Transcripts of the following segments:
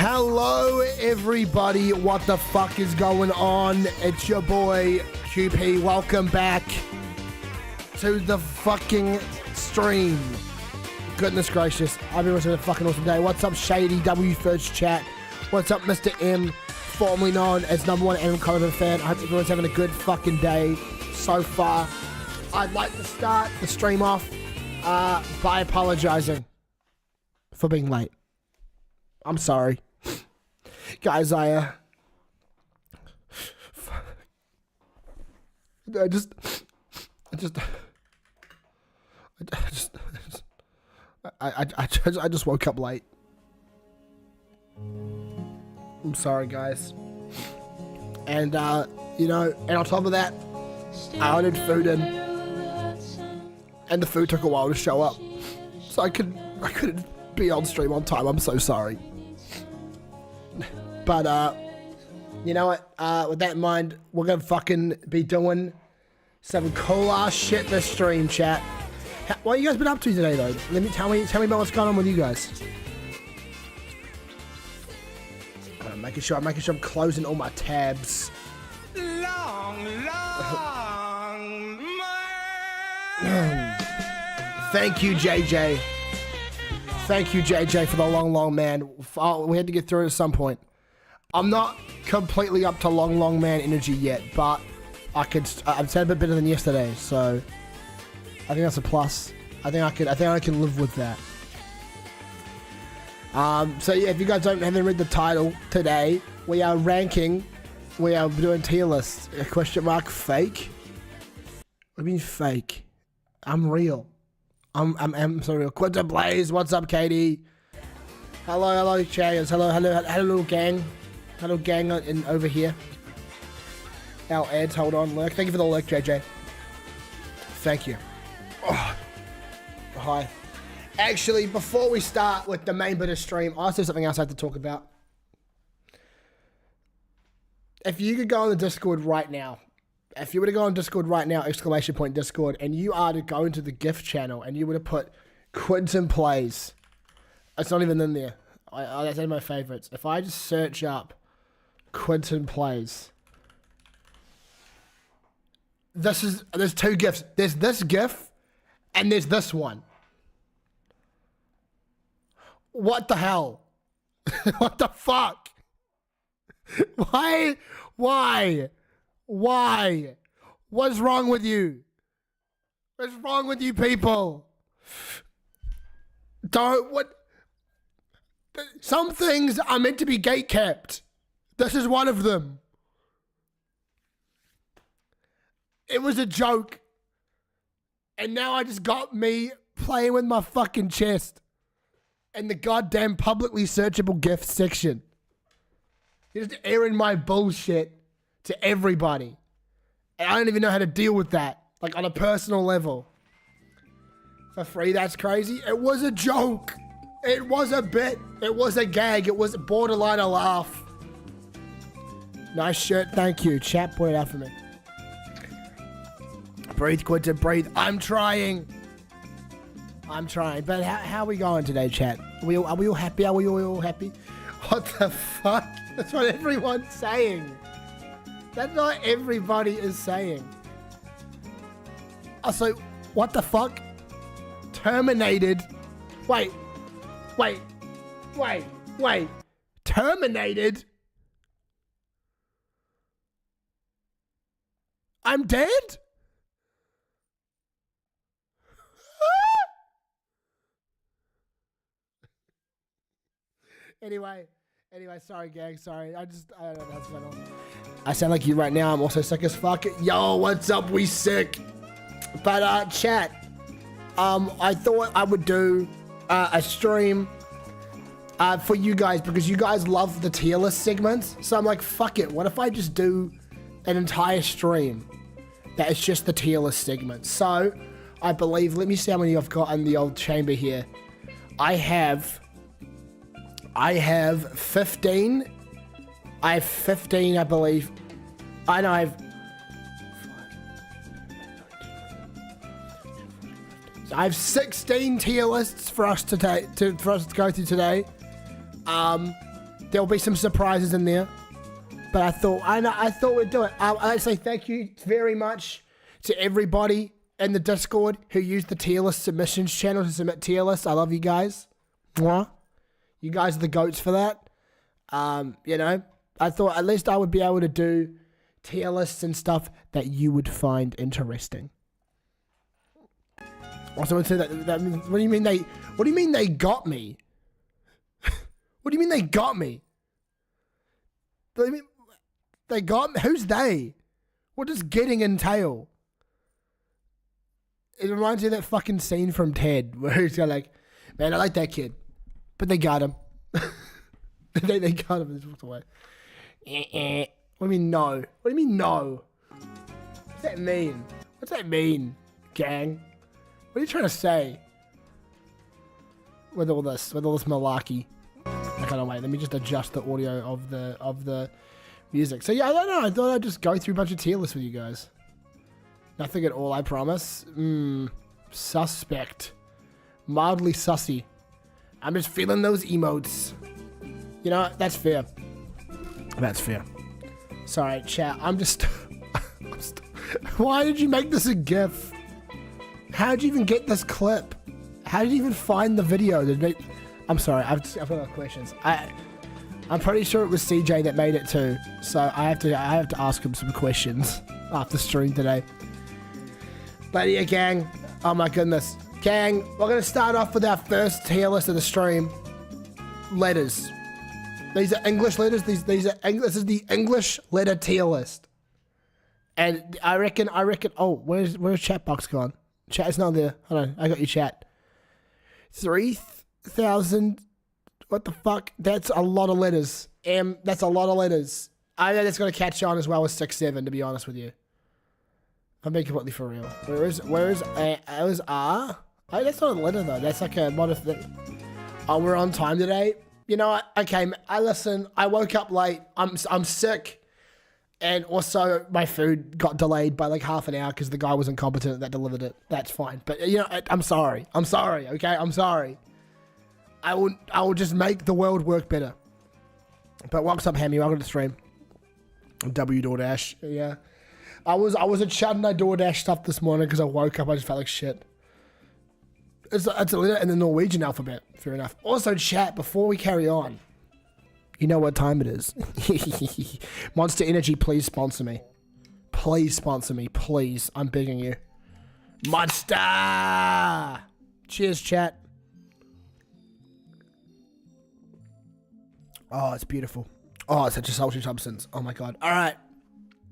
Hello everybody, what the fuck is going on? It's your boy QP. Welcome back to the fucking stream. Goodness gracious, I've been watching a fucking awesome day. What's up Shady W First Chat? What's up Mr. M, formerly known as #1 Adam Conover fan? I hope everyone's having a good fucking day so far. I'd like to start the stream off by apologizing for being late. I'm sorry. Guys, I just woke up late. I'm sorry, guys. And, you know, and on top of that, I ordered food in, and the food took a while to show up. So I couldn't be on stream on time. I'm so sorry. But, you know what, with that in mind, we're gonna fucking be doing some cool ass shit this stream, chat. What have you guys been up to today, though? Tell me about what's going on with you guys. I'm making sure I'm closing all my tabs. Thank you, JJ. Thank you, JJ, for the long man. We had to get through it at some point. I'm not completely up to long man energy yet, but I've said a bit better than yesterday, so I think that's a plus. I think I can live with that. So yeah, if you guys haven't read the title today, we are doing tier lists. Question mark fake? What do you mean fake? I'm real. I'm so real. Quintinplays, what's up, Katie? Hello, Chaggers. Hello, gang. Hello, gang over here. Our ads, hold on, lurk. Thank you for the lurk, JJ. Thank you. Oh. Hi. Actually, before we start with the main bit of stream, I also have something else I have to talk about. If you could go on the Discord right now, if you were to go on Discord right now, ! Discord, and you are to go into the gift channel and you were to put Quintinplays, it's not even in there. That's one of my favorites. If I just search up Quintinplays, there's two gifts. There's this gif and there's this one. What the hell? What the fuck? Why? What's wrong with you? What's wrong with you people? Some things are meant to be gate-kept. This is one of them. It was a joke. And now I just got me playing with my fucking chest in the goddamn publicly searchable gift section. You're just airing my bullshit to everybody. And I don't even know how to deal with that. Like on a personal level. For free, that's crazy. It was a joke. It was a bit. It was a gag. It was borderline a laugh. Nice shirt. Thank you. Chat put it out for me. Breathe, Quintin, breathe. I'm trying. But how are we going today, chat? Are we all happy? Are we all happy? What the fuck? That's what everyone's saying. That's what everybody is saying. Also, what the fuck? Terminated. Wait. Terminated? I'm dead? Anyway, sorry gang, sorry. I don't know what's going on. I sound like you right now. I'm also sick as fuck. Yo, what's up? We sick. But chat, I thought I would do a stream for you guys because you guys love the tier list segments. So I'm like, fuck it. What if I just do an entire stream that is just the tier list segment? So I believe, let me see how many I've got in the old chamber here. I have 15. I have 15, I believe. I know I have 16 tier lists for us to go through today. There'll be some surprises in there. But I thought we'd do it. I say thank you very much to everybody in the Discord who used the tier list submissions channel to submit tier lists. I love you guys. Mwah. You guys are the goats for that. You know, I thought at least I would be able to do tier lists and stuff that you would find interesting. Also, I would say that what do you mean they? What do you mean they got me? What do you mean they got me? They got me? Who's they? What does getting entail? It reminds me of that fucking scene from Ted where he's like, man, I like that kid, but they got him. they got him and just walked away. What do you mean no? What do you mean no? What's that mean? What's that mean, gang? What are you trying to say? With all this malarkey. Okay, no, wait. Let me just adjust the audio of the music. So yeah, I don't know. I thought I'd just go through a bunch of tier lists with you guys. Nothing at all, I promise. Suspect. Mildly sussy. I'm just feeling those emotes. You know, that's fair. That's fair. Sorry, chat. I'm just... Why did you make this a GIF? How did you even get this clip? How did you even find the video? I'm sorry, I've got questions. I'm pretty sure it was CJ that made it too. So I have to ask him some questions after stream today. But yeah, gang. Oh my goodness. Gang, we're going to start off with our first tier list of the stream. Letters. These are English letters. This is the English letter tier list. And I reckon, oh, where's chat box gone? Chat is not there. Hold on, I got your chat. 3,000, what the fuck? That's a lot of letters. That's a lot of letters. I know that's going to catch on as well as 6-7, to be honest with you. I'm being completely for real. Where is R? Oh, that's not a letter though. That's like a mod of thing. Oh, we're on time today. You know what? Okay, I woke up late. I'm sick. And also, my food got delayed by like half an hour because the guy was incompetent that delivered it. That's fine. But, you know, I'm sorry. I'm sorry, okay? I'm sorry. I will just make the world work better. But what's up, Hammy? Welcome to the stream. DoorDash. Yeah. I was at chatting my DoorDash stuff this morning because I woke up. I just felt like shit. It's a letter in the Norwegian alphabet. Fair enough. Also, chat, before we carry on. You know what time it is. Monster Energy, please sponsor me. Please sponsor me. Please. I'm begging you. Monster! Cheers, chat. Oh, it's beautiful. Oh, it's such a salty substance. Oh my god. All right.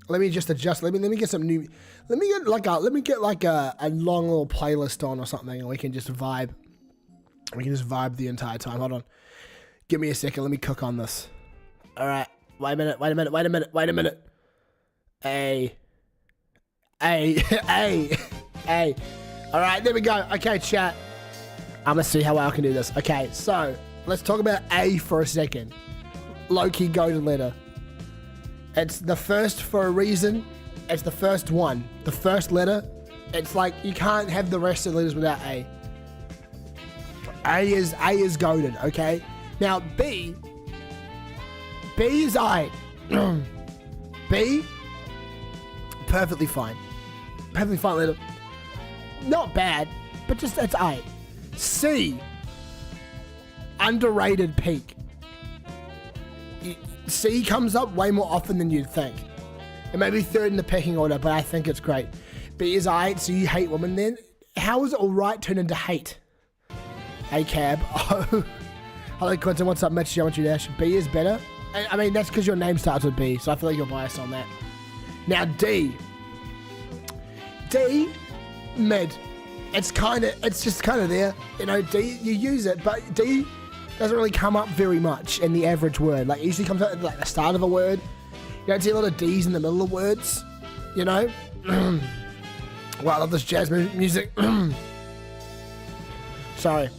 Let me just adjust. Let me get some new. Let me get like a long little playlist on or something, and we can just vibe. We can just vibe the entire time. Hold on. Give me a second. Let me cook on this. All right. Wait a minute. Hey. All right. There we go. Okay, chat. I'm going to see how well I can do this. Okay. So let's talk about A for a second. Low-key golden letter. It's the first for a reason. It's the first one. The first letter. It's like you can't have the rest of the letters without A. A is golden. Okay. Now, B is I. B, perfectly fine. Perfectly fine letter. Not bad, but just it's I. C, underrated peak. C comes up way more often than you'd think. It may be third in the pecking order, but I think it's great. B is I, so you hate women then. How is alright turned into hate? A cab. Oh. Hello, Quintin. What's up, Mitch? Geometry Dash. B is better. I mean, that's because your name starts with B, so I feel like you're biased on that. Now, D. D, mid. It's just kind of there. You know, D, you use it, but D doesn't really come up very much in the average word. Like, it usually comes out at like the start of a word. You don't see a lot of D's in the middle of words, you know? Wow, I love this jazz music. Sorry.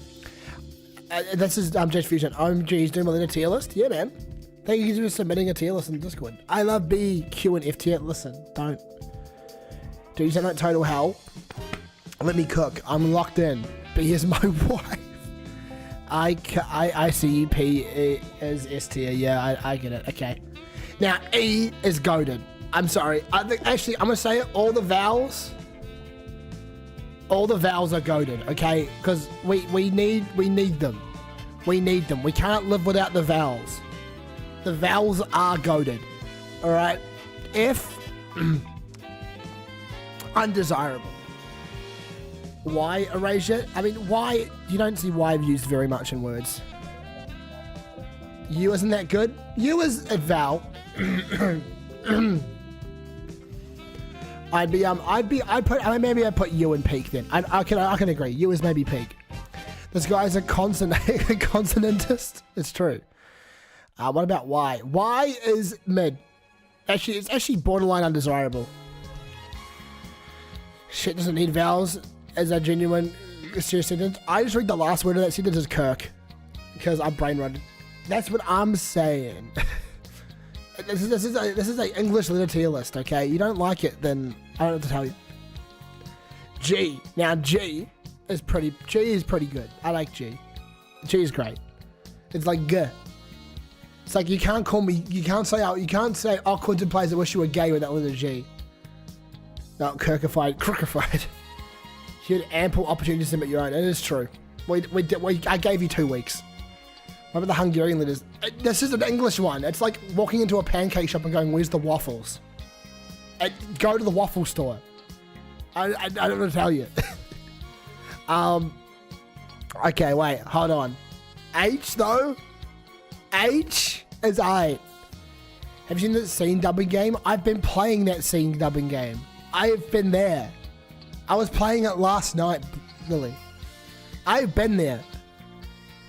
This is Jazz Fusion. OMG, he's doing my little tier list. Yeah, man. Thank you for submitting a tier list in Discord. I love B, Q, and F tier. Listen, don't. Do you sound like total hell? Let me cook. I'm locked in. B is my wife. I see P is S tier. Yeah, I get it. Okay. Now E is goated. I'm sorry. I think actually I'm gonna say it. All the vowels are goated. Okay, because we need them. We need them. We can't live without the vowels. The vowels are goated. All right. F undesirable. Y erasure. I mean, Y. You don't see Y used very much in words. U isn't that good. U is a vowel. I'd put U in peak then. I can agree. U is maybe peak. This guy's a consonantist. It's true. What about Y? Y is mid. Actually, it's actually borderline undesirable. Shit doesn't need vowels as a genuine serious sentence. I just read the last word of that sentence as Kirk because I'm brain rotted. That's what I'm saying. This is a English letter tier list. Okay, you don't like it, then I don't know what to tell you. G. Now G is pretty good. I like G. G is great. It's like G. It's like you can't say oh Quintinplays, I wish you were gay with that letter G. No, crookified. You had ample opportunity to submit your own. It is true. I gave you 2 weeks. What about the Hungarian letters? This is an English one. It's like walking into a pancake shop and going, "Where's the waffles?" Go to the waffle store. I don't know what to tell you. Okay, wait, hold on. H though. H is I. Have you seen the scene dubbing game? I've been playing that scene dubbing game. I've been there. I was playing it last night, Lily. I've been there.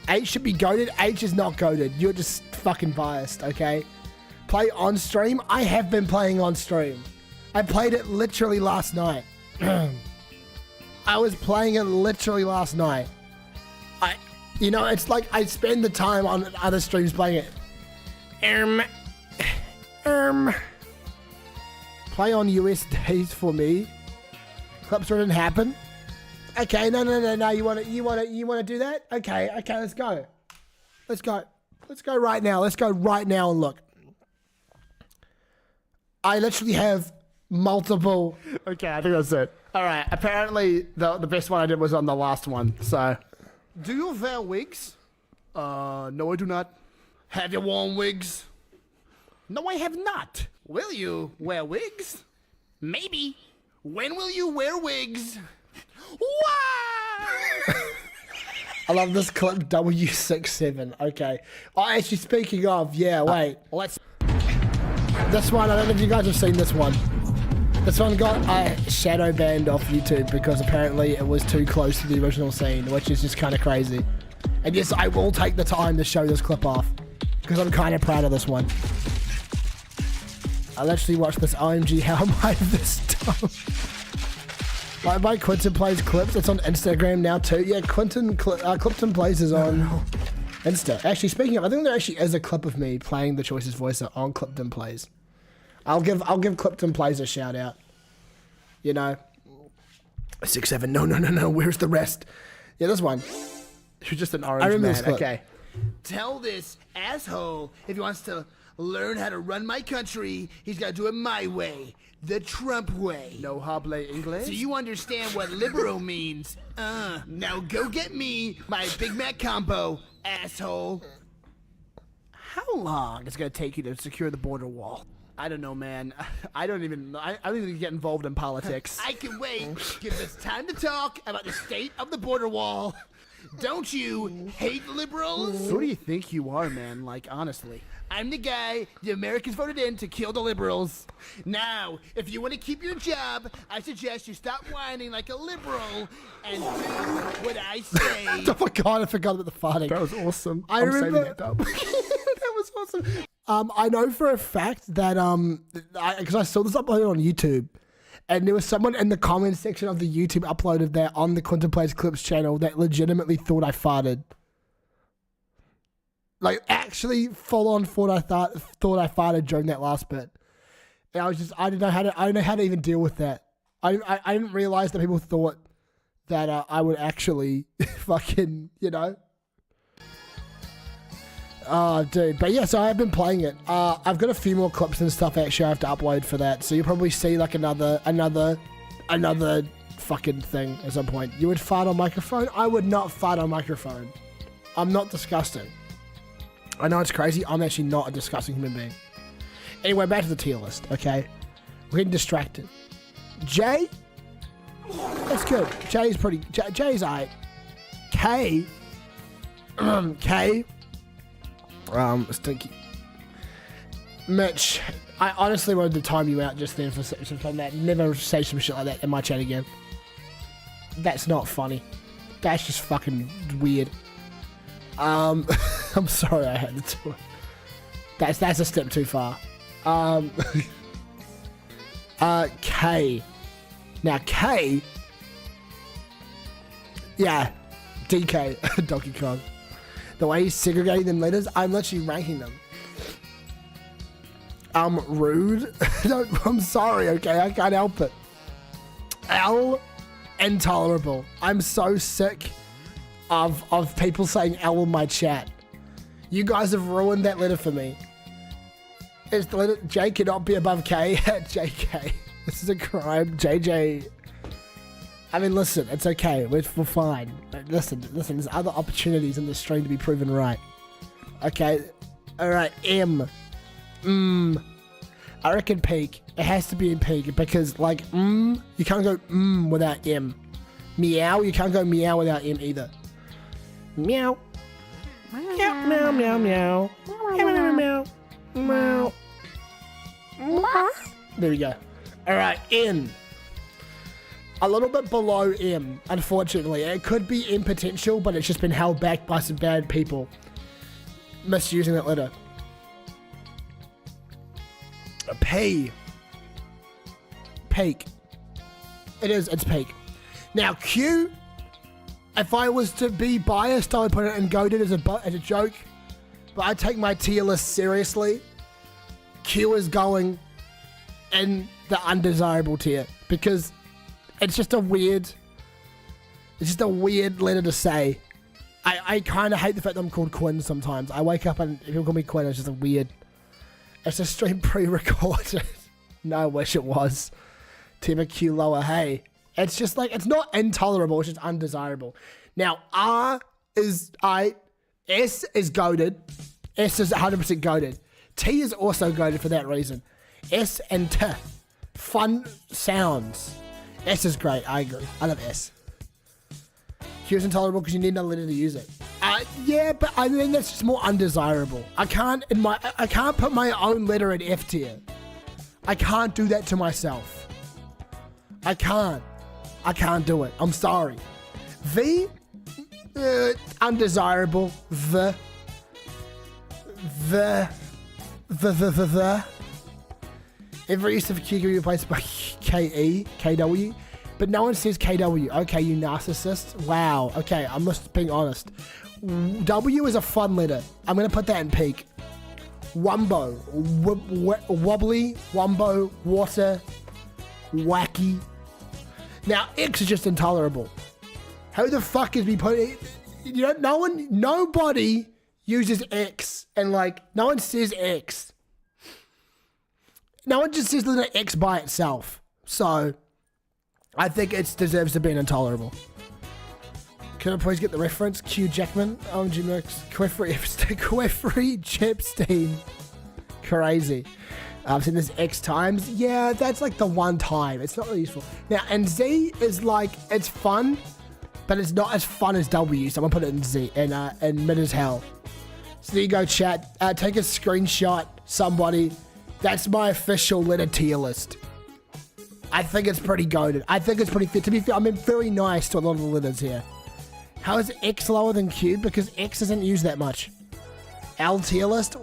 H should be goated. H is not goated. You're just fucking biased, okay? Play on stream. I have been playing on stream. I played it literally last night. I was playing it literally last night. It's like I spend the time on other streams playing it. Play on US days for me. Clips didn't happen. Okay, no. You wanna do that? Okay, let's go. Let's go right now. Let's go right now and look. I literally have multiple. Okay, I think that's it. All right. Apparently, the best one I did was on the last one. So, do you wear wigs? No, I do not. Have you worn wigs? No, I have not. Will you wear wigs? Maybe. When will you wear wigs? Wow! I love this clip W67. Okay. Oh, actually, speaking of, yeah, wait. This one, I don't know if you guys have seen this one. This one got shadow banned off YouTube because apparently it was too close to the original scene, which is just kind of crazy. And yes, I will take the time to show this clip off because I'm kind of proud of this one. I literally watched this. OMG, how am I this dumb? My Quintinplays clips, it's on Instagram now too. Yeah, Quintinplays is on Insta. Actually, speaking of, I think there actually is a clip of me playing the Choices Voicer on Quintinplays. I'll give Quintinplays a shout out. 6-7. No. Where's the rest? Yeah, this one. You're just an orange man. Okay. Tell this asshole if he wants to learn how to run my country, he's got to do it my way. The Trump way. No hable English? So you understand what liberal means. Now go get me my Big Mac combo, asshole. How long is it going to take you to secure the border wall? I don't know, man. I don't even get involved in politics. I can wait. Give us time to talk about the state of the border wall. Don't you hate liberals? Who do you think you are, man? Like, honestly. I'm the guy the Americans voted in to kill the liberals. Now, if you want to keep your job, I suggest you stop whining like a liberal and do what I say. Oh my god, I forgot about the farting. That was awesome. I'm remember saving that up. That was awesome. I know for a fact that because I saw this uploaded on YouTube, and there was someone in the comments section of the YouTube uploaded that on the Quintinplays Clips channel that legitimately thought I farted. Like, actually full on thought I farted during that last bit. And I didn't know how to even deal with that. I didn't realize that people thought that I would actually fucking, Oh, dude. But yeah, so I've been playing it. I've got a few more clips and stuff actually I have to upload for that. So you'll probably see like another fucking thing at some point. You would fart on microphone? I would not fart on microphone. I'm not disgusting. I know it's crazy. I'm actually not a disgusting human being. Anyway, back to the tier list, okay? We're getting distracted. J? That's good. J's pretty... J's alright. K? K? Stinky. Mitch, I honestly wanted to time you out just then for something that. Never say some shit like that in my chat again. That's not funny. That's just fucking weird. I'm sorry I had to do it. That's a step too far. K. Now K. Yeah, DK, Donkey Kong. The way he's segregating them letters, I'm literally ranking them. Rude. No, I'm sorry, okay? I can't help it. L, intolerable. I'm so sick of people saying L in my chat. You guys have ruined that letter for me. It's the letter J cannot be above K at JK. This is a crime. JJ. I mean, listen, it's okay. We're fine. Listen, there's other opportunities in this stream to be proven right. Okay. Alright, M. I reckon peak. It has to be in peak because, like, you can't go without M. Meow, you can't go meow without M either. Meow. Meow, meow, meow, meow. Meow, meow, meow. Meow. There we go. Alright, N. A little bit below M, unfortunately. It could be M potential, but it's just been held back by some bad people misusing that letter. P. Peak. It is, it's peak. Now, Q, if I was to be biased, I would put it in goated as a joke, but I take my tier list seriously. Q is going in the undesirable tier because it's just a weird letter to say. I kind of hate the fact that I'm called Quinn sometimes. I wake up and people call me Quinn, it's just a weird. It's a stream pre-recorded. No, I wish it was. Timber Q lower, hey. It's just like, it's not intolerable, it's just undesirable. Now, R is S is goated. S is 100% goated. T is also goated for that reason. S and T. Fun sounds. S is great, I agree. I love S. Q is intolerable because you need another letter to use it. Yeah, but I mean that's just more undesirable. I can't put my own letter in F tier. I can't do that to myself. I can't do it. I'm sorry. V, undesirable. The. Every use of Q can be replaced by KW. But no one says KW. Okay, you narcissist. Wow. Okay, I'm just being honest. W is a fun letter. I'm going to put that in peak. Wumbo. Wobbly. Wumbo. Water. Wacky. Now, X is just intolerable. How the fuck is me putting... You know, nobody uses X. And like, no one says X. No one just says the letter X by itself. So... I think it deserves to be an intolerable. Can I please get the reference? Q Jackman, OMG Mercs, Queffrey Chipstein. Crazy. I've seen this X times. Yeah, that's like the one time. It's not really useful. Now, and Z is like, it's fun, but it's not as fun as W, so I'm gonna put it in Z, in mid as hell. So there you go, chat. Take a screenshot, somebody. That's my official letter tier list. I think it's pretty goated. I think it's pretty fit. To be fair, I'm being very nice to a lot of the letters here. How is X lower than Q? Because X isn't used that much. L tier list?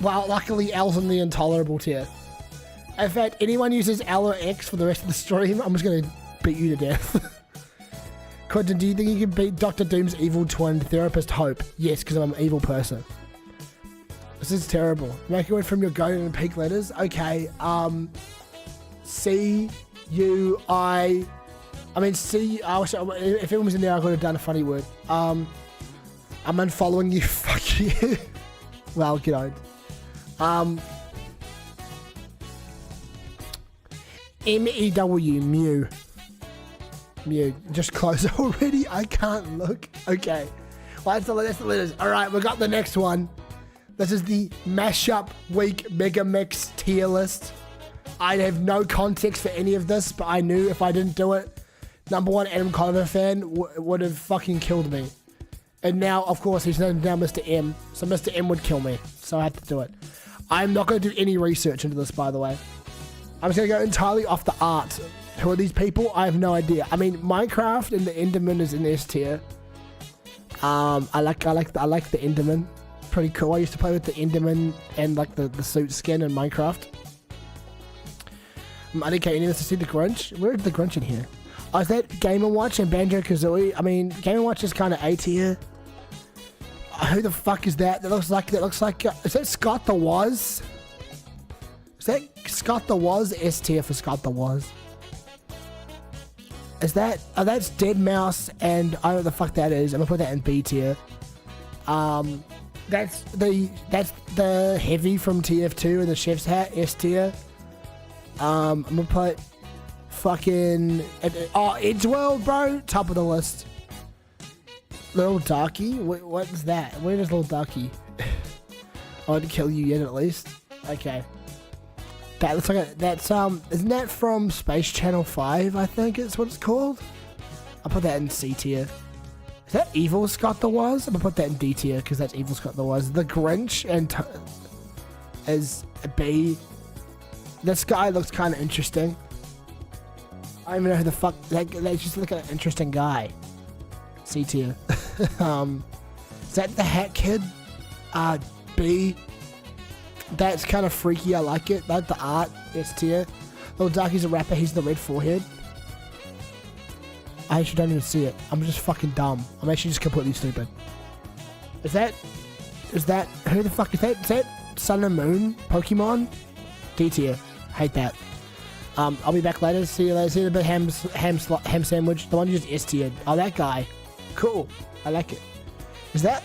Well, luckily L's in the intolerable tier. In fact, anyone uses L or X for the rest of the stream, I'm just going to beat you to death. Quintin, do you think you can beat Dr. Doom's evil twin, Therapist Hope? Yes, because I'm an evil person. This is terrible. Make it from your goated and peak letters? Okay, C, U, I mean, C, I wish, if everyone was in there, I could have done a funny word. I'm unfollowing you, fuck you. Well, get on. MEW, Mew. Mew. Just close it already? I can't look. Okay. Well, that's the letters. Alright, we got the next one. This is the Mashup Week Mega Mix tier list. I have no context for any of this, but I knew if I didn't do it, number one Adam Conover fan would have fucking killed me. And now, of course, he's named now Mr. M, so Mr. M would kill me. So I had to do it. I'm not going to do any research into this, by the way. I'm just going to go entirely off the art. Who are these people? I have no idea. I mean, Minecraft and the Enderman is in S tier. I like the Enderman. Pretty cool. I used to play with the Enderman and like the suit skin in Minecraft. I didn't care any of this to see the Grinch. Where is the Grinch in here? Oh, is that Game & Watch and Banjo-Kazooie? I mean, Game & Watch is kind of A tier. Who the fuck is that? That looks like is that Scott the Woz? Is that Scott the Woz? S tier for Scott the Woz. Is that? Oh, that's Dead Mouse, and I don't know what the fuck that is. I'm gonna put that in B tier. That's the Heavy from TF2 and the Chef's Hat, S tier. I'm gonna put fucking Edgeworld, bro, top of the list. Little Darky, what is that? Where is Little Darky? I won't kill you yet, at least. Okay. That looks like isn't that from Space Channel 5, I think it's what it's called? I'll put that in C tier. Is that Evil Scott the Woz? I'm gonna put that in D tier, because that's Evil Scott the Woz. The Grinch is a B. This guy looks kind of interesting. I don't even know who the fuck, that's just like an interesting guy. C tier. Is that the Hat Kid? B. That's kind of freaky, I like it. I like the art, S tier. Little Darky's a rapper, he's the red forehead. I actually don't even see it. I'm just fucking dumb. I'm actually just completely stupid. Is that, who the fuck is that? Is that Sun and Moon Pokemon? D tier. Hate that. I'll be back later. See you later. See you in a bit. Ham sandwich. The one you just S tiered. Oh, that guy. Cool. I like it. Is that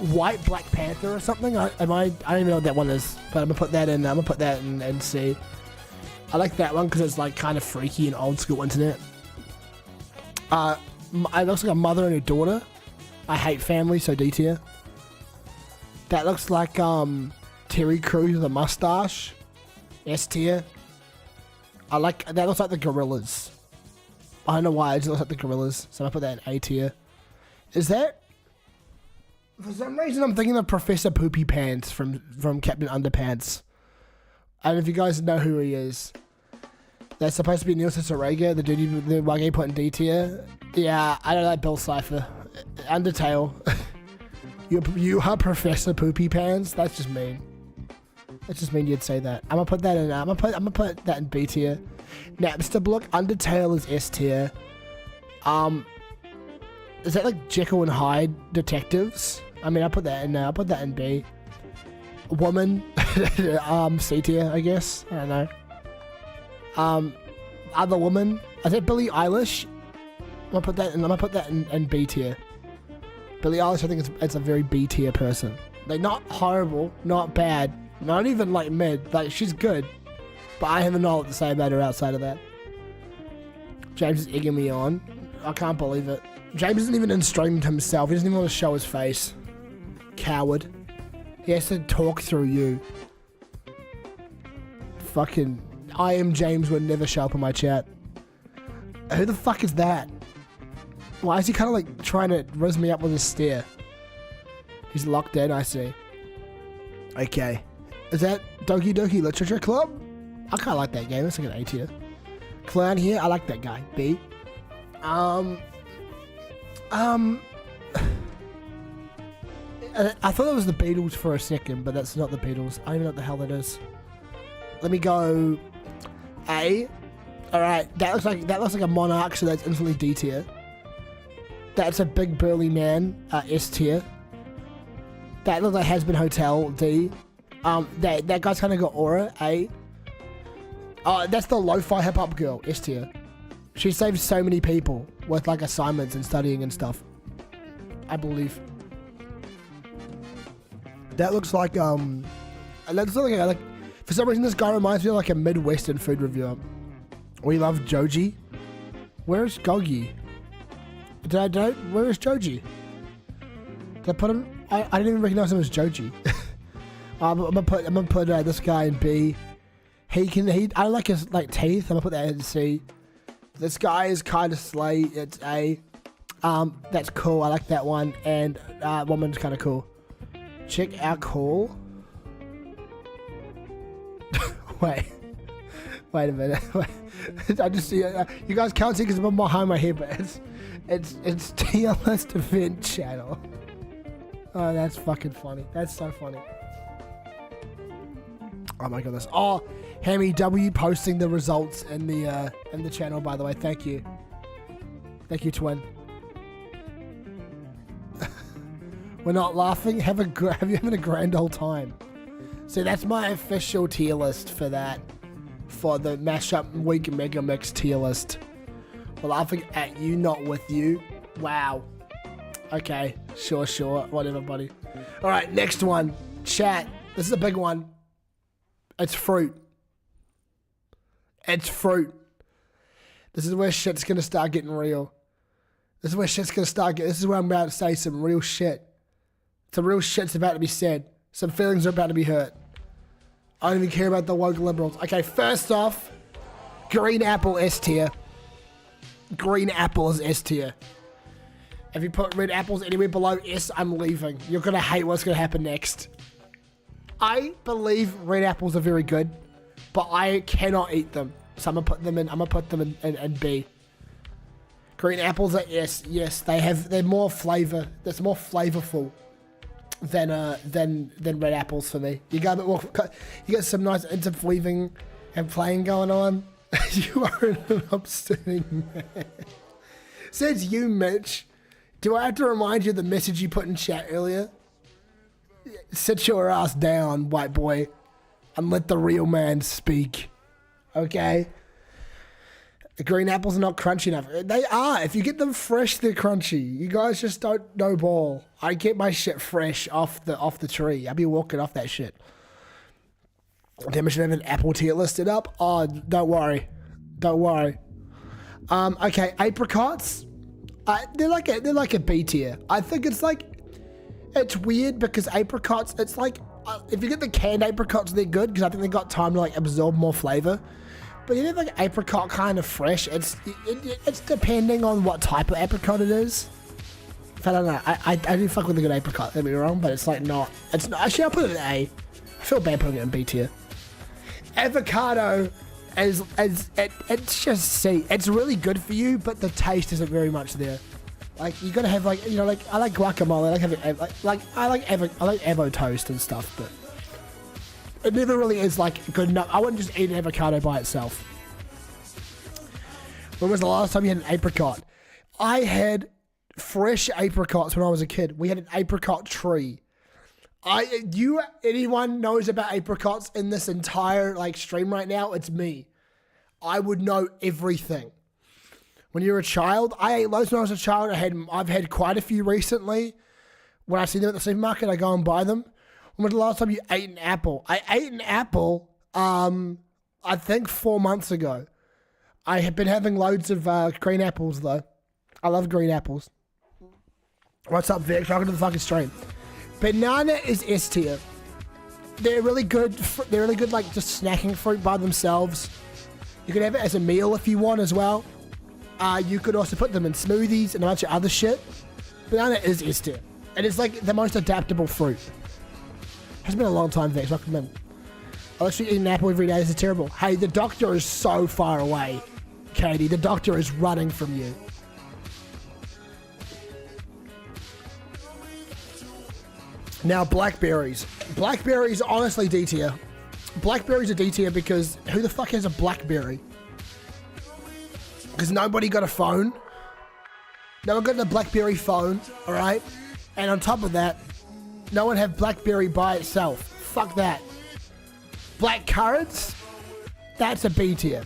White Black Panther or something? I don't even know what that one is, but I'm gonna put that in. I'm gonna put that in and see. I like that one because it's like kind of freaky and old school internet. It looks like a mother and a daughter. I hate family, so D tier. That looks like Terry Crews with a mustache. S tier. That looks like the Gorillas. I don't know why, it just looks like the Gorillas, so I put that in A tier. Is that? For some reason, I'm thinking of Professor Poopy Pants from Captain Underpants. I don't know if you guys know who he is. That's supposed to be Neil Cicerega, the dude the Waggy put in D tier. Yeah, I don't like Bill Cipher. Undertale. You are Professor Poopy Pants? That's just mean. That's just mean you'd say that. I'm gonna put that in. I'm gonna put that in B tier. Napster Block Undertale is S tier. Is that like Jekyll and Hyde detectives? I mean, I'll put that in B. Woman, C tier, I guess. I don't know. Other woman. Is that Billie Eilish? I'm gonna put that in B tier. Billie Eilish, I think it's a very B tier person. Like, not horrible, not bad, not even like mid. Like, she's good, but I haven't know what to say about her outside of that. James is egging me on. I can't believe it. James isn't even in stream himself. He doesn't even want to show his face. Coward. He has to talk through you. Fucking I am James would never show up in my chat. Who the fuck is that? Why is he kind of like trying to rizz me up with his stare? He's locked in, I see. Okay. Is that Doki Doki Literature Club? I kind of like that game. It's like an A tier. Clown here. I like that guy. B. I thought it was the Beatles for a second, but that's not the Beatles. I don't even know what the hell that is. Let me go A. Alright, that looks like a monarch, so that's instantly D tier. That's a big burly man, S tier. That looks like Has Been Hotel, D. That guy's kinda got aura, A. Oh, that's the lo-fi hip-hop girl, S tier. She saved so many people with like assignments and studying and stuff. I believe. That looks like for some reason this guy reminds me of like a Midwestern food reviewer. We love Joji. Where's Gogi? Where is Joji? Did I put him? I didn't even recognize him as Joji. I'm gonna put this guy in B. I like his teeth. I'm gonna put that in C. This guy is kind of slay. It's A. That's cool. I like that one. And woman's kind of cool. Check our call. Wait a minute. I just see you guys can't see because I'm behind my head, but it's tier list event channel. Oh, that's fucking funny. That's so funny. Oh my goodness. Oh, Hammy W posting the results in the channel, by the way. Thank you. Thank you, twin. We're not laughing. Have you having a grand old time? So that's my official tier list for that. For the Mashup Week Mega Mix tier list. We're laughing at you, not with you. Wow. Okay. Sure. Whatever, buddy. Alright, next one. Chat. This is a big one. It's fruit. It's fruit. This is where shit's gonna start getting real. This is where I'm about to say some real shit. Some real shit's about to be said. Some feelings are about to be hurt. I don't even care about the woke liberals. Okay, first off, green apple S tier. Green apple is S tier. If you put red apples anywhere below S, I'm leaving. You're gonna hate what's gonna happen next. I believe red apples are very good, but I cannot eat them. So I'm gonna put them in B. Green apples are S. Yes, they're more flavor. That's more flavorful than red apples for me. You got a bit more. You got some nice interweaving and playing going on. You are an upsetting man. Says you, Mitch. Do I have to remind you of the message you put in chat earlier? Sit your ass down, white boy, and let the real man speak. Okay? The green apples are not crunchy enough. They are. If you get them fresh, they're crunchy. You guys just don't know ball. I get my shit fresh off the tree. I be walking off that shit. Damn, I should have an apple tier listed up. Oh, don't worry. Okay, apricots. They're like a B tier. I think it's weird because apricots. It's like if you get the canned apricots, they're good because I think they got time to absorb more flavor. But you know, apricot kind of fresh. It's depending on what type of apricot it is. I don't know. I do fuck with a good apricot. Don't get me wrong, but it's not. It's not. Actually, I'll put it in A. I feel bad putting it in B tier. Avocado it's just C. It's really good for you, but the taste isn't very much there. You gotta have I like guacamole. I like Evo toast and stuff, but it never really is good enough. I wouldn't just eat an avocado by itself. When was the last time you had an apricot? I had fresh apricots when I was a kid. We had an apricot tree. Anyone knows about apricots in this entire stream right now? It's me. I would know everything. When you're a child, I ate loads when I was a child. I've had quite a few recently. When I see them at the supermarket, I go and buy them. When was the last time you ate an apple? I ate an apple, I think 4 months ago. I have been having loads of green apples though. I love green apples. What's up, Vic? Welcome to the fucking stream. Banana is S tier. They're really good. They're really good, just snacking fruit by themselves. You can have it as a meal if you want as well. You could also put them in smoothies and a bunch of other shit. Banana is S tier. It is the most adaptable fruit. It's been a long time, Vex. Welcome in. I literally eat an apple every day. This is terrible. Hey, the doctor is so far away, Katie. The doctor is running from you. Now, blackberries. Blackberries, honestly, D tier. Blackberries are D tier because who the fuck has a blackberry? Because nobody got a phone. No one got a BlackBerry phone, alright? And on top of that, no one had BlackBerry by itself. Fuck that. Black currants? That's a B tier.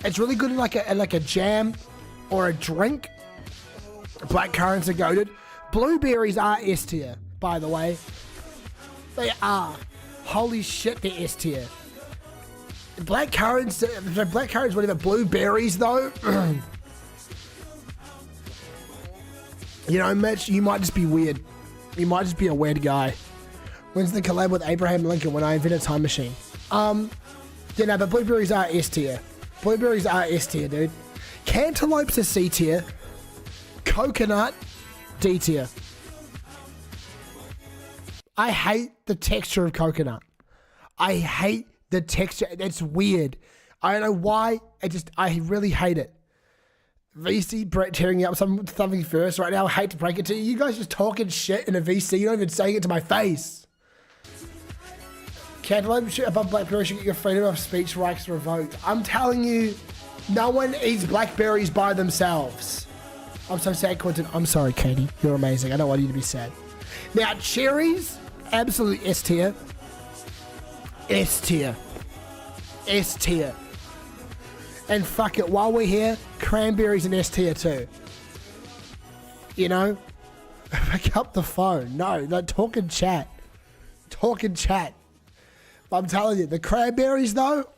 It's really good in like a jam or a drink. Black currants are goated. Blueberries are S tier, by the way. They are. Holy shit, they're S tier. Black currants, whatever. Blueberries, though. You know, Mitch, you might just be weird. You might just be a weird guy. When's the collab with Abraham Lincoln when I invent a time machine? Yeah, no, but blueberries are S tier. Blueberries are S tier, dude. Cantaloupes are C tier. Coconut, D tier. I hate the texture of coconut. I hate the texture. It's weird. I don't know why. I really hate it. VC tearing up something first right now. I hate to break it to you. You guys just talking shit in a VC. You're not even saying it to my face. Cantaloupe above blackberry should get your freedom of speech rights revoked. I'm telling you, no one eats blackberries by themselves. I'm so sad, Quintin. I'm sorry, Katie. You're amazing. I don't want you to be sad. Now, cherries, absolutely S tier. S tier. S tier. And fuck it, while we're here, cranberries and S tier too. You know? Pick up the phone. No, talk and chat. Talk and chat. I'm telling you, the cranberries though,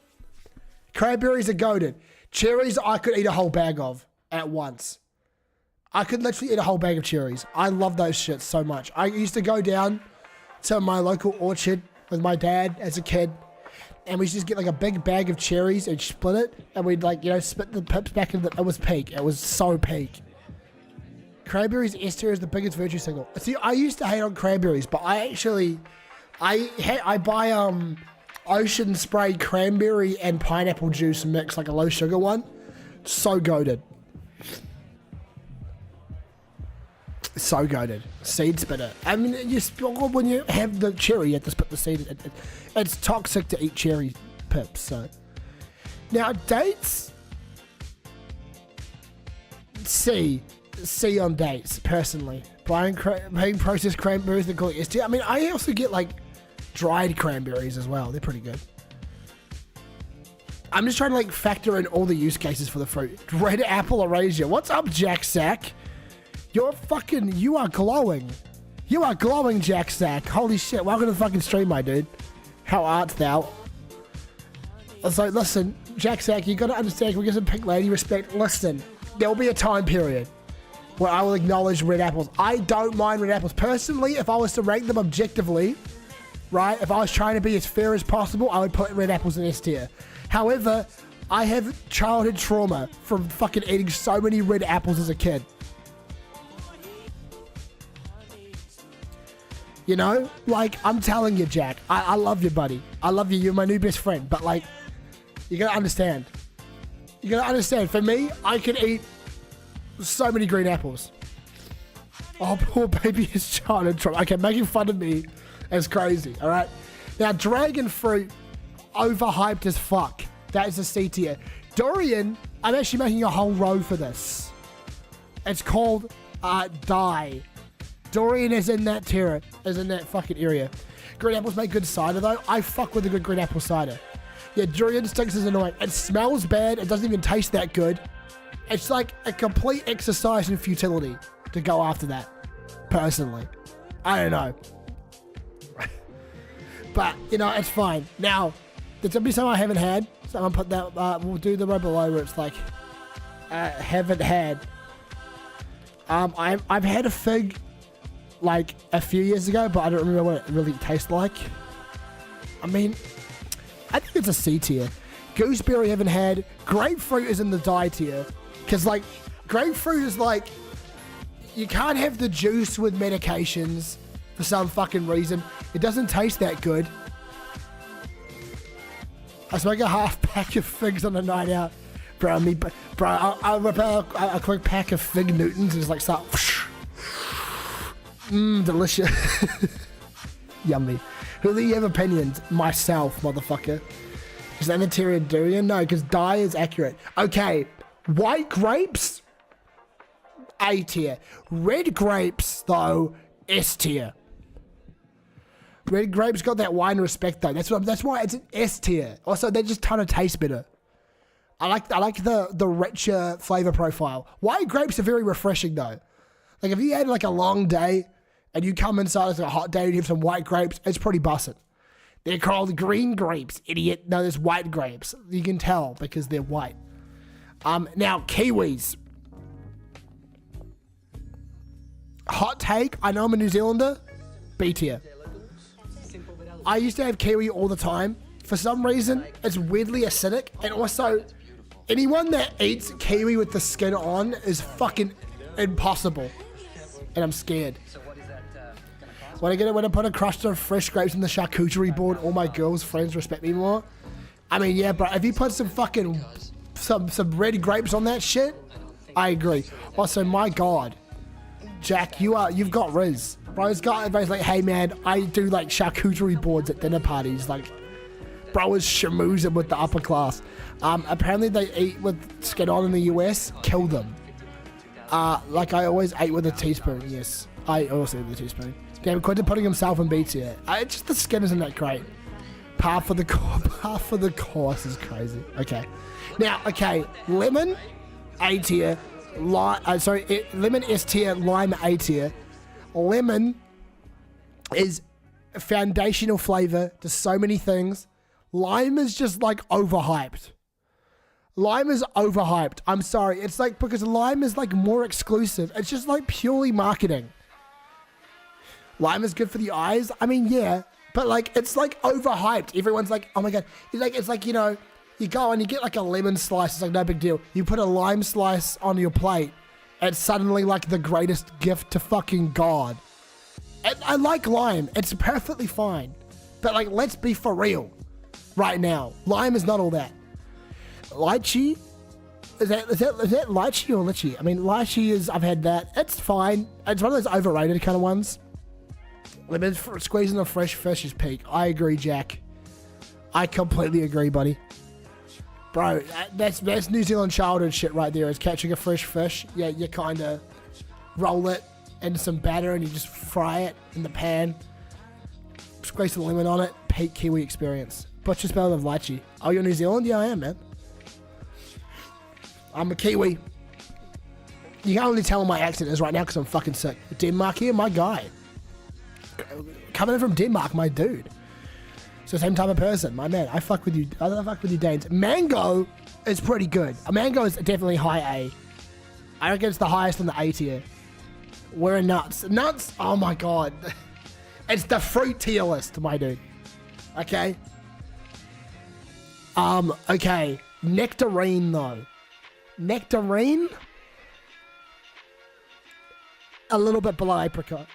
cranberries are goated. Cherries, I could eat a whole bag of at once. I could literally eat a whole bag of cherries. I love those shits so much. I used to go down to my local orchard with my dad as a kid, and we used to just get like a big bag of cherries and split it, and we'd like, you know, split the pips back in. It was peak. It was so peak. Cranberries S tier is the biggest virtue signal. See, I used to hate on cranberries, but I buy Ocean Spray cranberry and pineapple juice mix, like a low sugar one. So goated. So goated. Seed spitter. I mean, when you have the cherry, you have to split the seed. It's toxic to eat cherry pips. So now dates. C on dates personally. Buying processed cranberries and calling S. I mean, I also get like dried cranberries as well. They're pretty good. I'm just trying to like factor in all the use cases for the fruit. Red apple Eurasia. What's up, Jack Sack? You are glowing. You are glowing, Jack Sack. Holy shit. Welcome to the fucking stream, my dude. How art thou? So listen, Jack Sack, you gotta understand, we get some pink lady respect. Listen, there'll be a time period where I will acknowledge red apples. I don't mind red apples. Personally, if I was to rank them objectively, right, if I was trying to be as fair as possible, I would put red apples in S tier. However, I have childhood trauma from fucking eating so many red apples as a kid. You know? Like, I'm telling you, Jack, I love you, buddy. I love you. You're my new best friend. But, like, you gotta understand. You gotta understand. For me, I can eat so many green apples. Oh, poor baby is childhood trauma. Okay, making fun of me is crazy, alright? Now, dragon fruit, overhyped as fuck. That is a C tier. Durian, I'm actually making a whole row for this. It's called Die. Durian is in that tier, is in that fucking area. Green apples make good cider though. I fuck with a good green apple cider. Yeah, durian sticks is annoying. It smells bad. It doesn't even taste that good. It's like a complete exercise in futility to go after that, personally. I don't know. But, you know, it's fine. Now, there's gonna be some I haven't had. So I'm gonna put that, we'll do the row below where it's like, haven't had. I've had a fig like a few years ago, but I don't remember what it really tastes like. I mean, I think it's a C tier. Gooseberry haven't had. Grapefruit is in the die tier. Because, like, grapefruit is like, you can't have the juice with medications for some fucking reason. It doesn't taste that good. I smoke a half pack of figs on a night out. Bro, I'll rip out a quick pack of fig Newtons and just like start. Delicious. Yummy. Who do you have opinions? Myself, motherfucker. Is that interior durian? No, because die is accurate. Okay, white grapes, A tier. Red grapes, though, S tier. Red grapes got that wine respect, though. That's why it's an S tier. Also, they just kind of taste better. I like the richer flavor profile. White grapes are very refreshing, though. Like, if you had like a long day and you come inside, it's a hot day, and you have some white grapes, it's pretty busted. They're called green grapes, idiot. No, there's white grapes. You can tell because they're white. Now, kiwis. Hot take, I know I'm a New Zealander, B tier. I used to have kiwi all the time. For some reason, it's weirdly acidic, and also, anyone that eats kiwi with the skin on is fucking impossible. And I'm scared. When I put a crust of fresh grapes in the charcuterie board, all my girls' friends respect me more. I mean, yeah, bro, if you put some fucking, some red grapes on that shit, I agree. Also, my God, Jack, you've got Riz. Bro, everybody's like, hey man, I do like charcuterie boards at dinner parties. Like, bro is schmoozing with the upper class. Apparently they eat with skin on in the US, kill them. Like I always ate with a teaspoon, yes. I also ate with a teaspoon. Damn, Quintin putting himself in beats here. It's just the skin isn't that great. Par for the course is crazy. Okay. Now, okay, lemon, A tier. Lemon S tier, lime A tier. Lemon is a foundational flavor to so many things. Lime is just like overhyped. Lime is overhyped. I'm sorry. It's like because lime is like more exclusive. It's just like purely marketing. Lime is good for the eyes. I mean, yeah, but like it's like overhyped. Everyone's like, oh my God. It's like, you know, you go and you get like a lemon slice. It's like no big deal. You put a lime slice on your plate. It's suddenly like the greatest gift to fucking God. I like lime. It's perfectly fine. But like, let's be for real right now. Lime is not all that. Lychee? Is that lychee or lychee? I mean, lychee is, I've had that. It's fine. It's one of those overrated kind of ones. Lemon squeezing a fresh fish is peak. I agree, Jack. I completely agree, buddy. Bro, that's New Zealand childhood shit right there. Is catching a fresh fish. Yeah, you kind of roll it into some batter and you just fry it in the pan. Squeeze some lemon on it. Peak Kiwi experience. Butcher spell of lychee. Oh, you're New Zealand? Yeah, I am, man. I'm a Kiwi. You can't really tell what my accent is right now because I'm fucking sick. Denmark here, my guy. Coming in from Denmark, my dude. So same type of person, my man. I fuck with you. I fuck with you, Danes. Mango is pretty good. A mango is definitely high A. I reckon it's the highest in the A tier. We're in nuts. Nuts? Oh my God. It's the fruit tier list, my dude. Okay. Okay. Nectarine though. Nectarine? A little bit below apricot.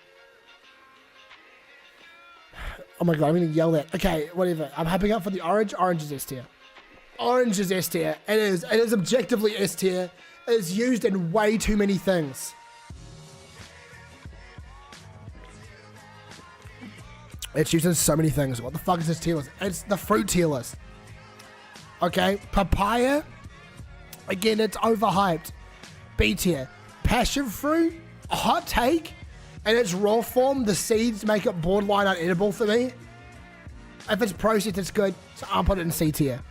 Oh my God, I'm gonna yell that. Okay, whatever. I'm hyping up for the orange. Orange is S tier. Orange is S tier. It is objectively S tier. It is used in way too many things. It's used in so many things. What the fuck is this tier list? It's the fruit tier list. Okay, papaya. Again, it's overhyped. B tier. Passion fruit. A hot take. In its raw form, the seeds make it borderline unedible for me. If it's processed, it's good. So I'll put it in C tier.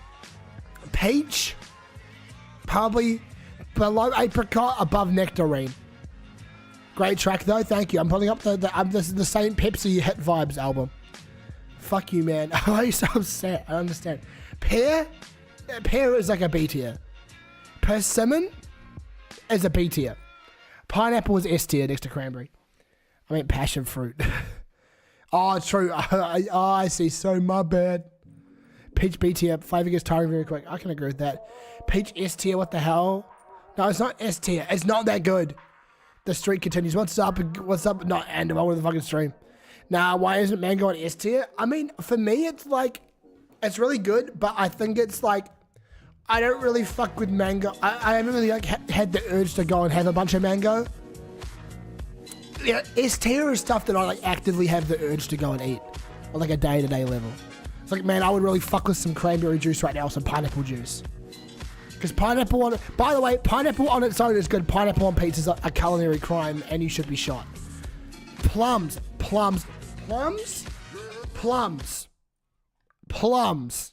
Peach. Probably below apricot, above nectarine. Great track though, thank you. I'm pulling up this is the Saint Pepsi Hit Vibes album. Fuck you, man. Why are you so upset? I don't understand. Pear? Pear is like a B tier. Persimmon is a B tier. Pineapple is S tier next to cranberry. I mean passion fruit. Oh, it's true. I see. So my bad. Peach B tier. Flavor gets tiring very quick. I can agree with that. Peach S tier. What the hell? No, it's not S tier. It's not that good. The streak continues. What's up? What's up? Not and I'm over the fucking stream. Nah, why isn't mango on S tier? I mean, for me, it's like, it's really good, but I think it's like, I don't really fuck with mango. I haven't really like had the urge to go and have a bunch of mango. Yeah, S tier is stuff that I like actively have the urge to go and eat on like a day-to-day level. It's like, man, I would really fuck with some cranberry juice right now, some pineapple juice. Because pineapple on it, by the way, pineapple on its own is good. Pineapple on pizza is a culinary crime and you should be shot. Plums,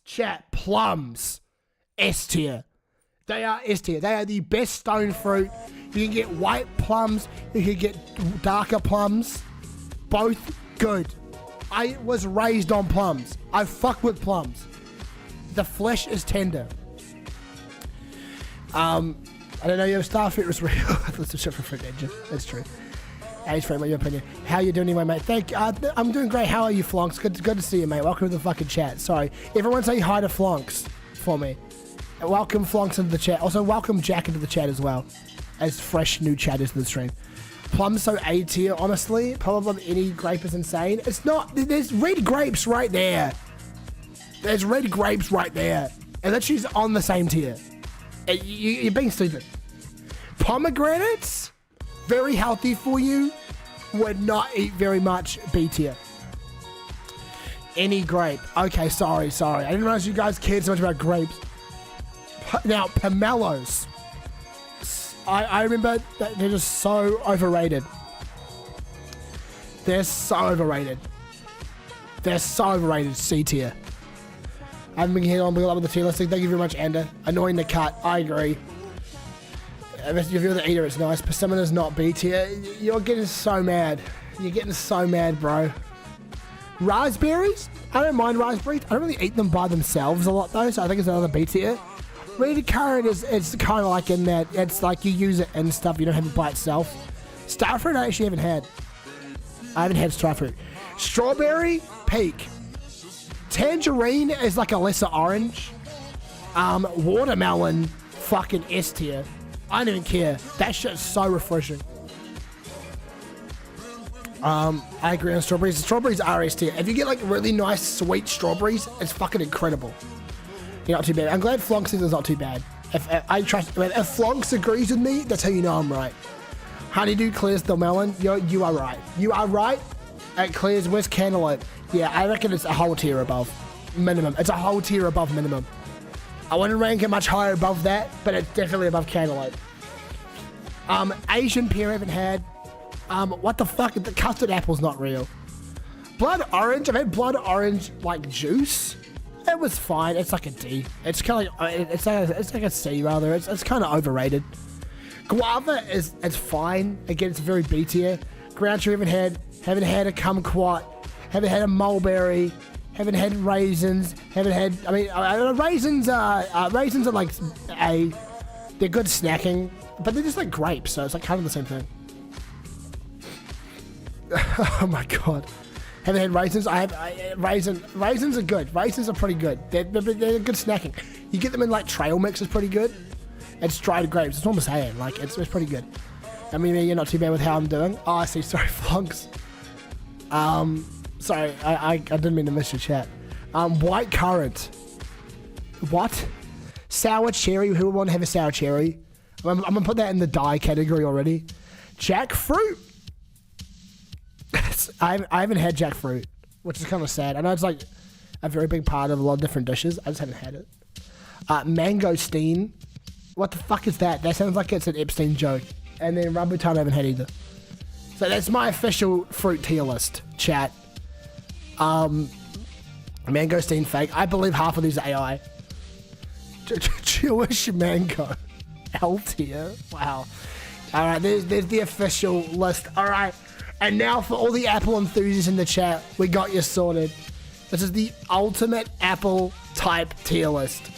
chat, plums, S tier. They are S tier. They are the best stone fruit. You can get white plums, you can get darker plums. both good. I was raised on plums. I fuck with plums. The flesh is tender. I don't know your starfruit was real. That's a shit for fruit engine. That's true. Age friend, your opinion. How you doing anyway, mate? Thank you. I'm doing great. How are you, Flonks? Good to see you, mate. Welcome to the fucking chat. Sorry. Everyone say hi to Flonks for me. Welcome Flonks into the chat. Also, welcome Jack into the chat as well. As fresh new chatters to the stream. Plum's so A tier, honestly. Probably any grape is insane. It's not. There's red grapes right there. There's red grapes right there. And that she's on the same tier. You're being stupid. Pomegranates, very healthy for you. Would not eat very much. B tier. Any grape. Okay, sorry. I didn't realize you guys cared so much about grapes. Now, pomelos. I remember that they're just so overrated. They're so overrated. C tier. I haven't been here on with the tier listing. Thank you very much, Ender. Annoying to cut. I agree. If you're the eater, it's nice. Persimmona's not B tier. You're getting so mad. You're getting so mad, bro. Raspberries? I don't mind raspberries. I don't really eat them by themselves a lot, though, so I think it's another B tier. Red currant it's kind of like in that it's like you use it and stuff. You don't have it by itself. Starfruit I actually haven't had. I haven't had starfruit. Strawberry, peak. Tangerine is like a lesser orange. Watermelon, fucking S tier. I don't even care. That shit's so refreshing. I agree on strawberries. Strawberries are S tier. If you get like really nice sweet strawberries, it's fucking incredible. You're not too bad. I'm glad Flonks says it's not too bad. If Flonks agrees with me, that's how you know I'm right. Honeydew clears the melon. You are right. You are right. It clears West Cantaloupe. Yeah, I reckon it's a whole tier above minimum. It's a whole tier above minimum. I wouldn't rank it much higher above that, but it's definitely above Cantaloupe. Asian pear I haven't had. What the fuck? The custard apple's not real. Blood orange. I've had blood orange like juice. It was fine. It's like a D. It's kind of like it's like a C rather. It's kind of overrated. Guava it's fine. Again, it's very B tier. Ground tree haven't had a kumquat. Haven't had a mulberry. Haven't had raisins. Haven't had. Raisins are like A. They're good snacking, but they're just like grapes, so it's like kind of the same thing. Oh my god. Haven't had raisins. Raisins are good. Raisins are pretty good. They're good snacking. You get them in like trail mix is pretty good. It's dried grapes. It's what I'm saying. Like it's pretty good. I mean, you're not too bad with how I'm doing. Oh, I see. Sorry, Flonks. Sorry, I didn't mean to miss your chat. White currant. What? Sour cherry. Who would want to have a sour cherry? I'm gonna put that in the dye category already. Jackfruit. I haven't had jackfruit, which is kind of sad. I know it's like a very big part of a lot of different dishes. I just haven't had it. Mangosteen. What the fuck is that? That sounds like it's an Epstein joke. And then rambutan I haven't had either. So that's my official fruit tier list, chat. Mangosteen fake. I believe half of these are AI. Jewish mango. L tier. Wow. Alright, there's the official list. Alright. And now for all the Apple enthusiasts in the chat, we got you sorted. This is the ultimate Apple type tier list.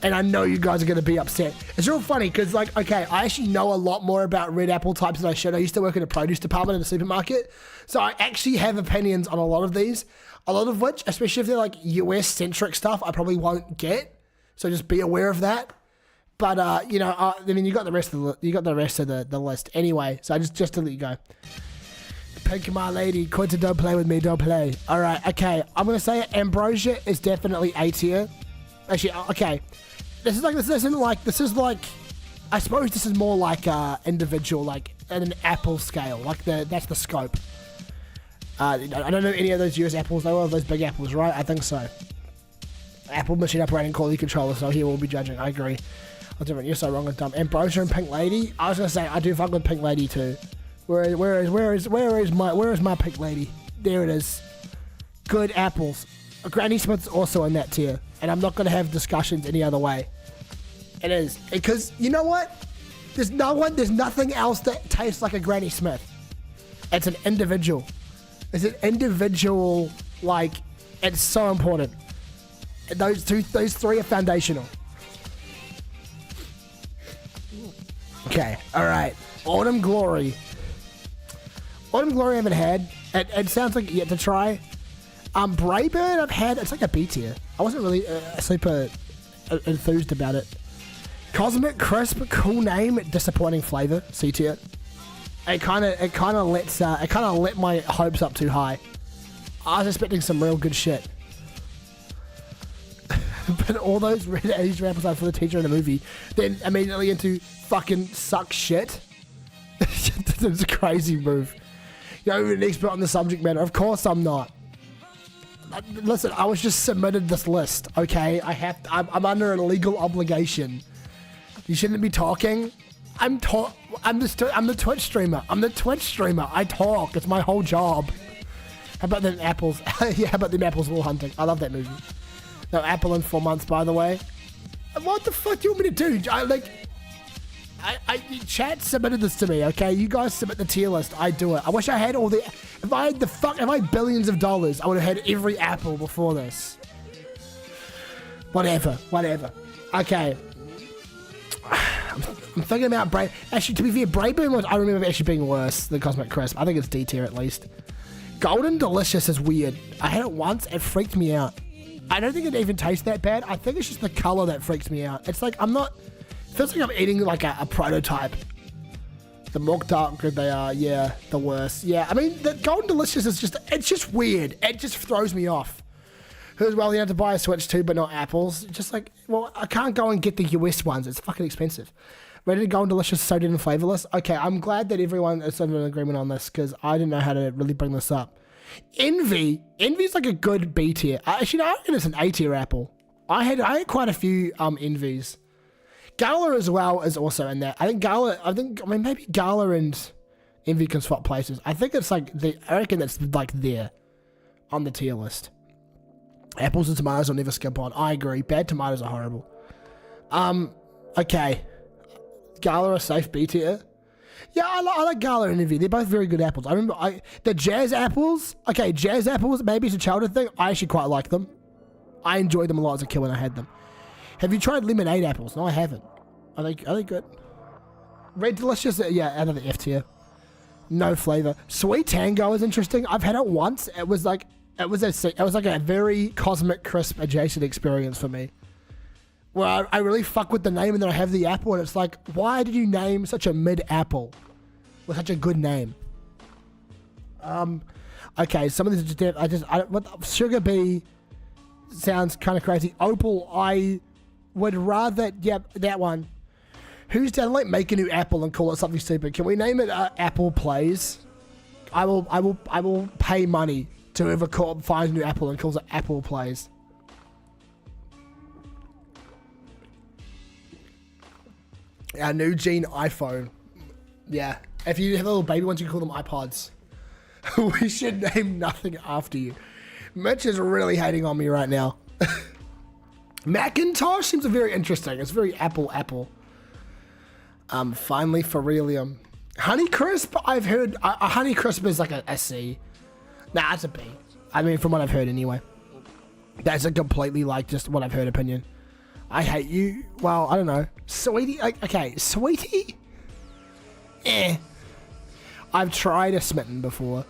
And I know you guys are going to be upset. It's real funny because, like, okay, I actually know a lot more about red apple types than I should. I used to work in a produce department in a supermarket. So I actually have opinions on a lot of these. A lot of which, especially if they're like US-centric stuff, I probably won't get. So just be aware of that. But, you know, I mean, you got the rest of the list anyway. So just to let you go. Pink my lady, Quintin, don't play with me, don't play. All right, okay. I'm gonna say it. Ambrosia is definitely A tier. Actually, okay. This is like. I suppose this is more like individual, like at an apple scale. Like that's the scope. I don't know any of those US apples. They were those big apples, right? I think so. Apple machine operating quality controller. So here we'll be judging. I agree. You're so wrong and dumb. Ambrosia and Pink Lady. I was gonna say I do fuck with Pink Lady too. Where is my Pink Lady? There it is. Good apples. Granny Smith's also in that tier, and I'm not gonna have discussions any other way. It is because you know what? There's nothing else that tastes like a Granny Smith. It's an individual. It's an individual, like, it's so important. Those three are foundational. Okay, alright. Autumn Glory. Autumn Glory I haven't had. It sounds like yet to try. Braybird I've had. It's like a B tier. I wasn't really super enthused about it. Cosmic Crisp, cool name, disappointing flavor. C tier. It kind of let my hopes up too high. I was expecting some real good shit. But all those red Asian apples are for the teacher in the movie, then immediately into fucking suck shit. It's a crazy move. You're an expert on the subject matter. Of course I'm not. Listen, I was just submitted this list, okay? I'm under a legal obligation. You shouldn't be talking. I'm the Twitch streamer. I talk. It's my whole job. How about them apples? Yeah, how about them apples wall hunting? I love that movie. No apple in 4 months, by the way. What the fuck do you want me to do? Chat submitted this to me, okay? You guys submit the tier list. I do it. I wish I had all the... If I had billions of dollars, I would have had every apple before this. Whatever. Okay. I'm thinking about Brave... Actually, to be fair, Braveburn was... I remember actually being worse than Cosmic Crisp. I think it's D tier at least. Golden Delicious is weird. I had it once. It freaked me out. I don't think it even tastes that bad. I think it's just the color that freaks me out. It's like I'm not... It feels like I'm eating like a prototype. The more darker they are, yeah, the worse. Yeah, I mean, the Golden Delicious is just... It's just weird. It just throws me off. Who's well enough to buy a Switch 2 but not apples? Just like, well, I can't go and get the US ones. It's fucking expensive. Rated Golden Delicious, so dead and flavorless. Okay, I'm glad that everyone is in agreement on this because I didn't know how to really bring this up. Envy's like a good B tier. Actually, no, I reckon it's an A tier apple. I had quite a few Envies. Gala as well is also in there. I mean maybe Gala and Envy can swap places. I think it's like I reckon it's like there on the tier list. Apples and tomatoes will never skip on. I agree. Bad tomatoes are horrible. Okay. Gala a safe B tier. Yeah, I like Gala and Envy. They're both very good apples. I remember the Jazz apples. Okay, Jazz apples. Maybe it's a childhood thing. I actually quite like them. I enjoyed them a lot as a kid when I had them. Have you tried lemonade apples? No, I haven't. Are they good? Red Delicious. Yeah, out of the F tier. No flavor. Sweet Tango is interesting. I've had it once. It was like a very Cosmic Crisp adjacent experience for me. Well, I really fuck with the name and then I have the apple and it's like, why did you name such a mid-apple with such a good name? Okay, some of these are just, Sugar Bee sounds kind of crazy. Opal, I would rather, that one. Who's down like make a new apple and call it something stupid? Can we name it Apple Plays? I will pay money to whoever finds a new apple and calls it Apple Plays. Our new Gene iPhone. Yeah. If you have little baby ones, you can call them iPods. We should name nothing after you. Mitch is really hating on me right now. Macintosh seems very interesting. It's very apple. Finally, Ferrelium. Honeycrisp, I've heard... Honeycrisp is like a C. Nah, it's a B. I mean, from what I've heard anyway. That's a completely, like, just what I've heard opinion. I hate you. Well, I don't know. Sweetie? Okay, Sweetie? I've tried a Smitten before.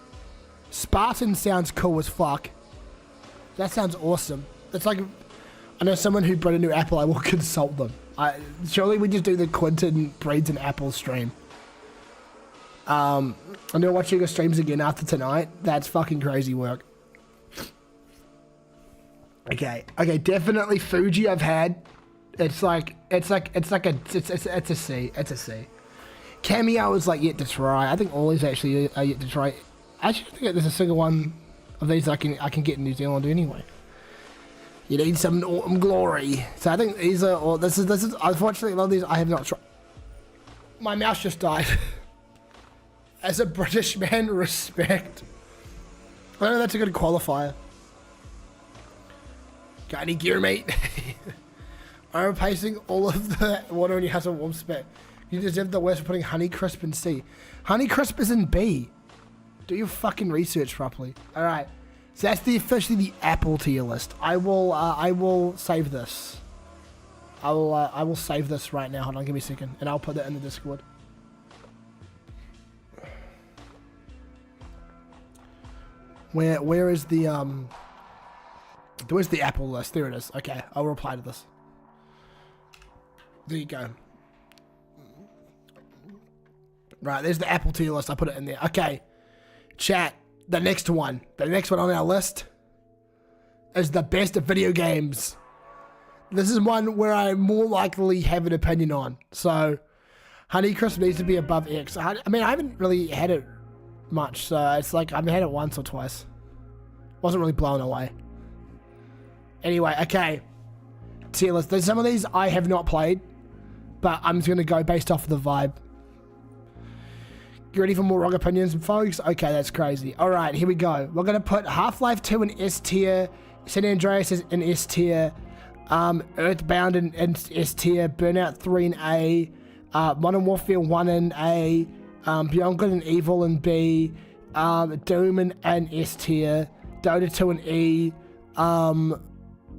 Spartan sounds cool as fuck. That sounds awesome. It's like... I know someone who bred a new apple. I will consult them. Surely we just do the Quintin breeds an apple stream. I'm gonna watch your streams again after tonight. That's fucking crazy work. Okay, definitely Fuji I've had. It's a C. It's a C. Cameo is like yet to try. I think all these actually are yet to try. I actually think there's a single one of these I can get in New Zealand anyway. You need some autumn glory. So I think these are all. This is unfortunately a lot of these I have not tried. My mouse just died. As a British man, respect. I know that's a good qualifier. Got any gear, mate? I'm replacing all of the water in your house with warm spit. You deserve the worst for putting Honeycrisp in C. Honeycrisp is in B. Do your fucking research properly. All right. So that's officially the Apple tier list. I will save this. I will save this right now. Hold on, give me a second, and I'll put that in the Discord. Where is the where's the Apple list? There it is. Okay, I'll reply to this. There you go. Right, there's the Apple tier list. I put it in there. Okay, chat. The next one on our list is the best of video games. This is one where I more likely have an opinion on. So, Honeycrisp needs to be above X. I mean, I haven't really had it much, so it's like I've had it once or twice. Wasn't really blown away. Anyway, okay. Tier list. There's some of these I have not played, but I'm just going to go based off of the vibe. You ready for more wrong opinions, folks? Okay, that's crazy. All right, here we go. We're going to put Half-Life 2 in S tier, San Andreas is in S tier, Earthbound in S tier, Burnout 3 in A, Modern Warfare 1 in A, Beyond Good and Evil in B, Doom in S tier, Dota 2 in E.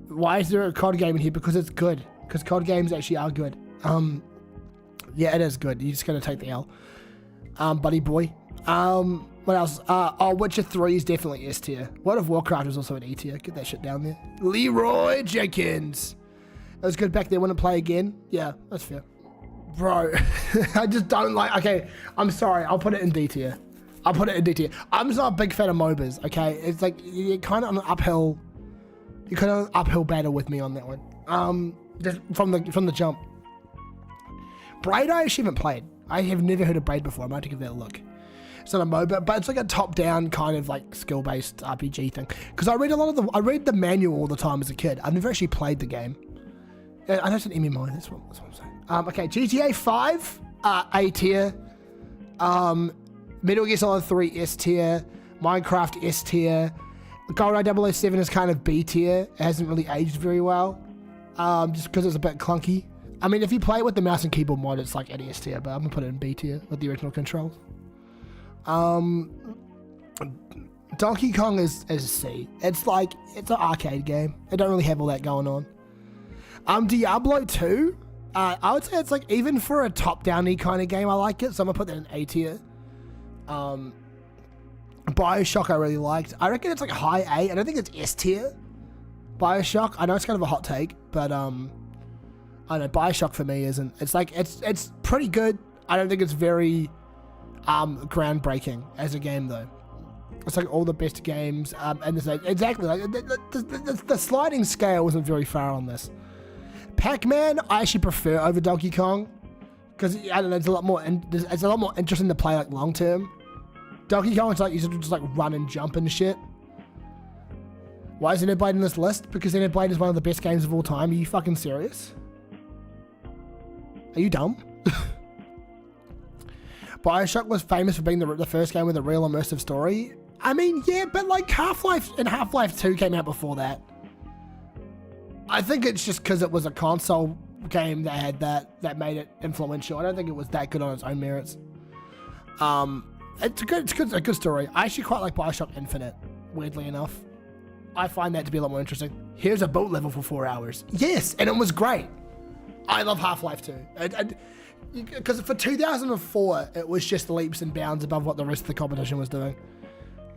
Why is there a COD game in here? Because it's good. Because COD games actually are good. Yeah, it is good. You just gotta take the L. Buddy boy. What else? Witcher 3 is definitely S tier. World of Warcraft is also an E tier. Get that shit down there. Leroy Jenkins. It was good back there. Want to play again? Yeah, that's fair. Bro, I just don't like... Okay, I'm sorry. I'll put it in D tier. I'll put it in D tier. I'm just not a big fan of MOBAs, okay? It's like, you're kind of on an uphill... You're kind of an uphill battle with me on that one. Just from the jump. Braid I actually haven't played. I have never heard of Braid before. I might have to give that a look. It's not a MOBA, but it's like a top-down kind of like skill-based RPG thing. Because I read the manual all the time as a kid. I've never actually played the game. I know it's an MMO. That's what I'm saying. Okay, GTA 5, A tier. Metal Gear Solid 3, S tier. Minecraft, S tier. GoldenEye 007 is kind of B tier. It hasn't really aged very well. Just because it's a bit clunky. I mean, if you play it with the mouse and keyboard mod, it's like S tier, but I'm gonna put it in B tier with the original controls. Donkey Kong is a C. It's like, it's an arcade game. It don't really have all that going on. Diablo 2, I would say it's like, even for a top-down-y kind of game, I like it, so I'm gonna put that in A tier. Bioshock I really liked. I reckon it's like high A. I don't think it's S tier. Bioshock, I know it's kind of a hot take, but I don't know, Bioshock for me isn't. It's like, it's pretty good. I don't think it's very groundbreaking as a game though. It's like all the best games, and it's like, exactly, like the sliding scale wasn't very far on this. Pac-Man I actually prefer over Donkey Kong, because I don't know, it's a lot more interesting to play like long term. Donkey Kong is like, you just like run and jump and shit. Why is Xenoblade in this list? Because Xenoblade is one of the best games of all time. Are you fucking serious? Are you dumb? Bioshock was famous for being the first game with a real immersive story. I mean, yeah, but like Half-Life and Half-Life 2 came out before that. I think it's just because it was a console game that had that made it influential. I don't think it was that good on its own merits. It's a good story. I actually quite like Bioshock Infinite, weirdly enough. I find that to be a lot more interesting. Here's a boat level for 4 hours. Yes, and it was great. I love Half-Life 2. Because for 2004, it was just leaps and bounds above what the rest of the competition was doing.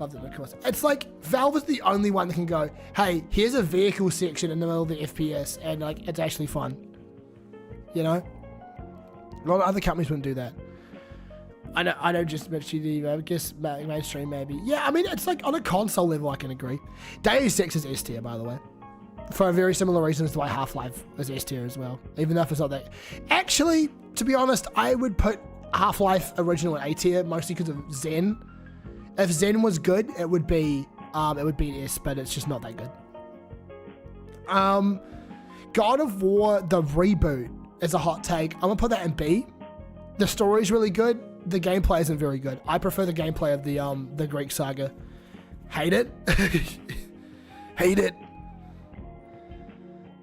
Loved it, of course. It's like, Valve is the only one that can go, hey, here's a vehicle section in the middle of the FPS, and like, it's actually fun. You know? A lot of other companies wouldn't do that. I know just about GD, I guess mainstream maybe. Yeah, I mean, it's like, on a console level, I can agree. Deus Ex is S tier, by the way. For very similar reasons to why Half-Life is S tier as well. Even though it's not that. Actually, to be honest, I would put Half-Life original in A tier, mostly because of Zen. If Zen was good, it would be S, but it's just not that good. God of War, the reboot, is a hot take. I'm gonna put that in B. The story's really good. The gameplay isn't very good. I prefer the gameplay of the Greek saga. Hate it. Hate it.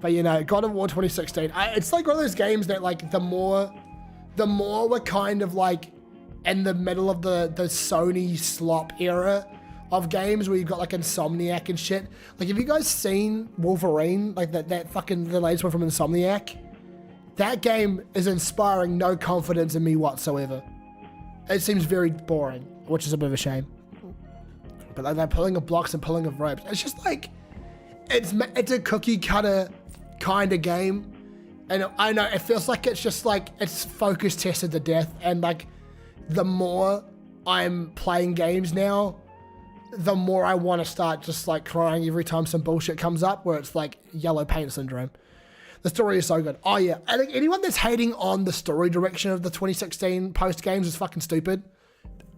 But you know, God of War 2016, it's like one of those games that like the more we're kind of like in the middle of the Sony slop era of games where you've got like Insomniac and shit. Like, have you guys seen Wolverine? Like that fucking, the latest one from Insomniac? That game is inspiring no confidence in me whatsoever. It seems very boring, which is a bit of a shame. But like that pulling of blocks and pulling of ropes, it's just like, it's a cookie cutter kind of game. And I know it feels like it's just like, it's focus tested to death. And like, the more I'm playing games now, the more I want to start just like crying every time some bullshit comes up where it's like yellow paint syndrome. The story is so good. Oh yeah, I think anyone that's hating on the story direction of the 2016 post games is fucking stupid.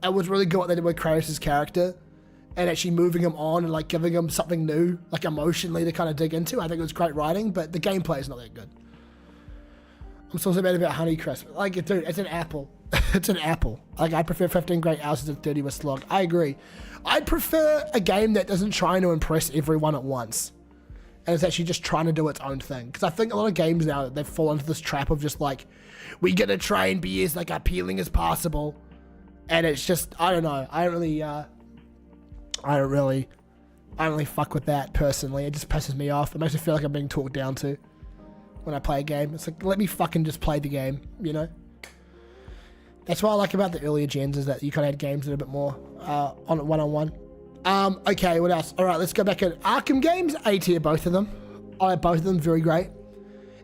It was really good what they did with Kratos' character and actually moving him on and like giving him something new, like emotionally to kind of dig into. I think it was great writing, but the gameplay is not that good. I'm still so bad about Honeycrisp. Like, dude, it's an apple. It's an apple. Like, I prefer 15 great hours to 30 with slog. I agree. I'd prefer a game that doesn't try to impress everyone at once. And it's actually just trying to do its own thing. Because I think a lot of games now, they fall into this trap of just like, we gotta try and be as like appealing as possible. And it's just, I don't know. I don't really fuck with that personally. It just pisses me off. It makes me feel like I'm being talked down to when I play a game. It's like, let me fucking just play the game, you know? That's what I like about the earlier gens, is that you kind of had games that are a bit more on one-on-one. Okay, what else? All right, let's go back at Arkham games. A tier, both of them. I like both of them, very great.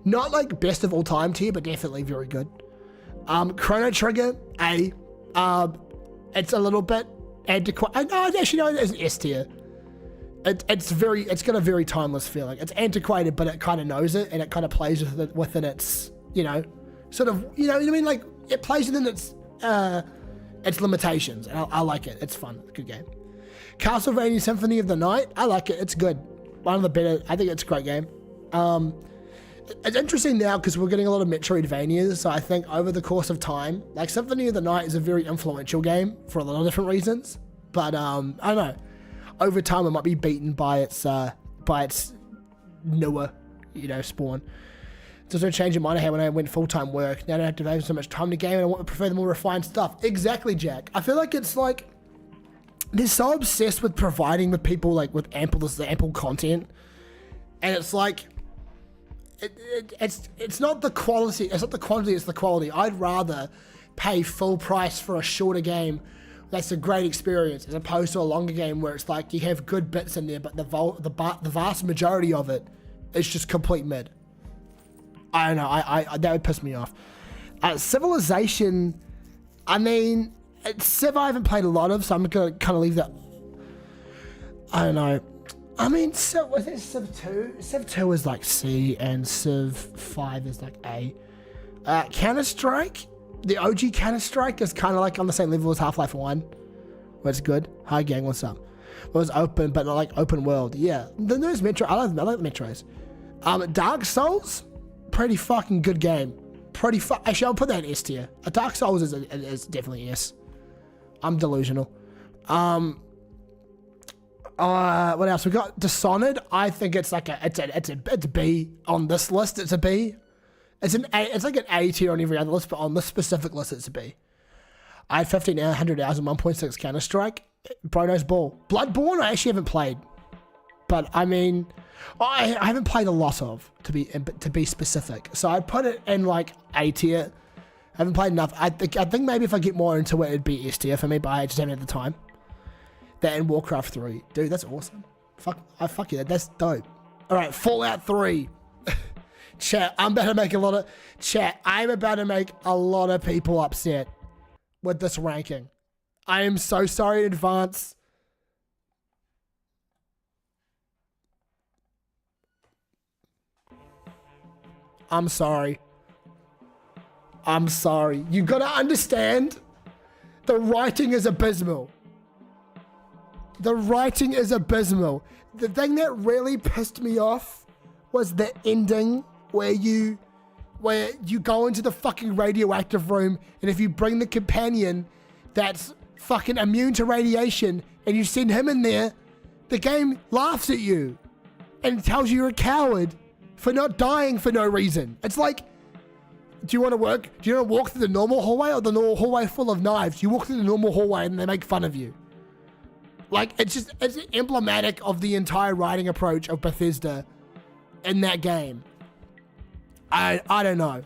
Not like best of all time tier, but definitely very good. Chrono Trigger, A. It's a little bit antiquated. No, actually, no, it's an S tier. It's got a very timeless feeling. It's antiquated, but it kind of knows it, and it kind of plays within its, you know, sort of, you know what I mean? Like, it plays within its limitations, and I like it. It's fun. Good game. Castlevania Symphony of the Night, I like it. It's good. One of the better. I think it's a great game. It's interesting now because we're getting a lot of Metroidvanias, so I think over the course of time, like Symphony of the Night is a very influential game for a lot of different reasons, but I don't know. Over time, it might be beaten by its newer, you know, spawn. There's no change in mind I had when I went full-time work. Now I don't have to devote so much time to game, and I prefer the more refined stuff. Exactly, Jack. I feel like it's like they're so obsessed with providing the people like with ample content, and it's like it's not the quality. It's not the quantity. It's the quality. I'd rather pay full price for a shorter game that's a great experience, as opposed to a longer game where it's like you have good bits in there, but the vast majority of it is just complete mid. I don't know. I that would piss me off. Civilization. I mean, Civ I haven't played a lot of, so I'm gonna kind of leave that. I don't know. I mean, was it Civ 2? Civ 2 is like C, and Civ 5 is like A. Counter-Strike, the OG Counter-Strike is kind of like on the same level as Half-Life 1, where it's good. Hi gang, what's up? It was open, but not like open world. Yeah, there's Metro. I like Metros. Dark Souls, pretty fucking good game. Actually, I'll put that in S tier. Dark Souls is definitely S. I'm delusional. What else we got? Dishonored. I think it's like it's a B on this list. It's a B. It's an A. It's like an A tier on every other list, but on this specific list, it's a B. I had 1,500 hours and 1.6 Counter Strike. Bro knows ball. Bloodborne. I actually haven't played, but I mean, I haven't played a lot of to be specific. So I'd put it in like A tier. I haven't played enough. I think maybe if I get more into it, it'd be S tier for me, but I just haven't had the time. That and Warcraft 3. Dude, that's awesome. Fuck you. That's dope. All right, Fallout 3. Chat, I'm about to make a lot of people upset with this ranking. I am so sorry in advance. I'm sorry. You gotta understand, the writing is abysmal. The thing that really pissed me off was the ending where you go into the fucking radioactive room, and if you bring the companion that's fucking immune to radiation and you send him in there, the game laughs at you and tells you you're a coward for not dying for no reason. It's like, Do you want to work? Do you want to walk through the normal hallway or the normal hallway full of knives? You walk through the normal hallway and they make fun of you. Like, it's emblematic of the entire writing approach of Bethesda in that game. I don't know.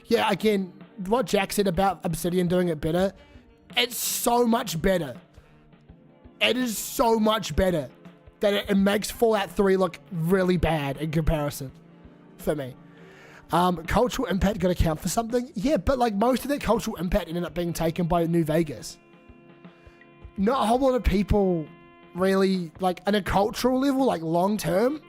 Yeah, again, what Jack said about Obsidian doing it better, it's so much better. It is so much better that it makes Fallout 3 look really bad in comparison for me. Cultural impact got to count for something? Yeah, but like most of that cultural impact ended up being taken by New Vegas. Not a whole lot of people really, like, on a cultural level, like long term,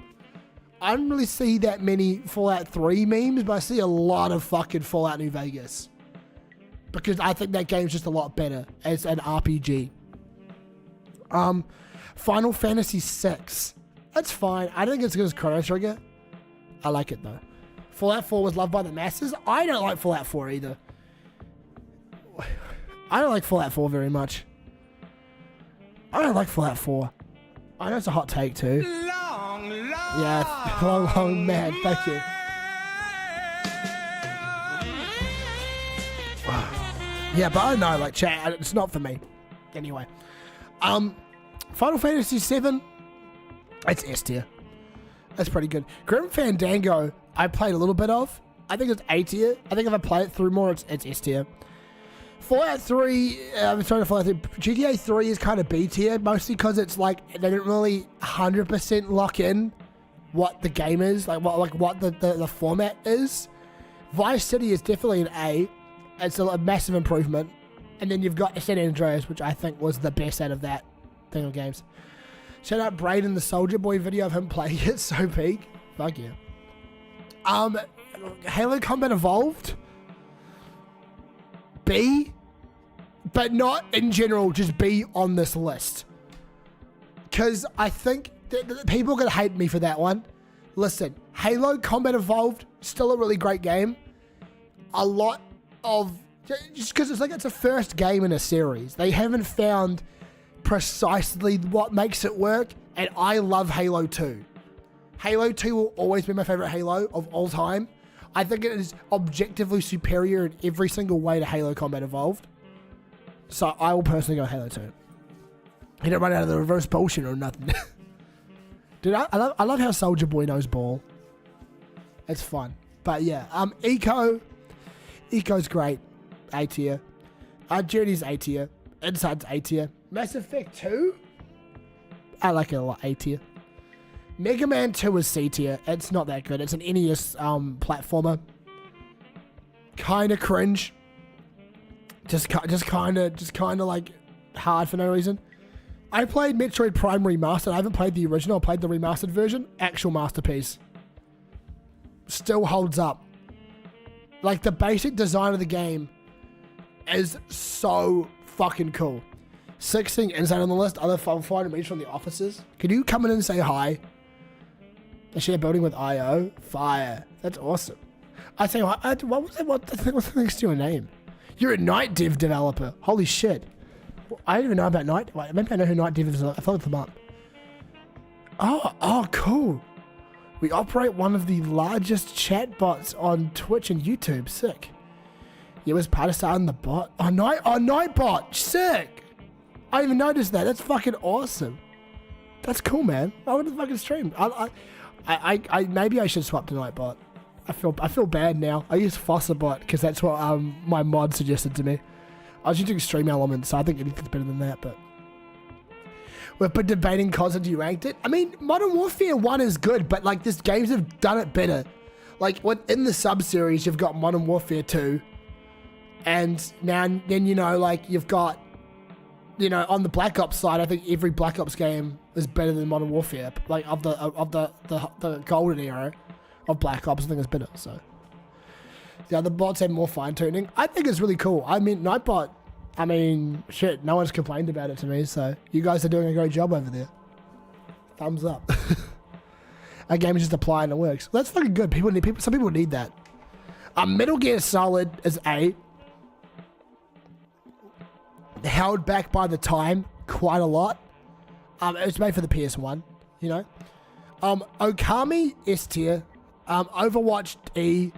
I don't really see that many Fallout 3 memes, but I see a lot of fucking Fallout New Vegas. Because I think that game's just a lot better as an RPG. Final Fantasy VI. That's fine. I don't think it's as good as Chrono Trigger. I like it though. Fallout 4 was loved by the masses. I don't like Fallout 4 either. I don't like Fallout 4 very much. I don't like Fallout 4. I know it's a hot take too. Yeah, long man. Thank you. Yeah, but I don't know, like, chat, it's not for me. Anyway. Final Fantasy VII. It's S tier. That's pretty good. Grim Fandango, I played a little bit of. I think it's A tier. I think if I play it through more, it's S tier. Fallout 3, I'm trying to Fallout 3. GTA 3 is kind of B tier, mostly because it's like, they didn't really 100% lock in what the game is, like what the format is. Vice City is definitely an A. It's a massive improvement. And then you've got San Andreas, which I think was the best out of that thing of games. Shout out Braden, the Soldier Boy video of him playing it, so peak. Fuck yeah. Halo Combat Evolved. B. But not in general, just B on this list. Because I think people are going to hate me for that one. Listen, Halo Combat Evolved, still a really great game. A lot of... Just because it's like it's a first game in a series. They haven't found precisely what makes it work, and I love Halo 2. Halo 2 will always be my favorite Halo of all time. I think it is objectively superior in every single way to Halo Combat Evolved. So I will personally go Halo 2. You don't run out of the reverse potion or nothing. Dude, I love how Soldier Boy knows ball. It's fun. But yeah, Eco's great. A tier. Journey's A tier. Inside's A tier. Mass Effect 2? I like it a lot. A tier. Mega Man 2 is C tier. It's not that good. It's an NES platformer. Kind of cringe. Just kind of like hard for no reason. I played Metroid Prime Remastered. I haven't played the original. I played the remastered version. Actual masterpiece. Still holds up. Like, the basic design of the game is so fucking cool. 16 inside on the list. Other 500 meters from the offices. Can you come in and say hi? I share a building with IO. Fire. That's awesome. I say, what was that? What's the next to your name? You're a Night Dev developer. Holy shit. I don't even know about Night. Wait, maybe I know who Night Dev is. I followed them up. Oh, cool. We operate one of the largest chatbots on Twitch and YouTube. Sick. You was part of starting the bot. Nightbot. Sick. I didn't even notice that. That's fucking awesome. That's cool, man. I want to fucking stream. I maybe I should swap to Nightbot. I feel bad now. I use Fossabot because that's what my mod suggested to me. I was using Stream Elements, so I think anything's better than that, but we've been debating COD and you ranked it. I mean, Modern Warfare 1 is good, but like, these games have done it better. Like, in the sub-series, you've got Modern Warfare 2, and then, you know, like, you've got, you know, on the Black Ops side, I think every Black Ops game is better than Modern Warfare. Like, of the golden era of Black Ops, I think it's better, so. The other bots have more fine-tuning. I think it's really cool. I mean, Nightbot, I mean, shit, no one's complained about it to me, so you guys are doing a great job over there. Thumbs up. That game is just applying, it works. Well, that's fucking good. Some people need that. Metal Gear Solid is A. Held back by the time quite a lot. It's made for the PS1, you know. Okami S tier. Overwatch E.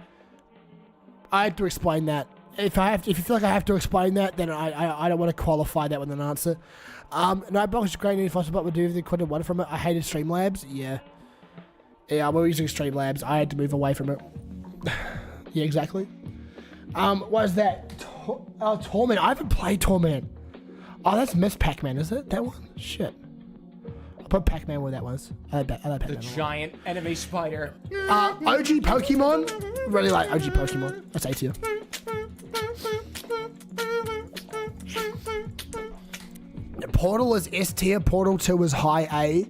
I have to explain that. If you feel like I have to explain that, then I don't want to qualify that with an answer. No, box great news. But we do the Quintin one from it. I hated Streamlabs. Yeah, we were using Streamlabs. I had to move away from it. Yeah, exactly. What is that? Torment. I haven't played Torment. Oh, that's Miss Pac-Man, is it? That one? Shit. I'll put Pac-Man where that was. I like Pac-Man. The giant enemy spider. OG Pokemon. Really like OG Pokemon. That's A tier. Portal is S tier. Portal 2 is high A.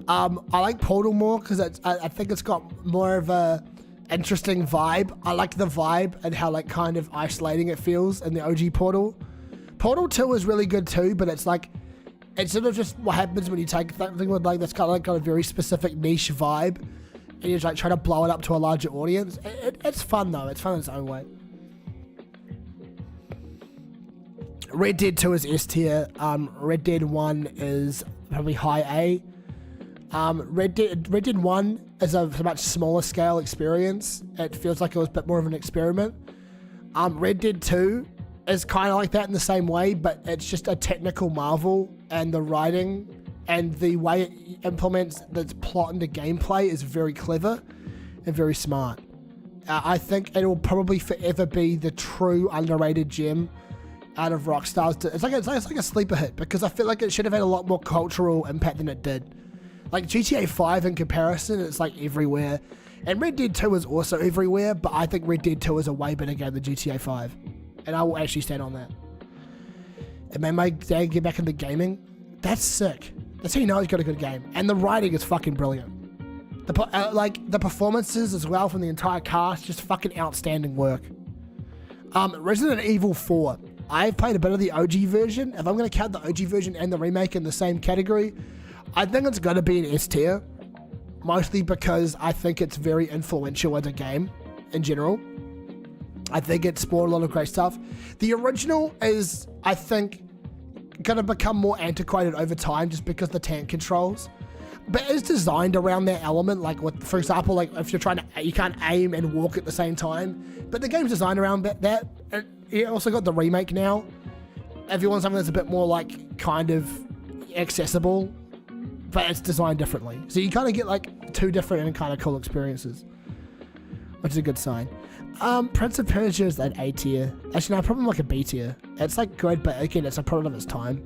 I like Portal more because I think it's got more of a interesting vibe. I like the vibe and how like kind of isolating it feels in the OG Portal. Portal 2 is really good too, but it's like, it's sort of just what happens when you take something with like, that's kind of like got a very specific niche vibe and you just like try to blow it up to a larger audience. It's fun though, it's fun in its own way. Red Dead 2 is S tier. Red Dead 1 is probably high A. Red Dead 1 is a much smaller scale experience. It feels like it was a bit more of an experiment. Red Dead 2 is kind of like that in the same way, but it's just a technical marvel, and the writing and the way it implements the plot into gameplay is very clever and very smart. I think it will probably forever be the true underrated gem out of Rockstar's. It's like a sleeper hit, because I feel like it should have had a lot more cultural impact than it did. Like GTA 5 in comparison, it's like everywhere. And Red Dead 2 is also everywhere, but I think Red Dead 2 is a way better game than GTA 5. And I will actually stand on that. It made my dad get back into gaming. That's sick. That's how you know he's got a good game. And the writing is fucking brilliant. The performances as well from the entire cast, just fucking outstanding work. Resident Evil 4. I've played a bit of the OG version. If I'm going to count the OG version and the remake in the same category, I think it's going to be an S tier. Mostly because I think it's very influential as a game in general. I think it spawned a lot of great stuff. The original is, I think, going to become more antiquated over time just because the tank controls. But it's designed around that element, like with, for example, like if you're trying to, you can't aim and walk at the same time. But the game's designed around that. And you also got the remake now. If you want something that's a bit more like kind of accessible, but it's designed differently. So you kind of get like two different and kind of cool experiences, which is a good sign. Prince of Persia is an A tier. Actually, no, probably like a B tier. It's like good, but again, it's a product of its time.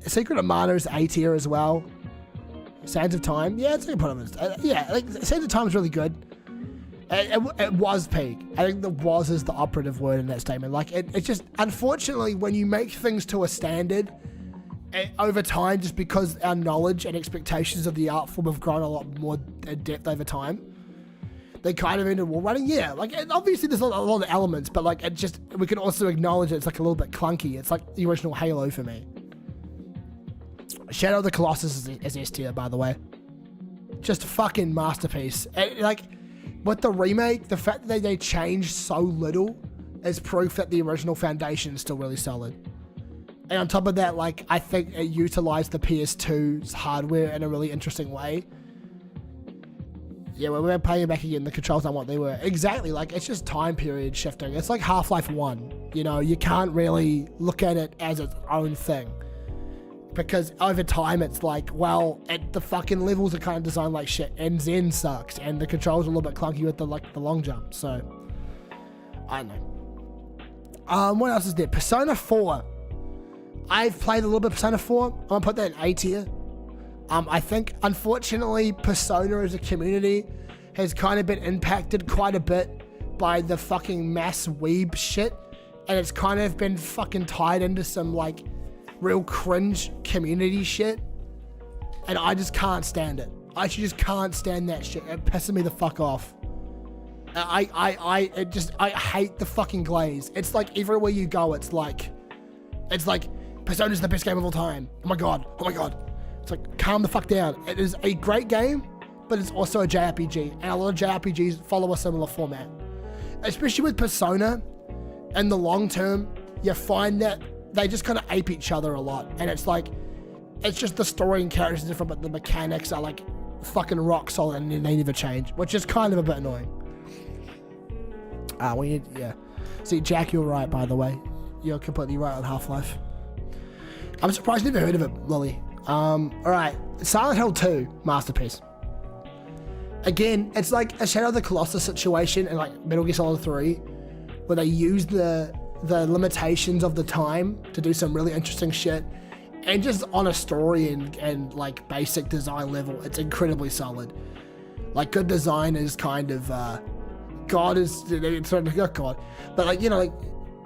Secret of Mana is A tier as well. Sands of Time, yeah, it's like a product of its like Sands of Time is really good. It was peak. I think the was is the operative word in that statement. Like it's just, unfortunately, when you make things to a standard over time, just because our knowledge and expectations of the art form have grown a lot more in depth over time, they kind of ended wall running. Yeah, like obviously there's a lot of elements, but like it just, we can also acknowledge it's like a little bit clunky. It's like the original Halo for me. Shadow of the Colossus is S tier, by the way. Just a fucking masterpiece. And like with the remake, the fact that they changed so little is proof that the original foundation is still really solid. And on top of that, like I think it utilized the PS2's hardware in a really interesting way. Yeah, when we're playing back again, the controls aren't what they were. Exactly, like it's just time period shifting. It's like Half-Life 1. You know, you can't really look at it as its own thing. Because over time it's like, well, the fucking levels are kind of designed like shit, and Zen sucks, and the controls are a little bit clunky with the long jump, so I don't know. What else is there? Persona 4. I've played a little bit of Persona 4. I'm gonna put that in A tier. I think, unfortunately, Persona as a community has kind of been impacted quite a bit by the fucking mass weeb shit, and it's kind of been fucking tied into some like real cringe community shit, and I just can't stand it. I just can't stand that shit. It pisses me the fuck off. I hate the fucking glaze. It's like everywhere you go, it's like Persona's the best game of all time. Oh my god. It's like, calm the fuck down. It is a great game, but it's also a JRPG, and a lot of JRPGs follow a similar format. Especially with Persona, in the long term, you find that they just kind of ape each other a lot, and it's like, it's just the story and characters are different, but the mechanics are like fucking rock solid and they never change, which is kind of a bit annoying. Yeah. See, Jack, you're right, by the way. You're completely right on Half-Life. I'm surprised you've never heard of it, Lily. Alright. Silent Hill 2, masterpiece. Again, it's like a Shadow of the Colossus situation in like Metal Gear Solid 3, where they use the limitations of the time to do some really interesting shit, and just on a story and like basic design level, it's incredibly solid. Like, good design is kind of God is not God, but like, you know, like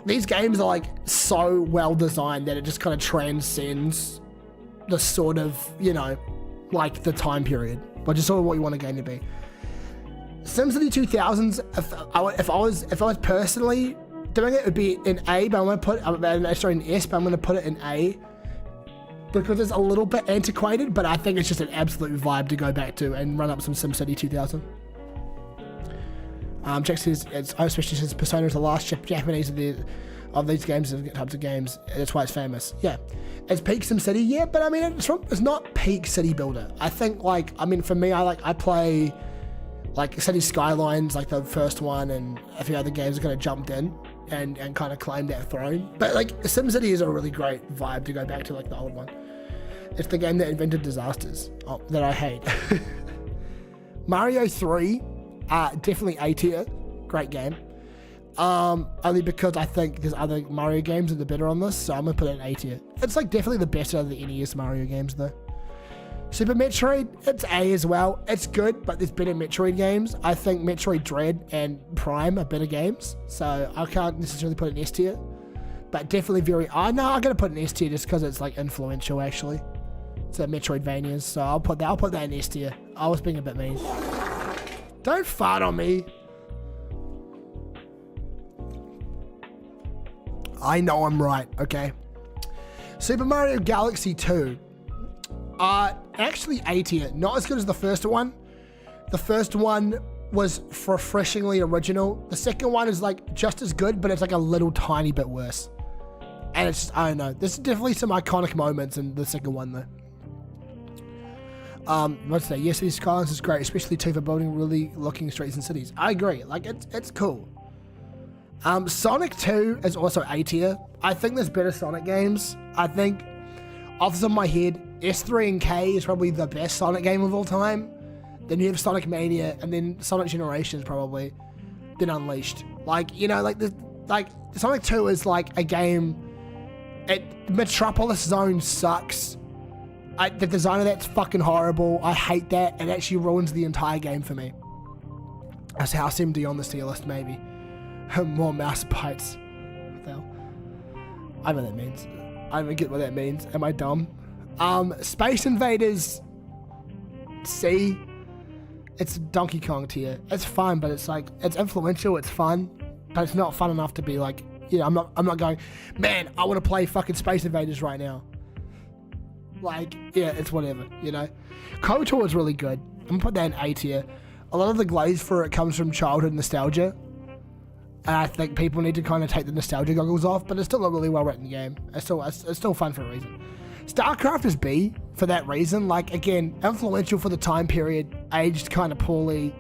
these games are like so well designed that it just kind of transcends the sort of, you know, like the time period, but just sort of what you want a game to be. SimCity 2000s, if I was personally doing it, would be in A, but I'm going to put in S, but I'm going to put it in A because it's a little bit antiquated, but I think it's just an absolute vibe to go back to and run up some SimCity 2000. Jack says, especially since Persona is the last Japanese of these games, types of games, that's why it's famous. Yeah, it's peak SimCity, yeah, but I mean, it's not peak city builder. I think, like, I mean, for me, I play like City Skylines, like the first one, and a few other games that kind of jumped in and kind of claimed that throne. But like, SimCity is a really great vibe to go back to, like the old one. It's the game that invented disasters that I hate. Mario 3, definitely A tier, great game. Only because I think there's other Mario games that are better on this, so I'm gonna put it in A tier. It's like definitely the best out of the NES Mario games though. Super Metroid, it's A as well. It's good, but there's better Metroid games. I think Metroid Dread and Prime are better games, so I can't necessarily put it in S tier. But definitely very, I'm gonna put it in S tier just because it's like influential actually. It's a Metroidvanias, so I'll put that in S tier. I was being a bit mean. Don't fart on me. I know I'm right, okay? Super Mario Galaxy 2. Actually A tier. Not as good as the first one. The first one was refreshingly original. The second one is like just as good, but it's like a little tiny bit worse. And it's just, I don't know. There's definitely some iconic moments in the second one though. What's that? Yes, City Skylines is great, especially too for building really looking streets and cities. I agree. Like, it's cool. Sonic 2 is also A tier. I think there's better Sonic games. I think, off the top of my head, S3 and K is probably the best Sonic game of all time. Then you have Sonic Mania, and then Sonic Generations probably. Then Unleashed. Like, you know, like Sonic 2 is like a game. Metropolis Zone sucks. The design of that's fucking horrible. I hate that. It actually ruins the entire game for me. That's House MD on this tier list, maybe. More mouse bites. What the hell? I know what that means. I don't even get what that means. Am I dumb? Space Invaders C. It's Donkey Kong tier. It's fun, but it's like, it's influential, it's fun, but it's not fun enough to be like, you know, I'm not going, man, I want to play fucking Space Invaders right now. Like, yeah, it's whatever, you know. KOTOR is really good. I'm gonna put that in A tier. A lot of the glaze for it comes from childhood nostalgia. And I think people need to kind of take the nostalgia goggles off, but it's still a really well written game. It's still fun for a reason. StarCraft is B for that reason. Like, again, influential for the time period, aged kind of poorly.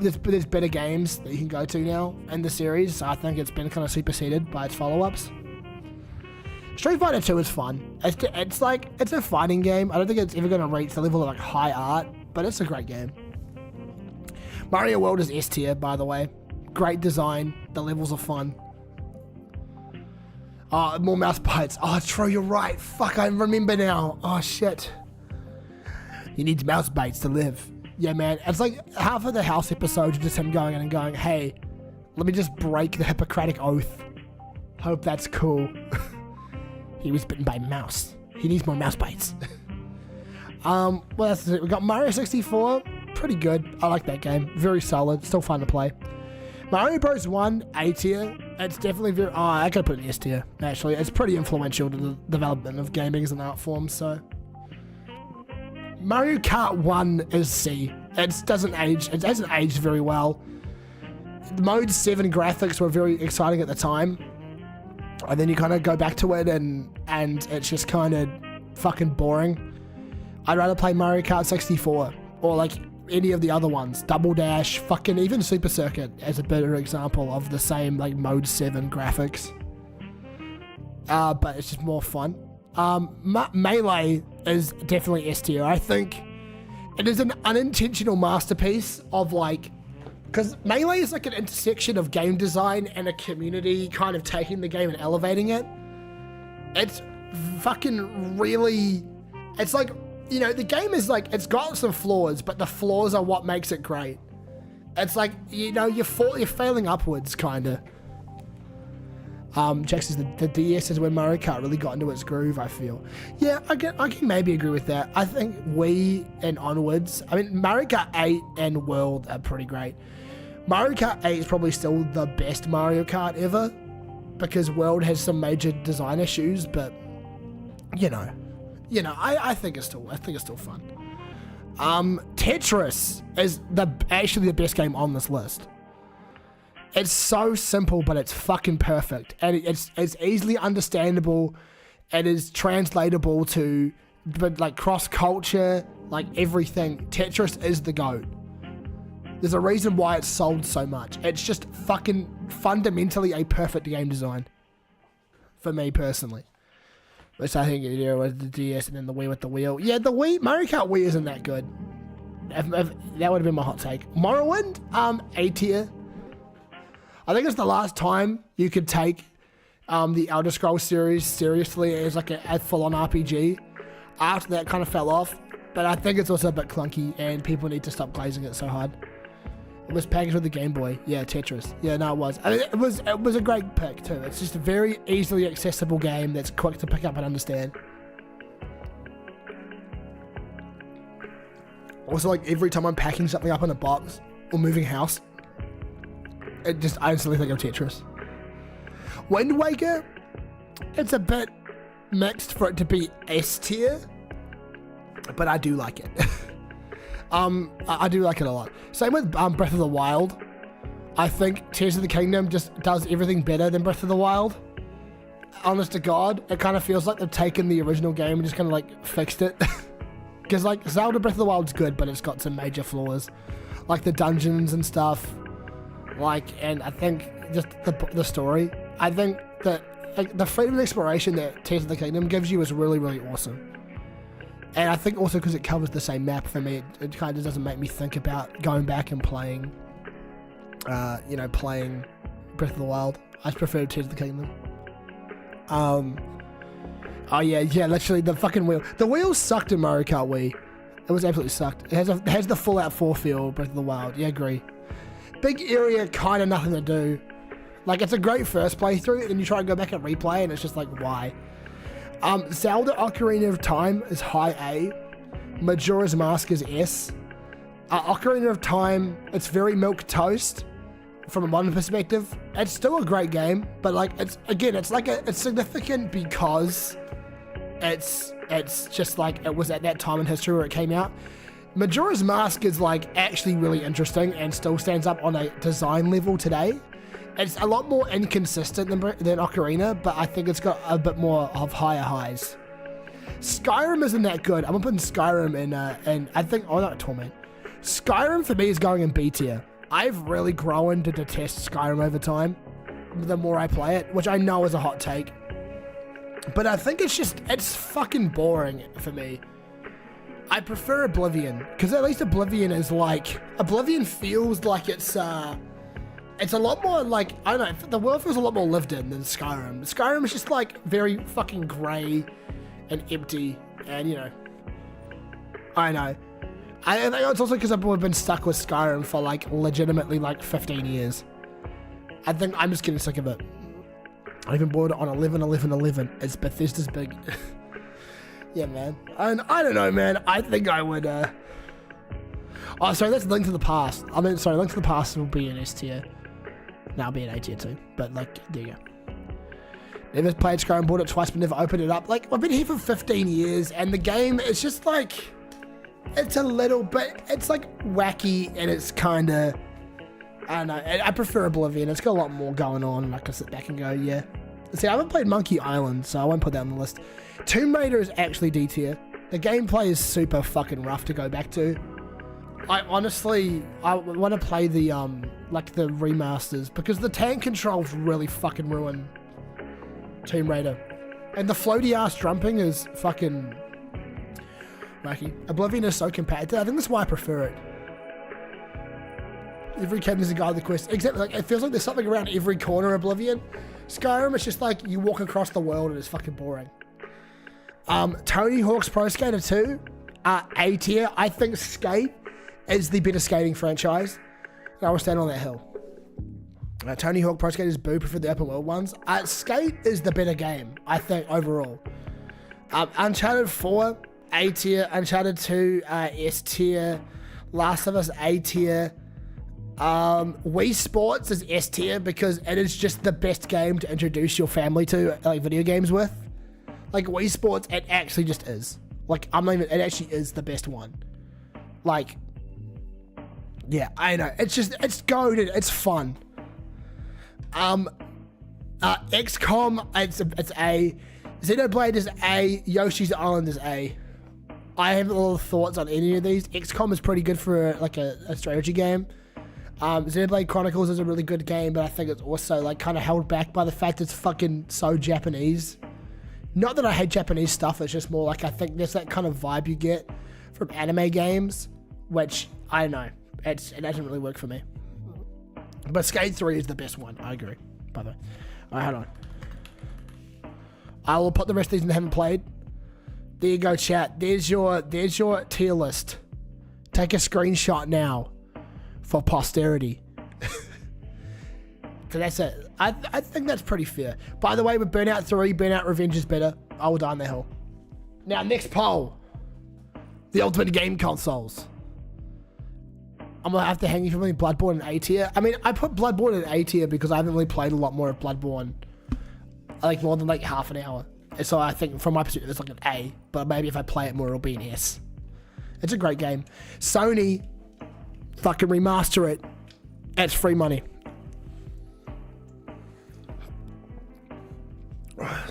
There's better games that you can go to now in the series. I think it's been kind of superseded by its follow-ups. Street Fighter 2 is fun. It's like, it's a fighting game. I don't think it's ever going to reach the level of like high art, but it's a great game. Mario World is S tier, by the way. Great design. The levels are fun. Oh, more mouse bites. Oh, true, you're right. Fuck, I remember now. Oh, shit. You need mouse bites to live. Yeah, man. It's like half of the house episodes are just him going in and going, hey, let me just break the Hippocratic Oath. Hope that's cool. He was bitten by a mouse. He needs more mouse bites. Well, that's it. We got Mario 64. Pretty good. I like that game. Very solid. Still fun to play. Mario Bros. 1, A tier. It's definitely very... Oh, I could put an S tier, actually. It's pretty influential to the development of gaming as an art form, so... Mario Kart 1 is C. It doesn't age. It hasn't aged very well. The Mode 7 graphics were very exciting at the time. And then you kind of go back to it and it's just kind of fucking boring. I'd rather play Mario Kart 64 or like any of the other ones. Double Dash, fucking even Super Circuit as a better example of the same like Mode 7 graphics. But it's just more fun. Melee is definitely S tier. I think it is an unintentional masterpiece of like, because Melee is like an intersection of game design and a community kind of taking the game and elevating it. It's fucking really, it's like, you know, the game is like, it's got some flaws, but the flaws are what makes it great. It's like, you know, you're failing upwards, kind of. Jack says the DS is where Mario Kart really got into its groove, I feel. Yeah, I can maybe agree with that. I think Wii and onwards, I mean, Mario Kart 8 and World are pretty great. Mario Kart 8 is probably still the best Mario Kart ever, because World has some major design issues, but, you know, I think it's still fun. Tetris is actually the best game on this list. It's so simple, but it's fucking perfect, and it's easily understandable. It is translatable to, but like cross culture, like everything. Tetris is the GOAT. There's a reason why it's sold so much. It's just fucking fundamentally a perfect game design, for me personally. Which I think, you know, with the DS and then the Wii with the wheel. Yeah, the Wii, Mario Kart Wii isn't that good. If that would have been my hot take. Morrowind, A tier. I think it's the last time you could take the Elder Scrolls series seriously as like a full-on RPG. After that kind of fell off, but I think it's also a bit clunky and people need to stop glazing it so hard. It was packaged with the Game Boy. Yeah, Tetris. Yeah, no, it was. I mean, it was a great pick too. It's just a very easily accessible game that's quick to pick up and understand. Also, like every time I'm packing something up in a box or moving house, I instantly think of Tetris. Wind Waker, it's a bit mixed for it to be S tier, but I do like it. I do like it a lot. Same with Breath of the Wild. I think Tears of the Kingdom just does everything better than Breath of the Wild. Honest to God, it kind of feels like they've taken the original game and just kind of like fixed it. Because like Zelda Breath of the Wild's good, but it's got some major flaws, like the dungeons and stuff. And I think just the story. I think that like the freedom of exploration that Tears of the Kingdom gives you is really, really awesome. And I think also because it covers the same map for me, it kind of doesn't make me think about going back and playing, playing Breath of the Wild. I prefer Tears of the Kingdom. Oh yeah, literally the fucking wheel. The wheel sucked in Mario Kart Wii. It was absolutely sucked. It has the Fallout 4 feel, Breath of the Wild. Yeah, agree. Big area, kind of nothing to do. Like, it's a great first playthrough, and you try and go back and replay, and it's just like, why? Zelda Ocarina of Time is high A. Majora's Mask is S. Ocarina of Time, it's very milquetoast from a modern perspective. It's still a great game, but like, it's significant because it's just like it was at that time in history where it came out. Majora's Mask is like actually really interesting and still stands up on a design level today. It's a lot more inconsistent than Ocarina, but I think it's got a bit more of higher highs. Skyrim isn't that good. I'm putting Skyrim in, and I think, not Torment. Skyrim for me is going in B tier. I've really grown to detest Skyrim over time, the more I play it, which I know is a hot take. But I think it's fucking boring for me. I prefer Oblivion, because at least Oblivion feels like it's a lot more like, I don't know, the world feels a lot more lived in than Skyrim. Skyrim is just like very fucking grey and empty, and you know, I know. I think it's also because I've been stuck with Skyrim for like legitimately like 15 years. I think I'm just getting sick of it. I even bought it on 11/11/11. It's Bethesda's big. Yeah, man. And I don't know, man. I think I would. Oh, sorry. That's Link to the Past. Link to the Past will be an S tier. No, I'll be an A tier too. But like, there you go. Never played Skyrim, bought it twice, but never opened it up. Like, I've been here for 15 years, and the game is just like, it's a little bit, it's like wacky, and it's kind of, I don't know. I prefer Oblivion. It's got a lot more going on, and I can sit back and go, yeah. See, I haven't played Monkey Island, so I won't put that on the list. Tomb Raider is actually D tier. The gameplay is super fucking rough to go back to. I honestly, I want to play the like the remasters because the tank controls really fucking ruin Tomb Raider, and the floaty ass jumping is fucking wacky. Oblivion is so competitive. I think that's why I prefer it. Every game is a guide to the quest, except like it feels like there's something around every corner. Oblivion, Skyrim, it's just like you walk across the world and it's fucking boring. Tony Hawk's Pro Skater 2, A tier. I think Skate is the better skating franchise. I will stand on that hill. Tony Hawk Pro Skater is boo for the open world ones. Skate is the better game, I think, overall. Uncharted 4, A tier. Uncharted 2, S tier. Last of Us, A tier. Wii Sports is S tier because it is just the best game to introduce your family to like video games with. Like Wii Sports, it actually just is. Like I'm not even. It actually is the best one. Like, yeah, I know. It's goated. It's fun. XCOM, it's A. Xenoblade is A. Yoshi's Island is A. I have a lot of thoughts on any of these. XCOM is pretty good for like a strategy game. Xenoblade Chronicles is a really good game, but I think it's also like kind of held back by the fact it's fucking so Japanese. Not that I hate Japanese stuff, it's just more like I think there's that kind of vibe you get from anime games, which I don't know, it doesn't really work for me. But Skate 3 is the best one, I agree, by the way. Alright, hold on. I will put the rest of these in the haven't played. There you go, chat. There's your tier list. Take a screenshot now for posterity. So that's it. I think that's pretty fair. By the way, with Burnout 3, Burnout Revenge is better. I will die on the hill. Now, next poll. The ultimate game consoles. I'm going to have to hang you for me Bloodborne in A tier. I mean, I put Bloodborne in A tier because I haven't really played a lot more of Bloodborne. Like, more than like half an hour. So I think, from my perspective, it's like an A. But maybe if I play it more, it'll be an S. It's a great game. Sony, fucking remaster it. It's free money.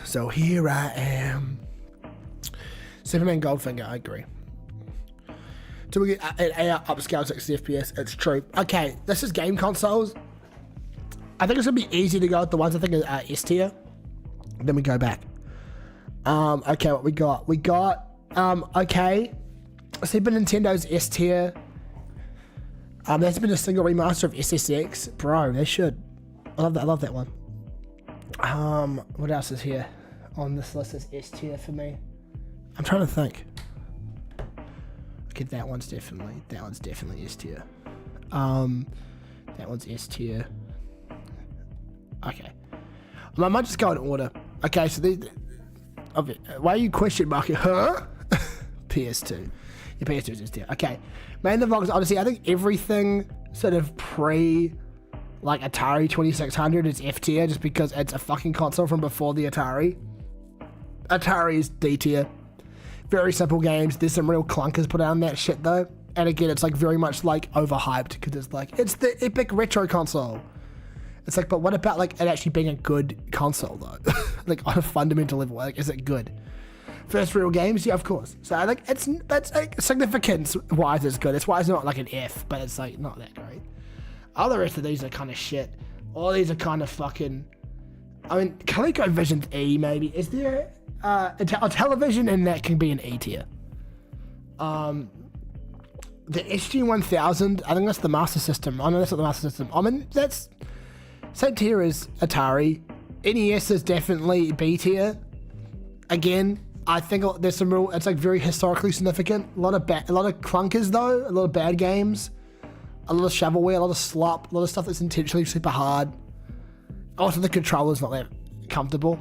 So here I am. Superman Goldfinger, I agree. So we get an AR upscale 60 FPS. It's true. Okay, this is game consoles. I think it's gonna be easy to go with the ones I think are S tier. Then we go back. Okay, what we got? We got okay. Super Nintendo's S tier. There's been a single remaster of SSX. Bro, they should. I love that one. What else is here on this list is S tier for me? I'm trying to think. Okay, that one's definitely S tier. That one's S tier. Okay. I might just go in order. Okay, so why are you question marking? Huh? PS2. Your PS2 is S tier. Okay. Man of Vox Odyssey, I think everything sort of pre like Atari 2600 is F tier just because it's a fucking console from before the Atari. Atari is D tier. Very simple games. There's some real clunkers put out on that shit though. And again, it's like very much like overhyped because it's like, it's the epic retro console. It's like, but what about like it actually being a good console though? Like on a fundamental level, like is it good? First real games, yeah, of course. So I think that's like significance wise it's good. That's why it's not like an F, but it's like not that great. All the rest of these are kind of shit. All these are kind of fucking. I mean, ColecoVision's E maybe. Is there a television and that can be an E tier? The SG-1000, I think that's the Master System. Oh no, that's not the Master System. I mean, that's same tier as Atari. NES is definitely B tier. Again, I think there's some real. It's like very historically significant. A lot of clunkers though. A lot of bad games. A lot of shovelware, a lot of slop, a lot of stuff that's intentionally super hard. Also, the controller's not that comfortable.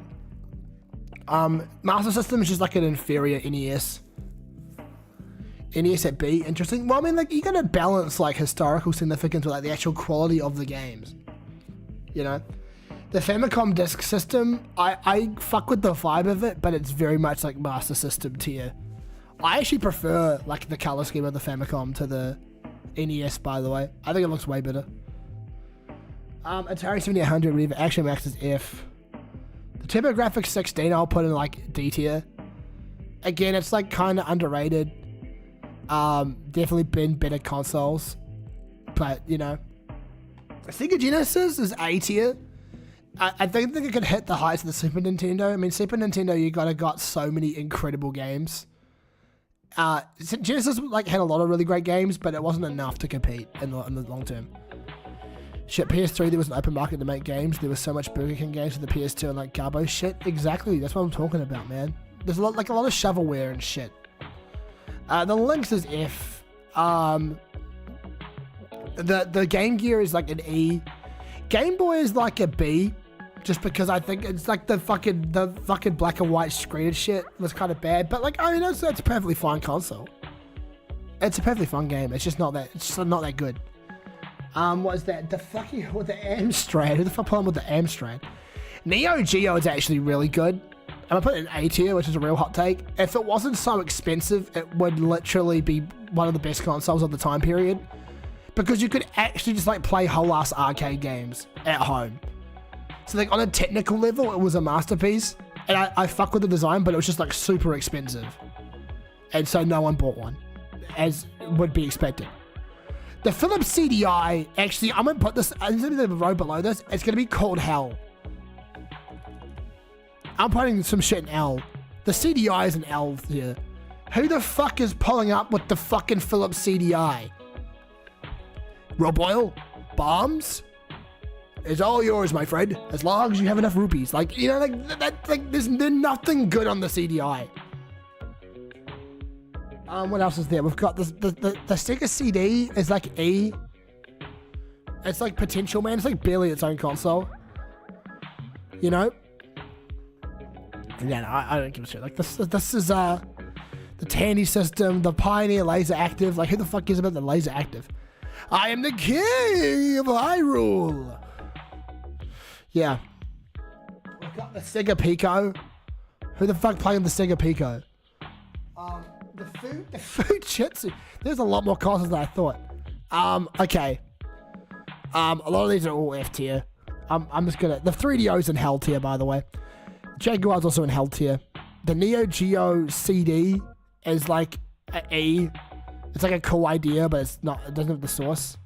Master System is just like an inferior NES. NES at B, interesting. Well, I mean, like, you gotta balance, like, historical significance with, like, the actual quality of the games. You know? The Famicom Disk System, I fuck with the vibe of it, but it's very much, like, Master System tier. I actually prefer, like, the color scheme of the Famicom to the NES, by the way. I think it looks way better. Atari 7800, whatever. Action Max is F. The TurboGrafx 16 I'll put in like D tier. Again, it's like kind of underrated. Definitely been better consoles. But, you know, Sega Genesis is A tier. I think it could hit the heights of the Super Nintendo. I mean, Super Nintendo, you got so many incredible games. Genesis like had a lot of really great games, but it wasn't enough to compete in the long term. Shit, PS3, there was an open market to make games. There was so much Burger King games for the PS2 and like Garbo shit. Exactly, that's what I'm talking about, man. There's a lot of shovelware and shit. The Lynx is F. The Game Gear is like an E. Game Boy is like a B, just because I think it's like the fucking black and white screen and shit was kind of bad. But like, I mean, it's a perfectly fine console. It's a perfectly fun game. It's just not that good. What is that? With the Amstrad. Who the fuck playing with the Amstrad? Neo Geo is actually really good. I'm gonna put it in A tier, which is a real hot take. If it wasn't so expensive, it would literally be one of the best consoles of the time period. Because you could actually just like play whole ass arcade games at home. So like on a technical level, it was a masterpiece. And I fuck with the design, but it was just like super expensive. And so no one bought one, as would be expected. The Philips CDI, actually, I'm gonna put this, I'm gonna put the row below this. It's gonna be called hell. I'm putting some shit in L. The CDI is an L here. Who the fuck is pulling up with the fucking Philips CDI? Rob oil? Bombs? It's all yours, my friend, as long as you have enough rupees. Like, you know, like there's nothing good on the CDI. What else is there? We've got the Sega CD is like E. It's like potential, man. It's like barely its own console. You know? Yeah, no, I don't give a shit. Like this is the Tandy system, the Pioneer Laser Active. Like, who the fuck cares about the Laser Active? I am the king of Hyrule. Yeah. We've got the Sega Pico. Who the fuck playing the Sega Pico? The Fujitsu. There's a lot more consoles than I thought. Okay. A lot of these are all F tier. I'm just gonna. The 3DO's in hell tier, by the way. Jaguar's also in hell tier. The Neo Geo CD is like an E. It's like a cool idea, but it's not. It doesn't have the source.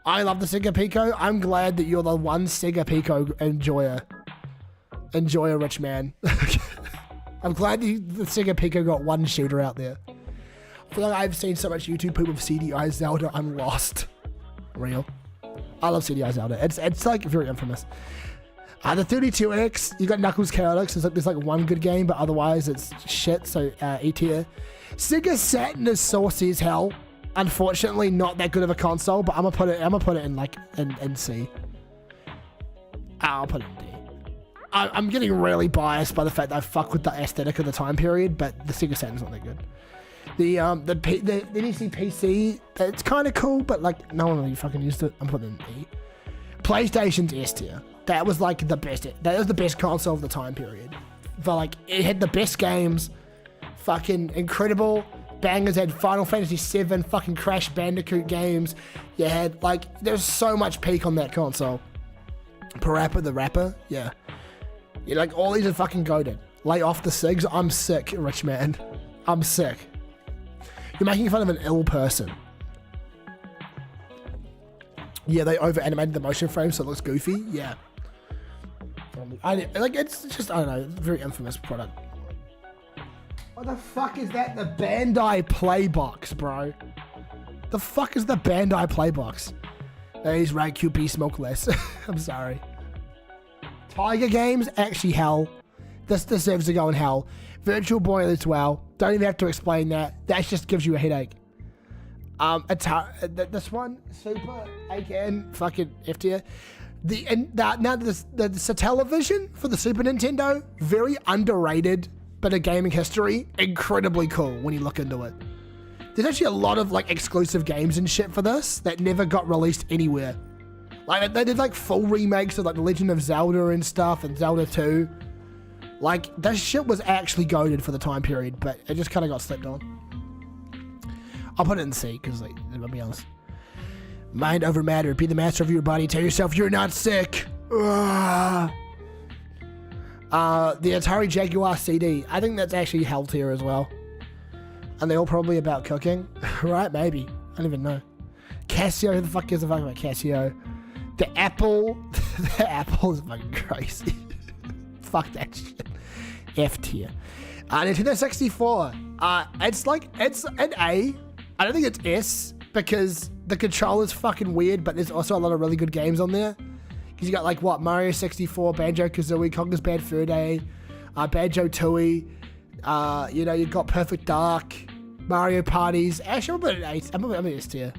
I love the Sega Pico. I'm glad that you're the one Sega Pico enjoyer. Enjoy a rich man. I'm glad the Sega Pico got one shooter out there. I feel like I've seen so much YouTube poop of CDI Zelda, I'm lost. Real. I love CDI Zelda. It's like very infamous. The 32X, you got Knuckles Chaotix. There's like one good game, but otherwise it's shit, so E tier. Sega Saturn is saucy as hell. Unfortunately, not that good of a console, but I'm gonna put it in like in C. I'll put it in D. I'm getting really biased by the fact that I fuck with the aesthetic of the time period, but the Sega Saturn's not that good. The NEC PC, it's kind of cool, but like no one really fucking used it. I'm putting it in E. PlayStation's S tier. That was like the best. That was the best console of the time period. For like, it had the best games. Fucking incredible bangers. Had Final Fantasy VII, fucking Crash Bandicoot games. You had like, there's so much peak on that console. Parappa the Rapper, yeah. Yeah, like all these are fucking goated. Lay off the cigs. I'm sick, rich man. I'm sick. You're making fun of an ill person. Yeah, they over animated the motion frame so it looks goofy. Yeah. It's just, I don't know, very infamous product. What the fuck is that? The Bandai Playbox, bro. The fuck is the Bandai Playbox? These rank QP smoke less. I'm sorry. Tiger Games, actually hell. This deserves to go in hell. Virtual Boy as well. Don't even have to explain that. That just gives you a headache. This one, Super, again, fucking F tier. The Satellivision for the Super Nintendo, very underrated bit of gaming history. Incredibly cool when you look into it. There's actually a lot of like exclusive games and shit for this that never got released anywhere. Like they did like full remakes of like The Legend of Zelda and stuff, and Zelda 2. Like this shit was actually goated for the time period, but it just kind of got slipped on. I'll put it in C because like, I'll be honest. Mind over matter. Be the master of your body. Tell yourself you're not sick. The Atari Jaguar CD. I think that's actually hell tier as well. And they're all probably about cooking. Right? Maybe. I don't even know. Casio, who the fuck gives a fuck about Casio? The Apple. The Apple is fucking crazy. Fuck that shit. F tier. Nintendo 64. It's an A. I don't think it's S because the controller's fucking weird, but there's also a lot of really good games on there. Because you got like what? Mario 64, Banjo-Kazooie, Conker's Bad Fur Day, Banjo-Tooie. You've got Perfect Dark, Mario Parties. Actually, I'm gonna put an 8. I'm an S tier.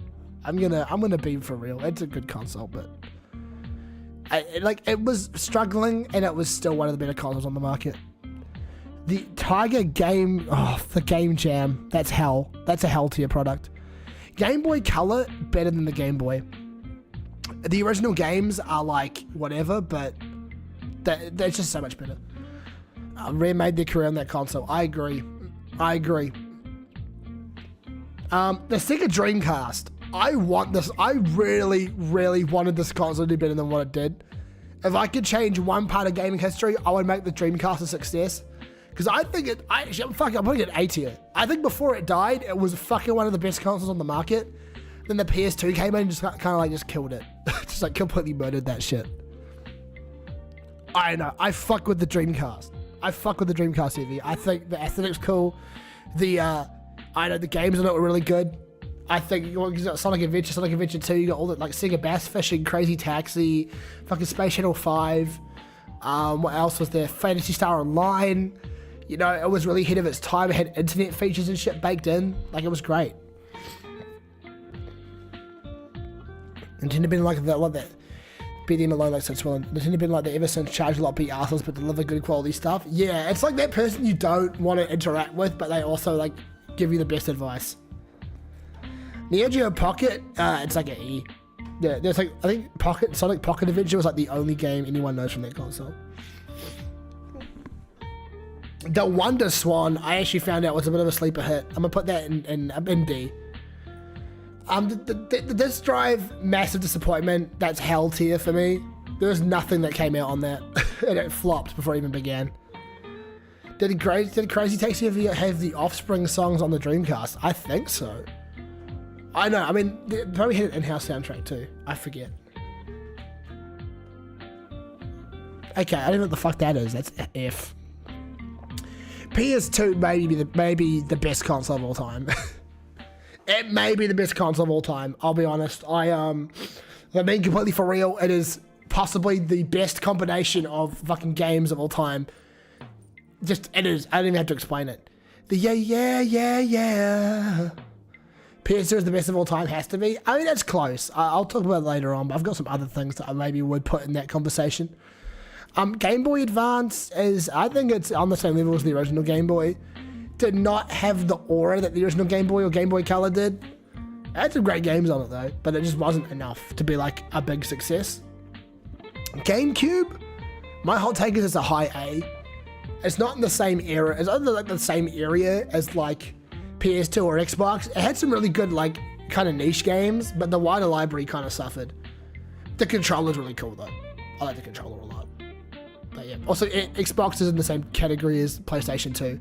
I'm gonna be for real. It's a good console, but it was struggling, and it was still one of the better consoles on the market. The Tiger Game, the Game Jam. That's hell. That's a hell tier product. Game Boy Color better than the Game Boy. The original games are like whatever, but they're just so much better. Rare made their career on that console. I agree. The Sega Dreamcast. I want this. I really, really wanted this console to do better than what it did. If I could change one part of gaming history, I would make the Dreamcast a success. Because I think I'm putting it A tier. I think before it died, it was fucking one of the best consoles on the market. Then the PS2 came in and just kind of like just killed it. Just like completely murdered that shit. I know. I fuck with the Dreamcast. TV. I think the aesthetic's cool. The games on it were really good. I think you got Sonic Adventure 2, you got all the like Sega Bass Fishing, Crazy Taxi, fucking Space Shuttle 5. What else was there? Phantasy Star Online. It was really ahead of its time. It had internet features and shit baked in. Like, it was great. Nintendo been like that. BDM alone like since willing. Nintendo been like that ever since. Charge a lot, beat assholes, but deliver good quality stuff. Yeah, it's like that person you don't want to interact with, but they also like give you the best advice. Neo Geo Pocket, it's like an E. Yeah, there's like I think Sonic Pocket Adventure was like the only game anyone knows from that console. The Wonder Swan, I actually found out was a bit of a sleeper hit. I'm gonna put that in D. The disc drive, massive disappointment. That's hell tier for me. There was nothing that came out on that, and it flopped before it even began. Did Crazy Taxi have the Offspring songs on the Dreamcast? I think so. I know. I mean, they probably had an in-house soundtrack too. I forget. Okay, I don't know what the fuck that is. That's F. PS2 maybe the best console of all time. It may be the best console of all time. I'll be honest. I'm being completely for real. It is possibly the best combination of fucking games of all time. Just it is. I don't even have to explain it. The yeah. PS2 is the best of all time. Has to be. I mean, that's close. I'll talk about it later on. But I've got some other things that I maybe would put in that conversation. Game Boy Advance is, I think it's on the same level as the original Game Boy. Did not have the aura that the original Game Boy or Game Boy Color did. It had some great games on it though, but it just wasn't enough to be like a big success. GameCube, my hot take is it's a high A. It's not in the same era, it's under like the same area as like PS2 or Xbox. It had some really good like kind of niche games, but the wider library kind of suffered. The controller's really cool though. I like the controller a lot. But yeah, also Xbox is in the same category as PlayStation 2.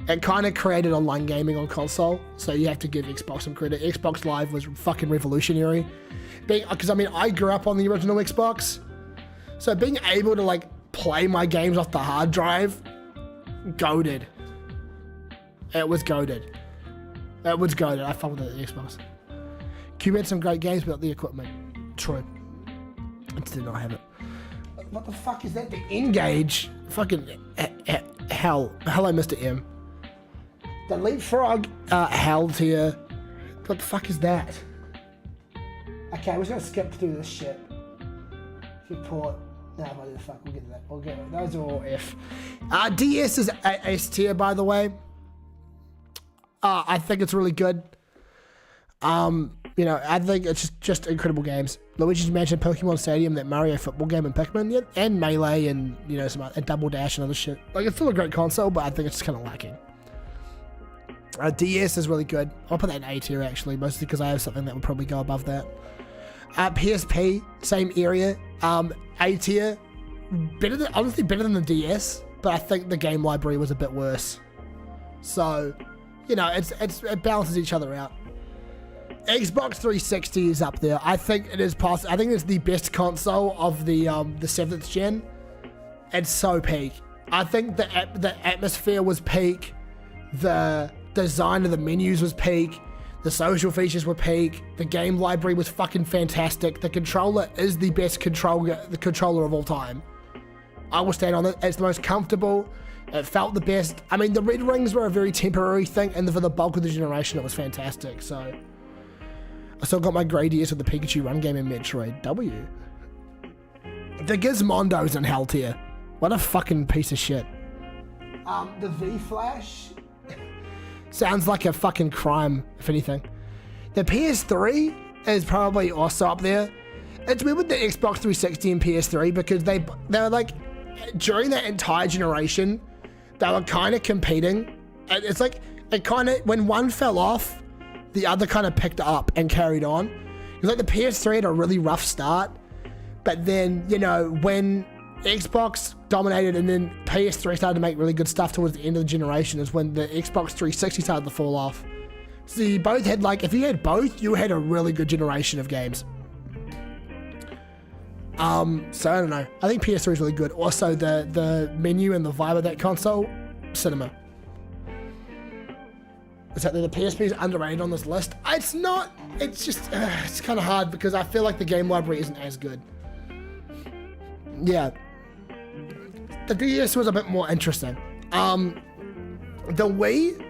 It kind of created online gaming on console, so you have to give Xbox some credit. Xbox Live was fucking revolutionary. Because I mean, I grew up on the original Xbox, so being able to like play my games off the hard drive, goated. It was goated. I fuck with the Xbox. Cube had some great games, but the equipment. True. I did not have it. What the fuck is that? The Engage? Fucking hell. Hello, Mr. M. The Leapfrog hell tier. What the fuck is that? Okay, we're just gonna skip through this shit. Report. No, what the fuck? We'll get to that. We'll get it. Those are all F. DS is S tier, by the way. I think it's really good. I think it's just incredible games. Luigi's Mansion, Pokemon Stadium, that Mario football game, and Pikmin, and Melee, and some and Double Dash and other shit. Like, it's still a great console, but I think it's just kind of lacking. DS is really good. I'll put that in A tier actually, mostly because I have something that would probably go above that. PSP, same area. A tier, honestly better than the DS, but I think the game library was a bit worse. So, you know, it balances each other out. Xbox 360 is up there. I think it is possible. I think it's the best console of the 7th gen. It's so peak. I think the atmosphere was peak. The design of the menus was peak. The social features were peak. The game library was fucking fantastic. The controller is the best controller of all time. I will stand on it. It's the most comfortable. It felt the best. I mean, the red rings were a very temporary thing, and for the bulk of the generation, it was fantastic. So, I still got my Gradius with the Pikachu run game in Metroid W. The Gizmondo's in hell tier. What a fucking piece of shit. The V-Flash sounds like a fucking crime, if anything. The PS3 is probably also up there. It's weird with the Xbox 360 and PS3 because they were like, during that entire generation, they were kind of competing. It's like, it kind of, when one fell off, the other kind of picked up and carried on. Because like the PS3 had a really rough start, but then, you know, when Xbox dominated and then PS3 started to make really good stuff towards the end of the generation is when the Xbox 360 started to fall off. So you both had like, if you had both, you had a really good generation of games. So I don't know. I think PS3 is really good. Also the menu and the vibe of that console, cinema. Is that the PSP is underrated on this list? It's not. It's just, it's kind of hard because I feel like the game library isn't as good. Yeah. The DS was a bit more interesting. The Wii,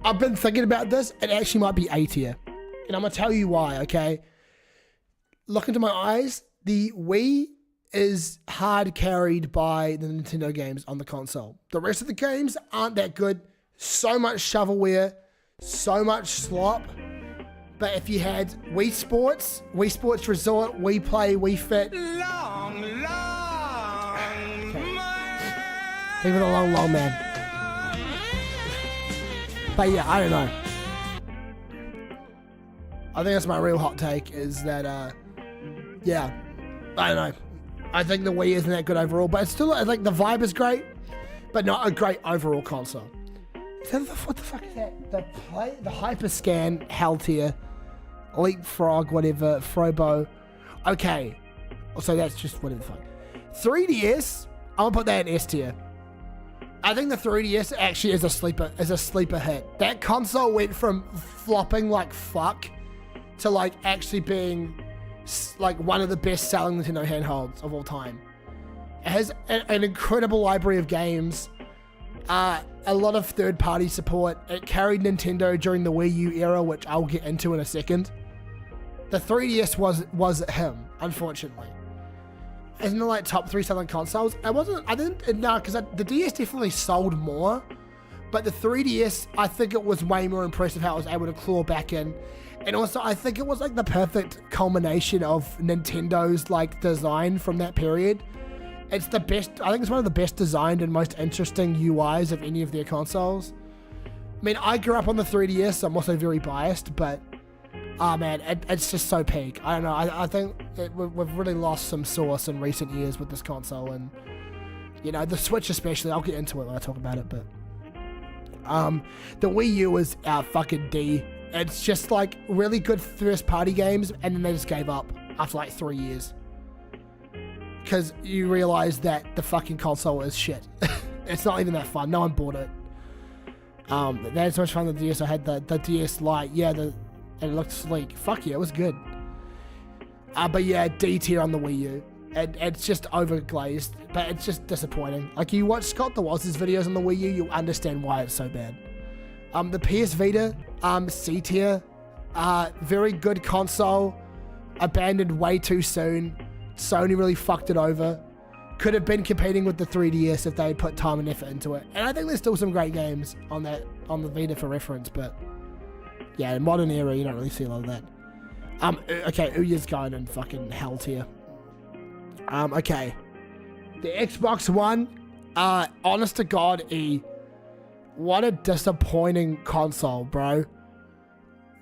I've been thinking about this. It actually might be A tier. And I'm going to tell you why, okay? Look into my eyes. The Wii is hard carried by the Nintendo games on the console. The rest of the games aren't that good. So much shovelware, so much slop. But if you had Wii Sports Resort, Wii Play, Wii Fit. Long, Even a long man. But yeah, I don't know. I think that's my real hot take is that, yeah, I don't know. I think the Wii isn't that good overall, but it's still, like, the vibe is great, but not a great overall console. What the fuck is that? The Hyperscan, Hell tier, Leapfrog, whatever, Frobo. Okay, so that's just whatever the fuck. 3DS, I'm gonna put that in S tier. I think the 3DS actually is a sleeper hit. That console went from flopping like fuck to like actually being like one of the best selling Nintendo handhelds of all time. It has an incredible library of games, a lot of third-party support. It carried Nintendo during the Wii U era, which I'll get into in a second. The 3DS was him, unfortunately. Isn't it like top 3 selling consoles? Because the DS definitely sold more, but the 3DS, I think it was way more impressive how it was able to claw back in. And also, I think it was like the perfect culmination of Nintendo's like design from that period. It's the best, I think it's one of the best designed and most interesting UIs of any of their consoles. I mean, I grew up on the 3DS, so I'm also very biased, but man, it's just so peak. I don't know, I think we've really lost some sauce in recent years with this console, and you know, the Switch especially, I'll get into it when I talk about it, but the Wii U is our fucking D. It's just like really good first party games, and then they just gave up after like 3 years. Because you realize that the fucking console is shit. It's not even that fun. No one bought it. They had so much fun with the DS. I had the DS Lite. Yeah, and it looked sleek. Fuck yeah, it was good. But yeah, D tier on the Wii U. It's just overglazed, but it's just disappointing. Like, you watch Scott the Waz's videos on the Wii U, you'll understand why it's so bad. The PS Vita, C tier. Very good console. Abandoned way too soon. Sony really fucked it over. Could have been competing with the 3DS if they had put time and effort into it. And I think there's still some great games on the Vita for reference, but yeah, in modern era, you don't really see a lot of that. Okay, Ouya's going in fucking hell tier. Okay. The Xbox One, honest to God, what a disappointing console, bro.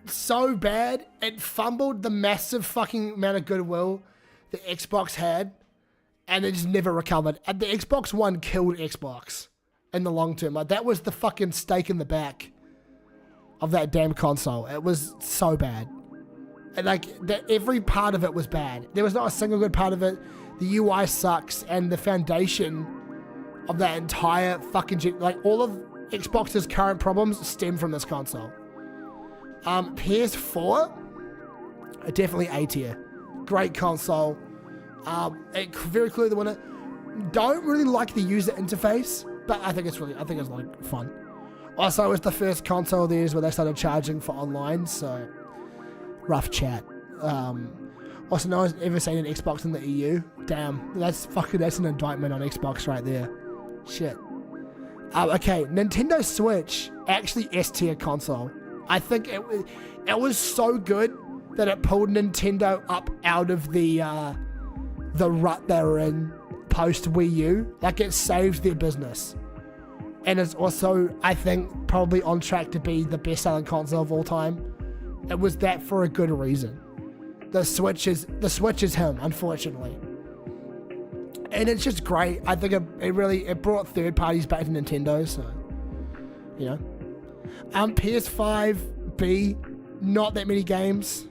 So bad, it fumbled the massive fucking amount of goodwill the Xbox had, and it just never recovered. And the Xbox One killed Xbox in the long term. Like, that was the fucking stake in the back of that damn console. It was so bad. And like, every part of it was bad. There was not a single good part of it. The UI sucks, and the foundation of that entire fucking... Like, all of Xbox's current problems stem from this console. PS4, definitely A tier. Great console. Very clearly the winner. Don't really like the user interface, but I think it's like fun. Also, it's the first console of theirs where they started charging for online, so rough chat. Also, no one's ever seen an Xbox in the EU. Damn, that's an indictment on Xbox right there. Shit. Okay, Nintendo Switch, actually S tier console. I think it was so good that it pulled Nintendo up out of the rut they were in post Wii U. Like, it saved their business. And it's also, I think, probably on track to be the best-selling console of all time. It was that for a good reason. The Switch is him, unfortunately. And it's just great. I think it brought third parties back to Nintendo, so, you know. PS5 B, not that many games.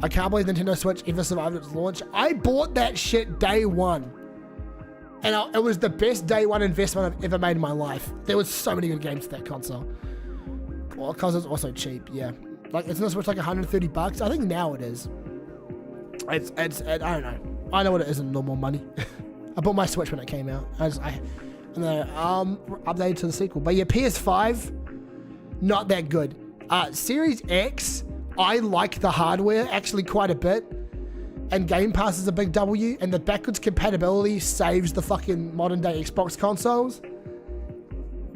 I can't believe Nintendo Switch ever survived its launch. I bought that shit day one. And it was the best day one investment I've ever made in my life. There was so many good games to that console. Well, because it's also cheap, yeah. Like, isn't the Switch like $130? I think now it is. I don't know. I know what it is in normal money. I bought my Switch when it came out. Updated to the sequel. But yeah, PS5, not that good. Series X, I like the hardware actually quite a bit. And Game Pass is a big W. And the backwards compatibility saves the fucking modern day Xbox consoles.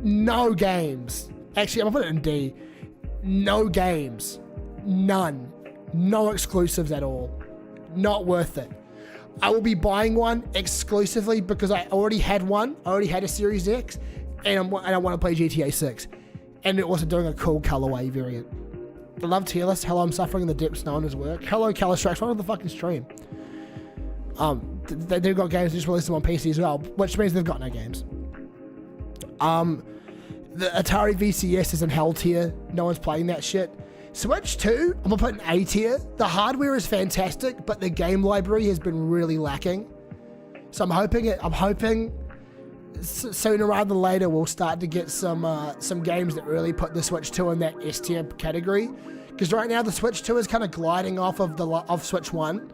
No games. Actually, I'm gonna put it in D. No games. None. No exclusives at all. Not worth it. I will be buying one exclusively because I already had one. I already had a Series X, and I want to play GTA 6. And they're also doing a cool colorway variant. I love tier list. Hello, I'm suffering in the depths. No one is work. Hello, Calistrax. Welcome to the fucking stream. They've got games. They just released them on PC as well, which means they've got no games. The Atari VCS is in hell tier. No one's playing that shit. Switch 2, I'm gonna put in A tier. The hardware is fantastic, but the game library has been really lacking. So I'm hoping sooner rather than later we'll start to get some games that really put the Switch 2 in that S tier category. Because right now the Switch 2 is kind of gliding off of Switch 1.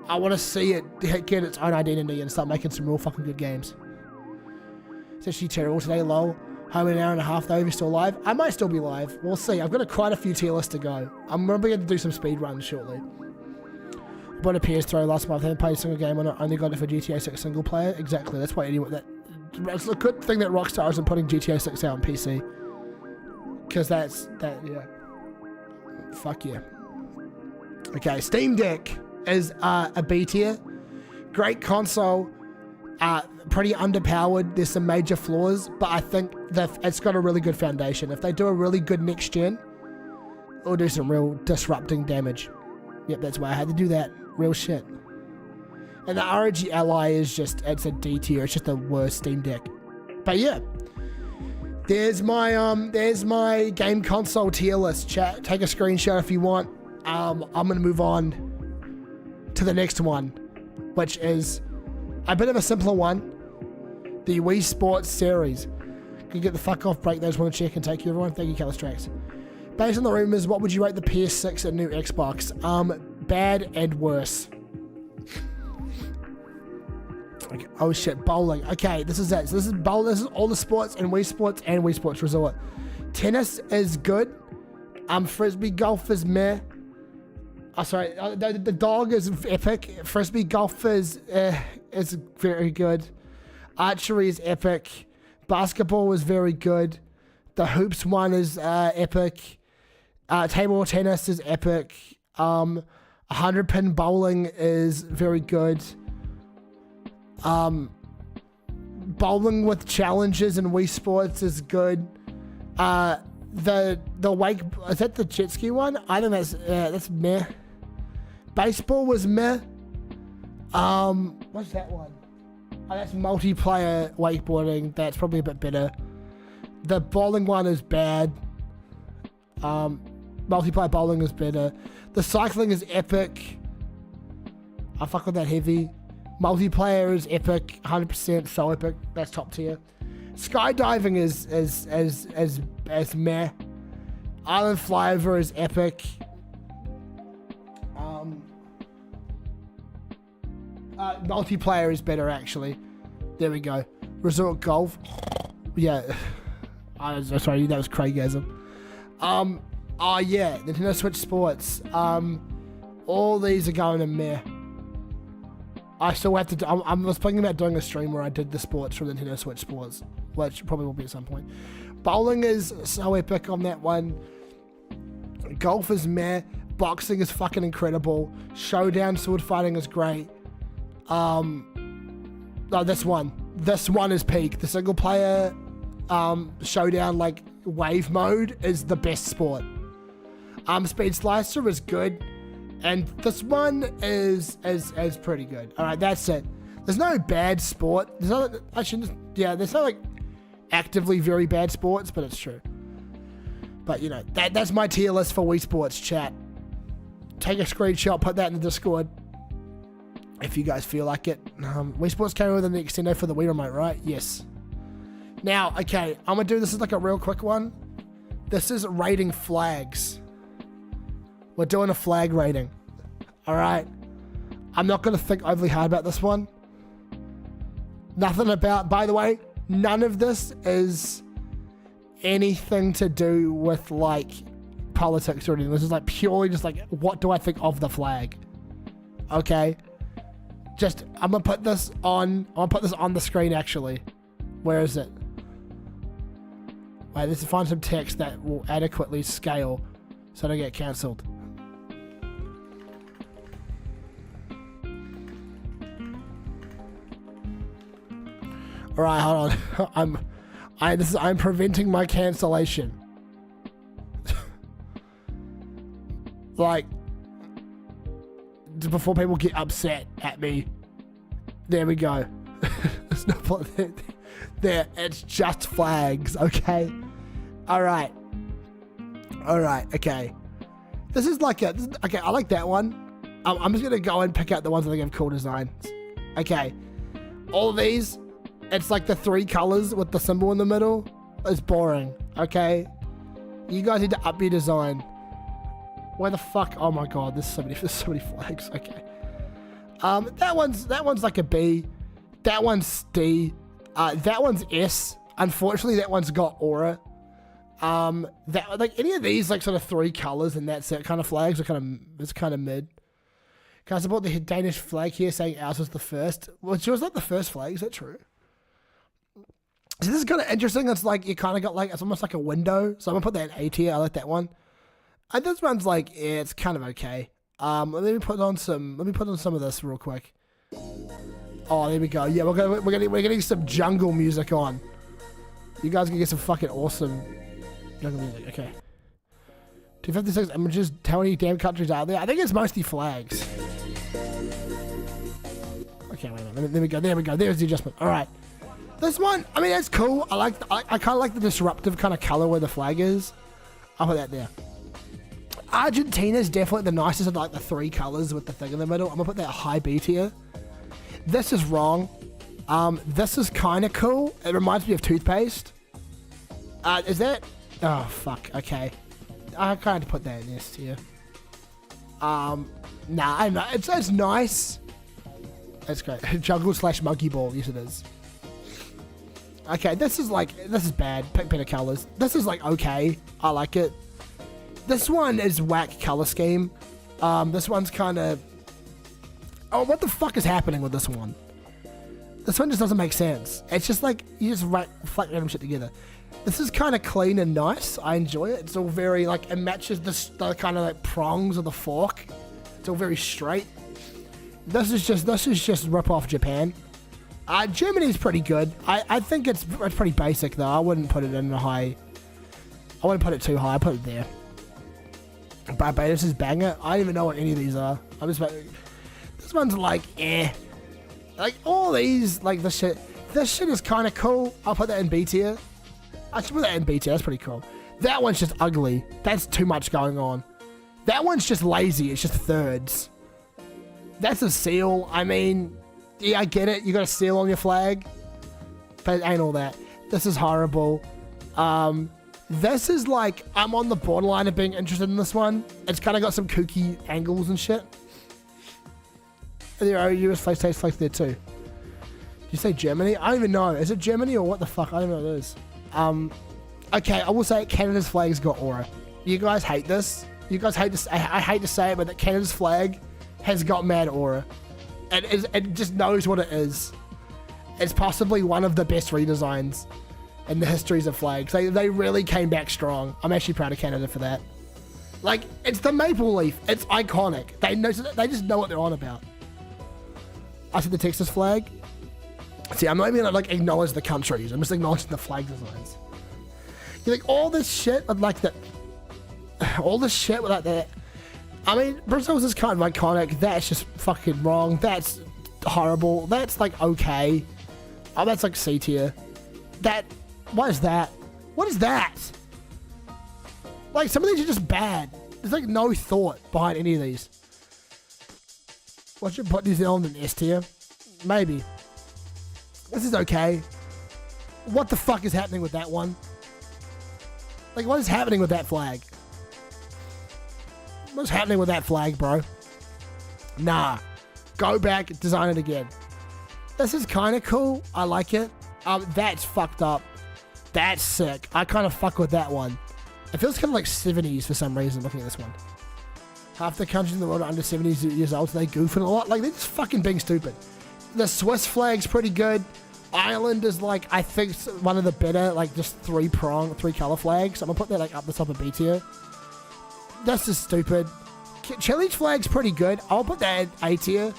I want to see it get its own identity and start making some real fucking good games. It's actually terrible today, lol. Home in an hour and a half though, if you're still live. I might still be live. We'll see. I've got quite a few tier lists to go. I'm probably going to do some speed runs shortly. I bought a PS3 last month. I haven't played a single game on it. Only got it for GTA 6 single player. Exactly. That's why it's a good thing that Rockstar isn't putting GTA 6 out on PC. Because yeah. Fuck yeah. Okay, Steam Deck is a B tier. Great console. Pretty underpowered. There's some major flaws, but I think that it's got a really good foundation. If they do a really good next gen, it'll do some real disrupting damage. Yep, that's why I had to do that. Real shit. And the ROG Ally is it's a D tier. It's just the worst Steam Deck. But yeah, there's my game console tier list. Chat, take a screenshot if you want. I'm gonna move on to the next one, which is a bit of a simpler one. The Wii Sports Series. Can get the fuck off, break those, want to check and take you everyone. Thank you, Calistrax. Based on the rumors, what would you rate the PS6 and new Xbox? Bad and worse. Okay. Oh shit, bowling. Okay, this is it. So this is bowl. This is all the sports and Wii Sports Resort. Tennis is good. Frisbee golf is meh. Oh, sorry. The dog is epic. Frisbee golf is very good. Archery is epic. Basketball is very good. The hoops one is epic. Table tennis is epic. 100-pin bowling is very good. Bowling with challenges and Wii Sports is good. The wake, is that the jet ski one? I think that's meh. Baseball was meh. What's that one? Oh, that's multiplayer wakeboarding. That's probably a bit better. The bowling one is bad. Multiplayer bowling is better. The cycling is epic. I fuck with that heavy. Multiplayer is epic, 100%, so epic. That's top tier. Skydiving is meh. Island flyover is epic. Multiplayer is better actually. There we go. Resort golf. Yeah. Sorry, that was Craigasm. Oh yeah, Nintendo Switch Sports. All these are going to meh. I still have to. I was thinking about doing a stream where I did the sports from Nintendo Switch Sports, which probably will be at some point. Bowling is so epic on that one. Golf is meh. Boxing is fucking incredible. Showdown sword fighting is great. No, this one is peak. The single player showdown like wave mode is the best sport. Speed Slicer is good, and this one is pretty good. All right, that's it. There's no bad sport. There's not. I shouldn't. Yeah, there's not like actively very bad sports, but it's true. But you know that's my tier list for Wii Sports. Chat. Take a screenshot, put that in the Discord if you guys feel like it. Wii Sports came with an extendo for the Wii remote, right? Yes. Now, okay, I'm gonna do this as like a real quick one. This is rating flags. We're doing a flag rating. All right. I'm not gonna think overly hard about this one. Nothing about. By the way, none of this is anything to do with like politics or anything. This is like purely just like what do I think of the flag. Okay. Just I'm gonna put this on the screen actually. Where is it? Wait, let's find some text that will adequately scale so I don't get cancelled. Alright, hold on. I'm preventing my cancellation. Like, before people get upset at me. There we go. It's not there. It's just flags, okay? Alright, okay. This is like okay, I like that one. I'm just gonna go and pick out the ones that I think have cool designs. Okay. All these, it's like the 3 colors with the symbol in the middle. It's boring, okay? You guys need to up your design. Where the fuck? Oh my god, there's so many flags. Okay. That one's like a B. That one's D. That one's S. Unfortunately, that one's got aura. That like any of these like sort of 3 colors and that's it kind of flags are kind of mid. Can I support the Danish flag here saying ours was the first? Well, it was not the first flag. Is that true? So this is kind of interesting. It's like you kind of got like it's almost like a window. So I'm gonna put that in A tier. I like that one. And this one's like it's kind of okay. Let me put on some of this real quick. Oh, there we go. Yeah, we're getting some jungle music on. You guys can get some fucking awesome jungle music. Okay. 256 images. How many damn countries are there? I think it's mostly flags. Okay, wait a minute. There we go. There's the adjustment. All right. This one, I mean, that's cool. I kind of like the disruptive kind of color where the flag is. I'll put that there. Argentina's definitely the nicest of like the 3 colors with the thing in the middle. I'm gonna put that high B tier. This is wrong. This is kind of cool. It reminds me of toothpaste. Is that? Oh fuck. Okay. I kind of put that in S tier. Nah, I'm not. It's nice. That's great. Jungle / monkey ball. Yes, it is. Okay, this is bad. Pick better colors. This is like okay. I like it. This one is whack color scheme. This one's kind of... Oh, what the fuck is happening with this one? This one just doesn't make sense. It's just like, you just flat random shit together. This is kind of clean and nice. I enjoy it. It's all very, like, it matches the kind of like prongs of the fork. It's all very straight. This is just rip off Japan. Germany's pretty good. I think it's pretty basic though. I wouldn't put it in the high. I wouldn't put it too high. I put it there. Barbados is banger. I don't even know what any of these are. I'm just like, this one's like eh. Like all these, like this shit is kind of cool. I'll put that in B tier. I should put that in B tier. That's pretty cool. That one's just ugly. That's too much going on. That one's just lazy. It's just thirds. That's a seal. I mean, yeah, I get it. You got a seal on your flag. But it ain't all that. This is horrible. This is like, I'm on the borderline of being interested in this one. It's kind of got some kooky angles and shit. There are US flags there too. Did you say Germany? I don't even know. Is it Germany or what the fuck? I don't know what it is. Okay, I will say Canada's flag's got aura. You guys hate this. You guys hate this. I hate to say it, but that Canada's flag has got mad aura. It just knows what it is. It's possibly one of the best redesigns in the histories of flags. They really came back strong. I'm actually proud of Canada for that. Like, it's the maple leaf. It's iconic. They just know what they're on about. I said the Texas flag. See, I'm not even gonna like acknowledge the countries. I'm just acknowledging the flag designs. You like all this shit with like that. All this shit with like that. I mean, Brazil's is kind of iconic. That's just fucking wrong. That's horrible. That's like okay. Oh, that's like C tier. What is that? What is that? Like, some of these are just bad. There's like no thought behind any of these. What should put New Zealand in S tier? Maybe. This is okay. What the fuck is happening with that one? Like, what is happening with that flag? What's happening with that flag, bro? Nah. Go back, design it again. This is kind of cool. I like it. That's fucked up. That's sick. I kind of fuck with that one. It feels kind of like 70s for some reason looking at this one. Half the countries in the world are under 70 years old, so they goofing a lot. Like, they're just fucking being stupid. The Swiss flag's pretty good. Ireland is like, I think, one of the better, like, just three color flags. I'm gonna put that like up the top of B tier. That's just stupid. Chile's flag's pretty good. I'll put that in A tier.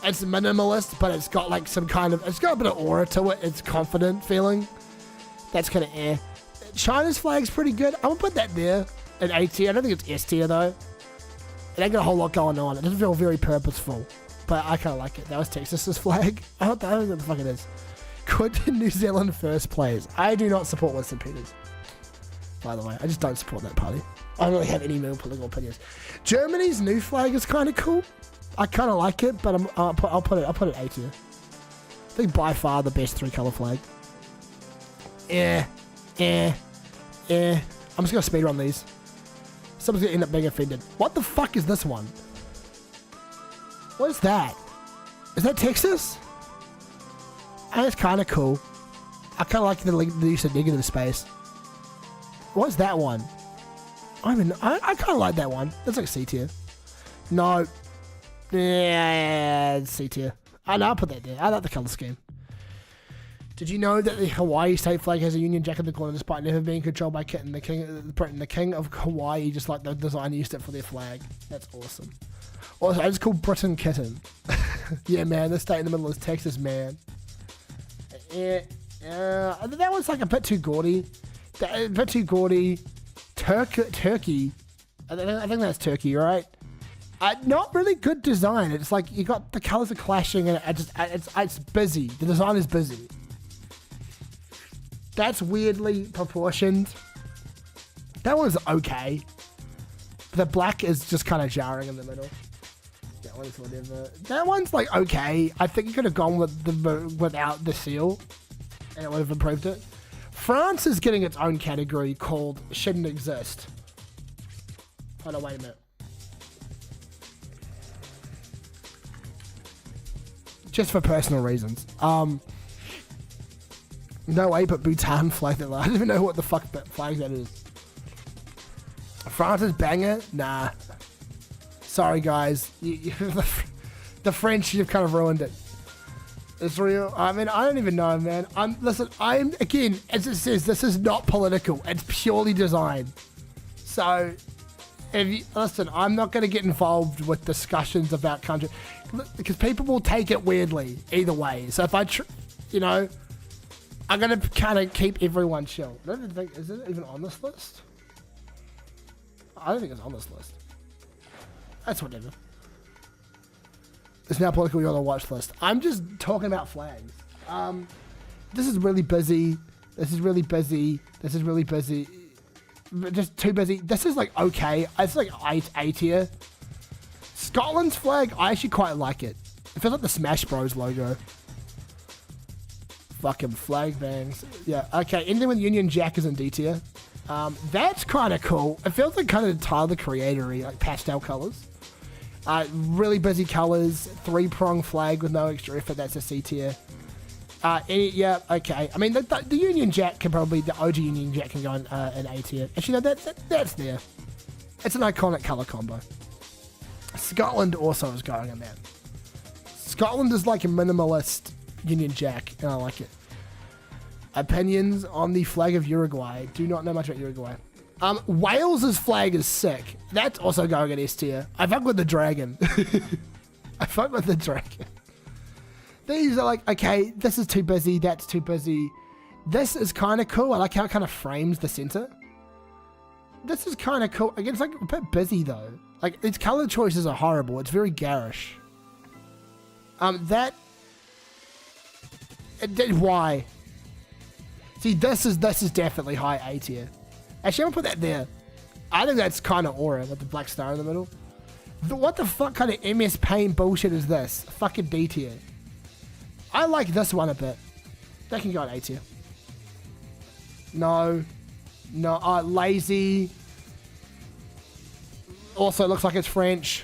It's minimalist, but it's got like some kind of, it's got a bit of aura to it. It's confident feeling. That's kind of eh. China's flag's pretty good. I'm gonna put that there in A tier. I don't think it's S tier though. It ain't got a whole lot going on. It doesn't feel very purposeful, but I kind of like it. That was Texas's flag. I don't know what the fuck it is. Quintin, New Zealand first place. I do not support Winston Peters. By the way, I just don't support that party. I don't really have any real political opinions. Germany's new flag is kind of cool. I kind of like it, but I'll put it A tier. I think by far the best three color flag. I'm just gonna speedrun these. Someone's gonna end up being offended. What the fuck is this one? What is that? Is that Texas? And it's kind of cool. I kind of like the use of negative space. What is that one? I kind of like that one. That's like C tier. No. Yeah, C tier. I'll put that there. I like the color scheme. Did you know that the Hawaii state flag has a Union Jack in the corner despite never being controlled by Kitin, the king of Hawaii, just like the designer used it for their flag? That's awesome. Also, I just called Britain Kitten. Yeah, man, this state in the middle is Texas, man. That was like a bit too gaudy. A bit too gaudy. Turkey. I think that's Turkey, right? Not really good design. It's like you got the colors are clashing and it's busy. The design is busy. That's weirdly proportioned. That one's okay. The black is just kind of jarring in the middle. That one's whatever. That one's like okay. I think you could have gone without the seal, and it would have improved it. France is getting its own category called shouldn't exist. Hold on, wait a minute. Just for personal reasons. No way, but Bhutan flag that. I don't even know what the fuck that flag that is. France's banger? Nah. Sorry, guys. The French, you've kind of ruined it. Israel, I mean, I don't even know, man. Listen, again, as it says, this is not political. It's purely design. So, listen, I'm not going to get involved with discussions about country. Because people will take it weirdly either way. So if I'm going to kind of keep everyone chill. I don't think, is it even on this list? I don't think it's on this list. That's whatever. It's now politically on the watch list. I'm just talking about flags. This is really busy. This is really busy. This is really busy. just too busy. This is like okay. It's like A tier. Scotland's flag, I actually quite like it. It feels like the Smash Bros logo. Fucking flag bangs. Yeah, okay. Anything with Union Jack is in D tier. That's kind of cool. It feels like kind of Tyler the Creator-y, like pastel colors. Really busy colors. 3-prong flag with no extra effort. That's a C tier. Yeah, okay. I mean, the Union Jack can probably, the OG Union Jack can go in A tier. Actually, no, that's there. It's an iconic color combo. Scotland also is going in that. Scotland is like a minimalist Union Jack, and I like it. Opinions on the flag of Uruguay. Do not know much about Uruguay. Wales's flag is sick. That's also going in S tier. I fuck with the dragon. I fuck with the dragon. These are like, okay, this is too busy, that's too busy. This is kind of cool. I like how it kind of frames the center. This is kind of cool. Again, it's like a bit busy though. Like, its color choices are horrible. It's very garish. Why? See, this is definitely high A tier. Actually, I'm gonna put that there. I think that's kind of aura with the black star in the middle. What the fuck kind of MS Paint bullshit is this? Fucking D tier. I like this one a bit. That can go in A tier. No, lazy. Also looks like it's French.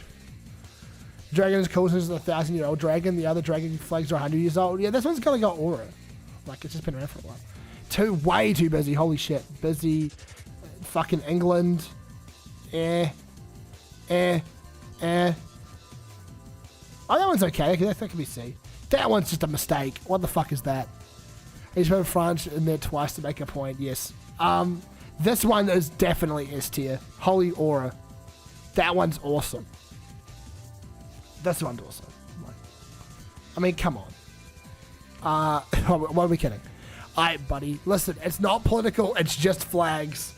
Dragon is cool since it's a 1,000-year-old dragon. The other dragon flags are 100 years old. Yeah, this one's gonna go aura. Like, it's just been around for a while. Way too busy. Holy shit. Busy. Fucking England. Oh, that one's okay. That could be C. That one's just a mistake. What the fuck is that? He's put French in there twice to make a point. Yes. This one is definitely S tier. Holy aura. That one's awesome. This one's awesome. I mean, come on. What are we kidding? Alright, buddy. Listen, it's not political. It's just flags.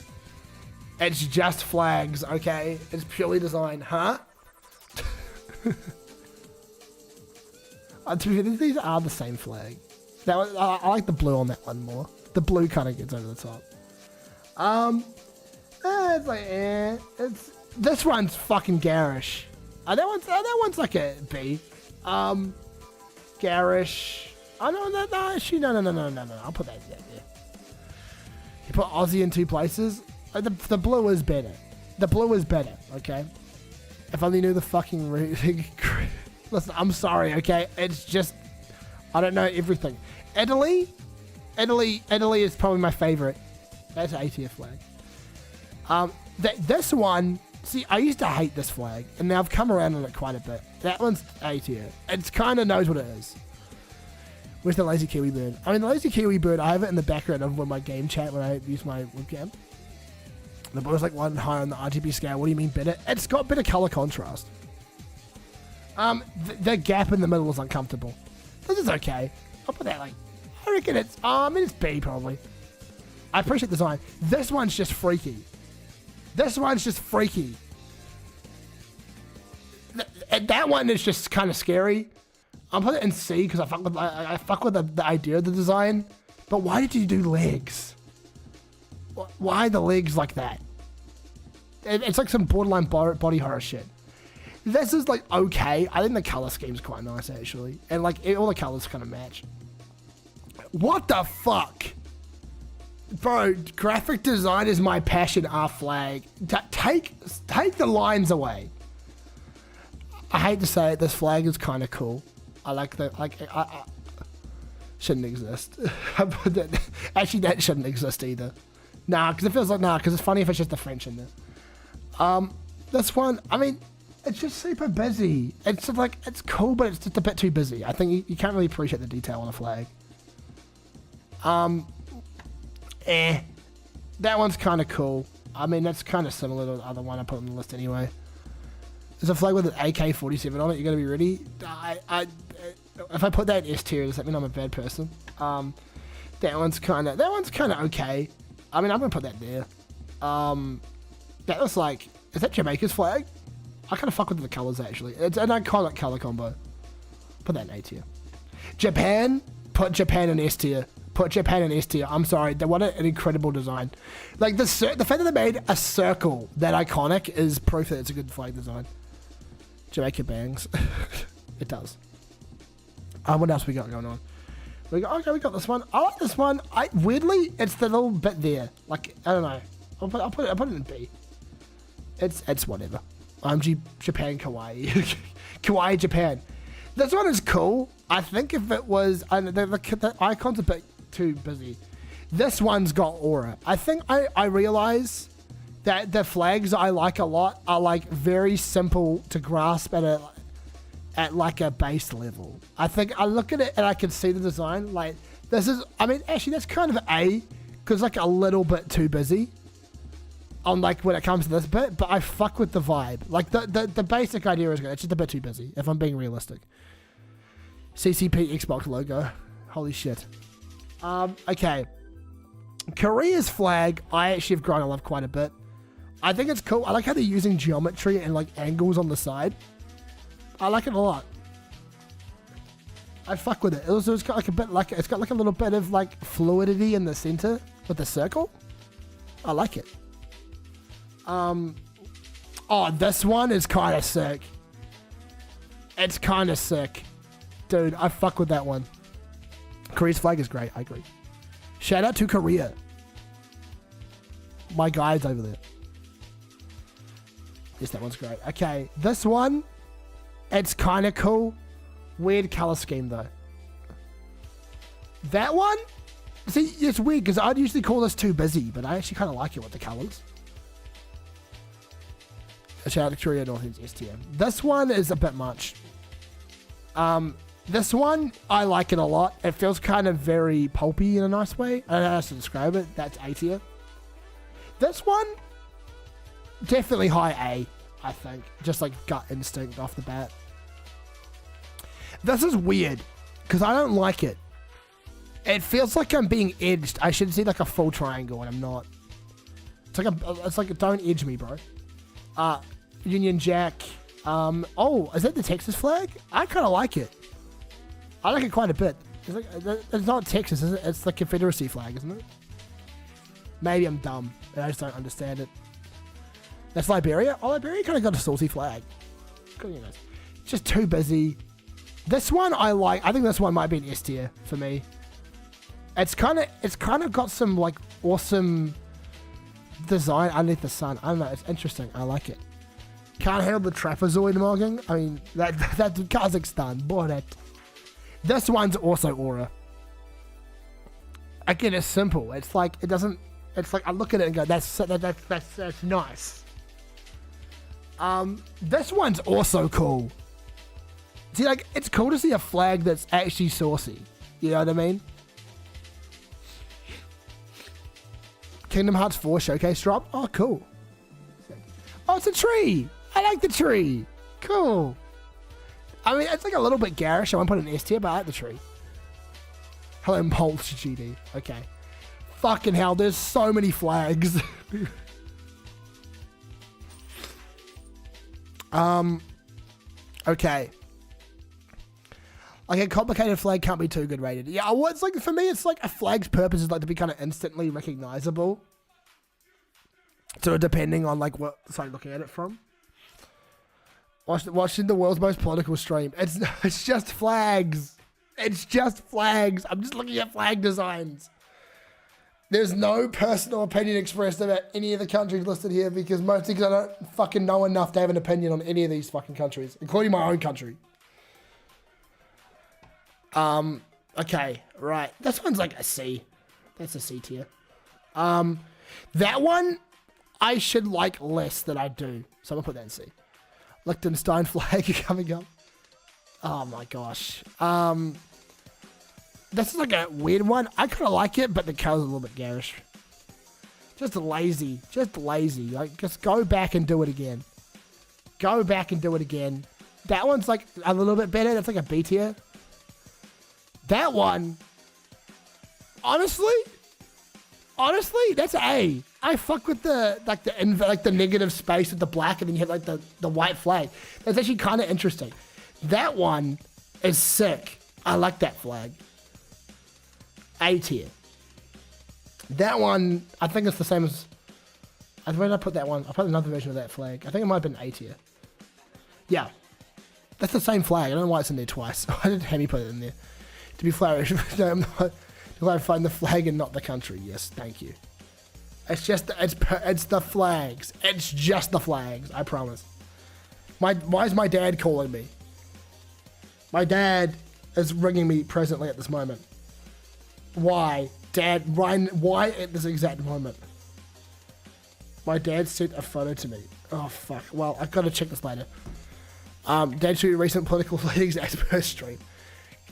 It's just flags, okay? It's purely design. Huh? To be fair, these are the same flag. That one, I like the blue on that one more. The blue kind of gets over the top. It's like, this one's fucking garish. That one's like a B. Garish. Oh, no, actually, no. I'll put that there. You put Aussie in two places. The blue is better. The blue is better, okay? If I only knew the fucking listen, I'm sorry, okay? It's just, I don't know everything. Italy is probably my favorite. That's an A tier flag. This one, see, I used to hate this flag, and now I've come around on it quite a bit. That one's A tier. It kind of knows what it is. Where's the lazy Kiwi bird? I mean, the lazy Kiwi bird, I have it in the background of my game chat when I use my webcam. The boy's like one higher on the RGB scale. What do you mean better? It's got better color contrast. The gap in the middle is uncomfortable. This is okay. I'll put that like, I reckon it's, I mean, it's B probably. I appreciate the design. This one's just freaky. That one is just kind of scary. I'll put it in C because I fuck with the idea of the design. But why did you do legs? Why the legs like that? It's like some borderline body horror shit. This is like okay. I think the color scheme's quite nice actually, and like all the colors kind of match. What the fuck, bro? Graphic design is my passion. Our flag. Take the lines away. I hate to say it. This flag is kind of cool. I like I shouldn't exist. Actually, that shouldn't exist either. Nah, because it feels like because it's funny if it's just the French in there. This one, I mean, it's just super busy. It's just like it's cool, but it's just a bit too busy. I think you can't really appreciate the detail on a flag. That one's kind of cool. I mean, that's kind of similar to the other one I put on the list anyway. There's a flag with an AK-47 on it. You gotta be ready. If I put that in S tier, does that mean I'm a bad person? That one's kind of okay. I mean, I'm gonna put that there. That looks like, is that Jamaica's flag? I kind of fuck with the colors actually. It's an iconic color combo. Put that in A tier. Japan, put Japan in S tier. Put Japan in S tier. I'm sorry. What an incredible design. Like, the fact that they made a circle that iconic is proof that it's a good flag design. Jamaica bangs. It does. What else we got going on? We got this one. I like this one. Weirdly, it's the little bit there. Like, I don't know. I'll put it in B. It's whatever. Japan Kawaii. Kawaii Japan. This one is cool. I think if it was... the icon's a bit too busy. This one's got aura. I think I realize that the flags I like a lot are like very simple to grasp at like a base level. I think I look at it and I can see the design. Like, this is... I mean, actually, that's kind of A, because like a little bit too busy on like when it comes to this bit, but I fuck with the vibe. Like the basic idea is good. It's just a bit too busy, if I'm being realistic. CCP Xbox logo. Holy shit. Okay. Korea's flag, I actually have grown to love quite a bit. I think it's cool. I like how they're using geometry and like angles on the side. I like it a lot. I fuck with it. It's got like a bit like, it's got like a little bit of like fluidity in the center with the circle. I like it. Oh, this one is kind of sick. It's kind of sick. Dude, I fuck with that one. Korea's flag is great. I agree. Shout out to Korea. My guy's over there. Yes, that one's great. Okay, this one, it's kind of cool. Weird color scheme, though. That one, see, it's weird, because I'd usually call this too busy, but I actually kind of like it with the colors. Shout out to Korea North End's STM. This one is a bit much. This one, I like it a lot. It feels kind of very pulpy in a nice way. I don't know how to describe it. That's A tier. This one, definitely high A, I think. Just like gut instinct off the bat. This is weird, because I don't like it. It feels like I'm being edged. I should see like a full triangle, and I'm not. It's like don't edge me, bro. Union Jack. Oh, is that the Texas flag? I kind of like it. I like it quite a bit. It's not Texas, is it? It's the Confederacy flag, isn't it? Maybe I'm dumb, and I just don't understand it. That's Liberia? Oh, Liberia kind of got a salty flag. Good, you guys. Just too busy. This one I like. I think this one might be an S tier for me. It's kind of got some like awesome design underneath the sun. I don't know. It's interesting. I like it. Can't handle the trapezoid mogging. I mean, that's Kazakhstan. Boy, that. This one's also aura. Again, it's simple. It's like it doesn't. It's like I look at it and go, that's nice. This one's also cool. See, like it's cool to see a flag that's actually saucy. You know what I mean? Kingdom Hearts 4 showcase drop. Oh, cool. Oh, it's a tree. I like the tree. Cool. I mean, it's like a little bit garish. I won't put an S tier, but I like the tree. Hello, Mulch GD. Okay. Fucking hell, there's so many flags. Okay. Like a complicated flag can't be too good rated. Yeah, well, it's like, for me, it's like a flag's purpose is like to be kind of instantly recognizable. So depending on like what side you're looking at it from. Watching the world's most political stream. It's just flags. It's just flags. I'm just looking at flag designs. There's no personal opinion expressed about any of the countries listed here because mostly because I don't fucking know enough to have an opinion on any of these fucking countries, including my own country. Okay, right. This one's like a C. That's a C tier. That one I should like less than I do. So I'm gonna put that in C. Liechtenstein flag coming up. Oh my gosh. This is like a weird one. I kind of like it, but the color's a little bit garish. Just lazy. Just lazy. Like, just go back and do it again. Go back and do it again. That one's like a little bit better. That's like a B tier. That one, honestly, that's A. I fuck with the negative space with the black, and then you have like the white flag. That's actually kind of interesting. That one is sick. I like that flag. A tier. That one, I think it's the same as... Where did I put that one? I put another version of that flag. I think it might have been A tier. Yeah. That's the same flag. I don't know why it's in there twice. Why did Hammy put it in there? To be fair, I find the flag and not the country. Yes, thank you. It's just, it's the flags. It's just the flags, I promise. Why is my dad calling me? My dad is ringing me presently at this moment. Why? Dad, why at this exact moment? My dad sent a photo to me. Oh, fuck. Well, I've got to check this later. Dad showed recent political leadings as per stream.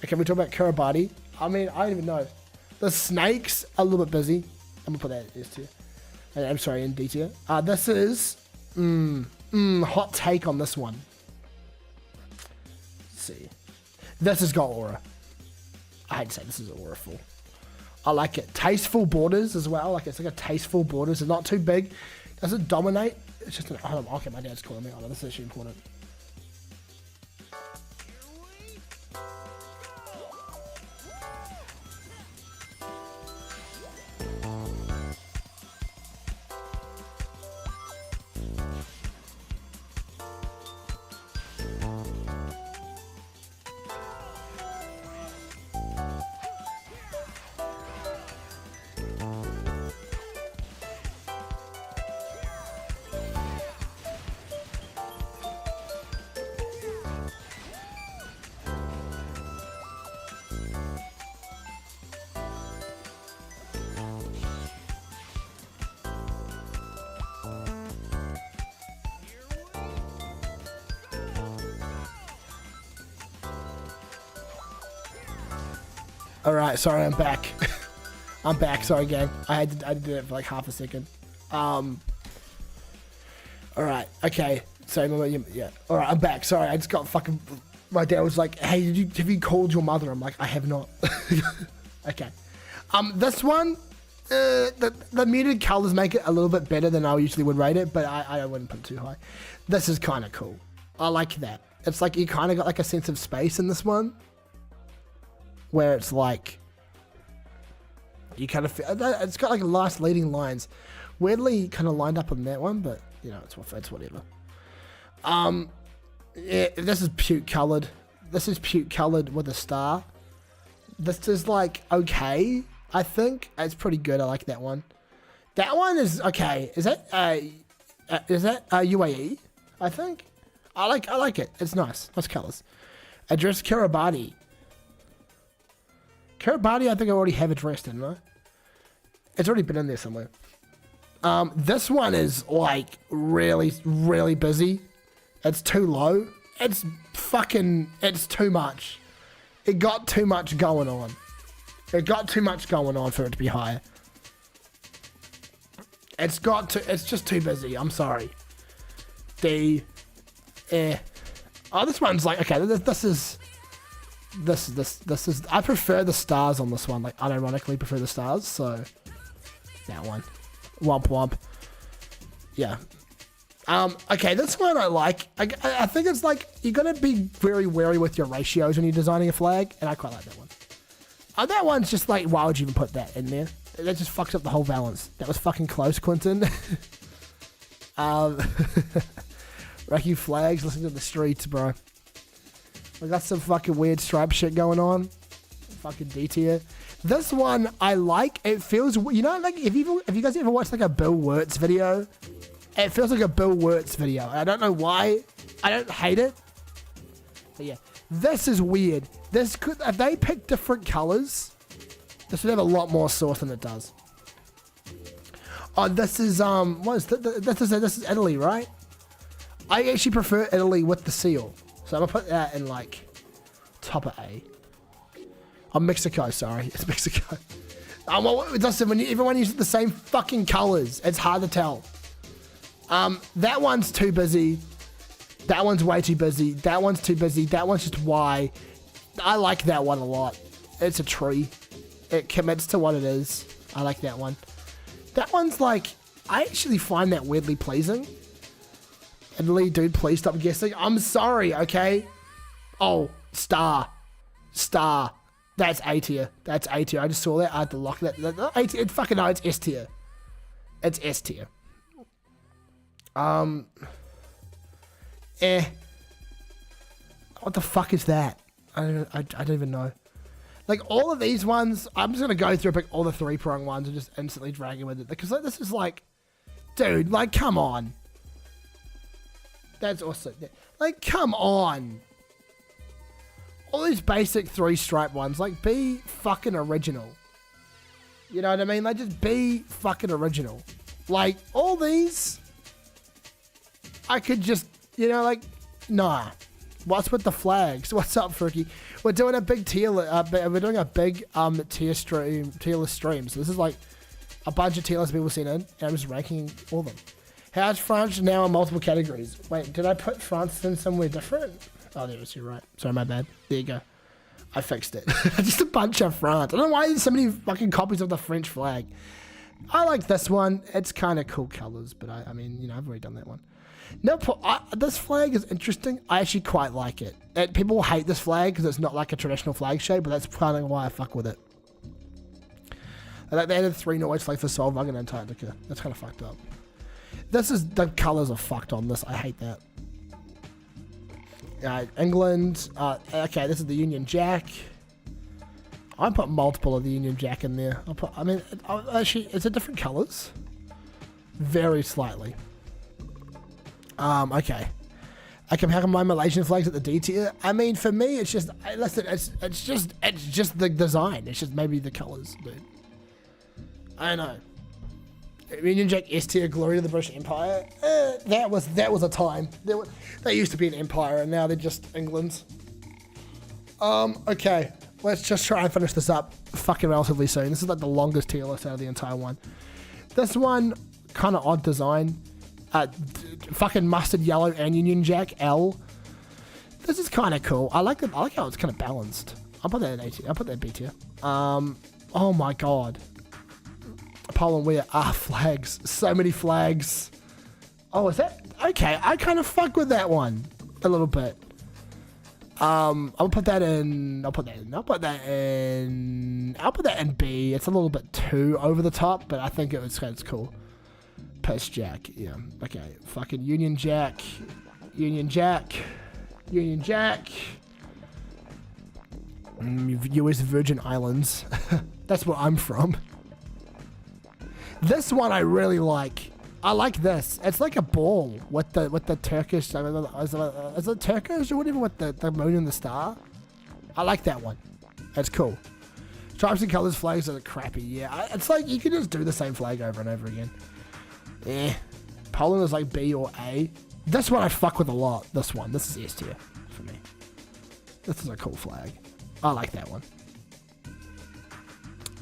Okay, we talk about Koritivity. I mean, I don't even know. The snakes are a little bit busy. I'm going to put that in S tier. I'm sorry, in D tier. This is... hot take on this one. Let's see. This has got aura. I hate to say this is auraful. I like it. Tasteful borders as well. Like it's like a tasteful borders. It's not too big. Does it dominate? It's just an... Okay, my dad's calling me. Oh, no, this is actually important. Alright, sorry, I'm back. I'm back, sorry gang. I did it for like half a second. Alright, okay. Sorry, yeah. Alright, I'm back. Sorry, I just got fucking... My dad was like, hey, have you called your mother? I'm like, I have not. Okay. This one, the muted colors make it a little bit better than I usually would rate it, but I wouldn't put it too high. This is kind of cool. I like that. It's like you kind of got like a sense of space in this one. Where it's like, you kind of feel, it's got like nice leading lines. Weirdly kind of lined up on that one, but you know, it's whatever. Yeah, this is puke colored. This is puke colored with a star. This is like, okay, I think. It's pretty good. I like that one. That one is, okay. Is that UAE? I think. I like it. It's nice. Nice colors. Address Koritivity. Koritivity, I think I already have addressed, didn't I? It's already been in there somewhere. This one is like really, really busy. It's too low. It's too much. It got too much going on. It got too much going on for it to be higher. It's just too busy. I'm sorry. Oh, this one's like, okay, this is, I prefer the stars on this one. Like, unironically prefer the stars, so that one. Womp womp. Yeah. Okay, this one I like. I think it's like, you gotta be very wary with your ratios when you're designing a flag, and I quite like that one. That one's just like, why would you even put that in there? That just fucks up the whole balance. That was fucking close, Quintin. Wacky flags, listen to the streets, bro. We got some fucking weird stripe shit going on. Fucking D tier. This one I like. It feels, you know, like if you guys ever watched like a Bill Wirtz video, it feels like a Bill Wirtz video. I don't know why. I don't hate it. But yeah, this is weird. This could, if they pick different colors, this would have a lot more sauce than it does. Oh, this is what is this is Italy, right? I actually prefer Italy with the seal. So I'm gonna put that in like top of A. Oh, Mexico, sorry. It's Mexico. Well, listen, everyone uses the same fucking colors, it's hard to tell. That one's too busy. That one's way too busy. That one's too busy. That one's just Y. I like that one a lot. It's a tree. It commits to what it is. I like that one. That one's like, I actually find that weirdly pleasing. Italy, dude, please stop guessing. I'm sorry, okay? Oh, star. That's A tier. That's A tier. I just saw that. I had to lock that. A tier. Fucking no, it's S tier. It's S tier. What the fuck is that? I don't even know. Like, all of these ones, I'm just going to go through and pick all the 3-prong ones and just instantly drag it with it. Because like, this is like, dude, like, come on. That's awesome. Like, come on. All these basic 3-stripe ones, like, be fucking original. You know what I mean? Like, just be fucking original. Like, all these, I could just, you know, like, nah. What's with the flags? What's up, Fruki? We're doing a big tier. We're doing a big tier list stream. So this is like a bunch of tier lists people sent in, and I'm just ranking all of them. How's France now in multiple categories? Wait, did I put France in somewhere different? Oh, there it is. You're right. Sorry, my bad. There you go. I fixed it. Just a bunch of France. I don't know why there's so many fucking copies of the French flag. I like this one. It's kind of cool colors, but I mean, you know, I've already done that one. No, this flag is interesting. I actually quite like it. People hate this flag because it's not like a traditional flag shape, but that's kind of why I fuck with it. Like, they added 3 Norway flags for Solvang and Antarctica. That's kind of fucked up. The colors are fucked on this. I hate that. England. Okay, this is the Union Jack. I put multiple of the Union Jack in there. Actually, is it different colors? Very slightly. Okay. I can have my Malaysian flags at the D tier. I mean, for me, it's just, listen, it's just the design. It's just maybe the colors, dude. I don't know. Union Jack S tier, glory to the British Empire. That was a time. They used to be an empire, and now they're just England. Okay. Let's just try and finish this up fucking relatively soon. This is like the longest tier list out of the entire one. This one, kind of odd design. Fucking mustard yellow and Union Jack L. This is kind of cool. I like how it's kind of balanced. I'll put that in A tier. I'll put that in B tier. Oh my god. Poland wear flags. So many flags. Oh, is that okay? I kind of fuck with that one a little bit. I'll put that in B. It's a little bit too over the top, but I think it's cool. Piss Jack, yeah. Okay, fucking Union Jack. US Virgin Islands. That's where I'm from. This one I really like. I like this. It's like a ball with the Turkish. I mean, is it Turkish or whatever with the moon and the star? I like that one. That's cool. Stripes and colors flags are crappy. Yeah, it's like you can just do the same flag over and over again. Poland is like B or A. This one I fuck with a lot. This is S tier for me. This is a cool flag. I like that one.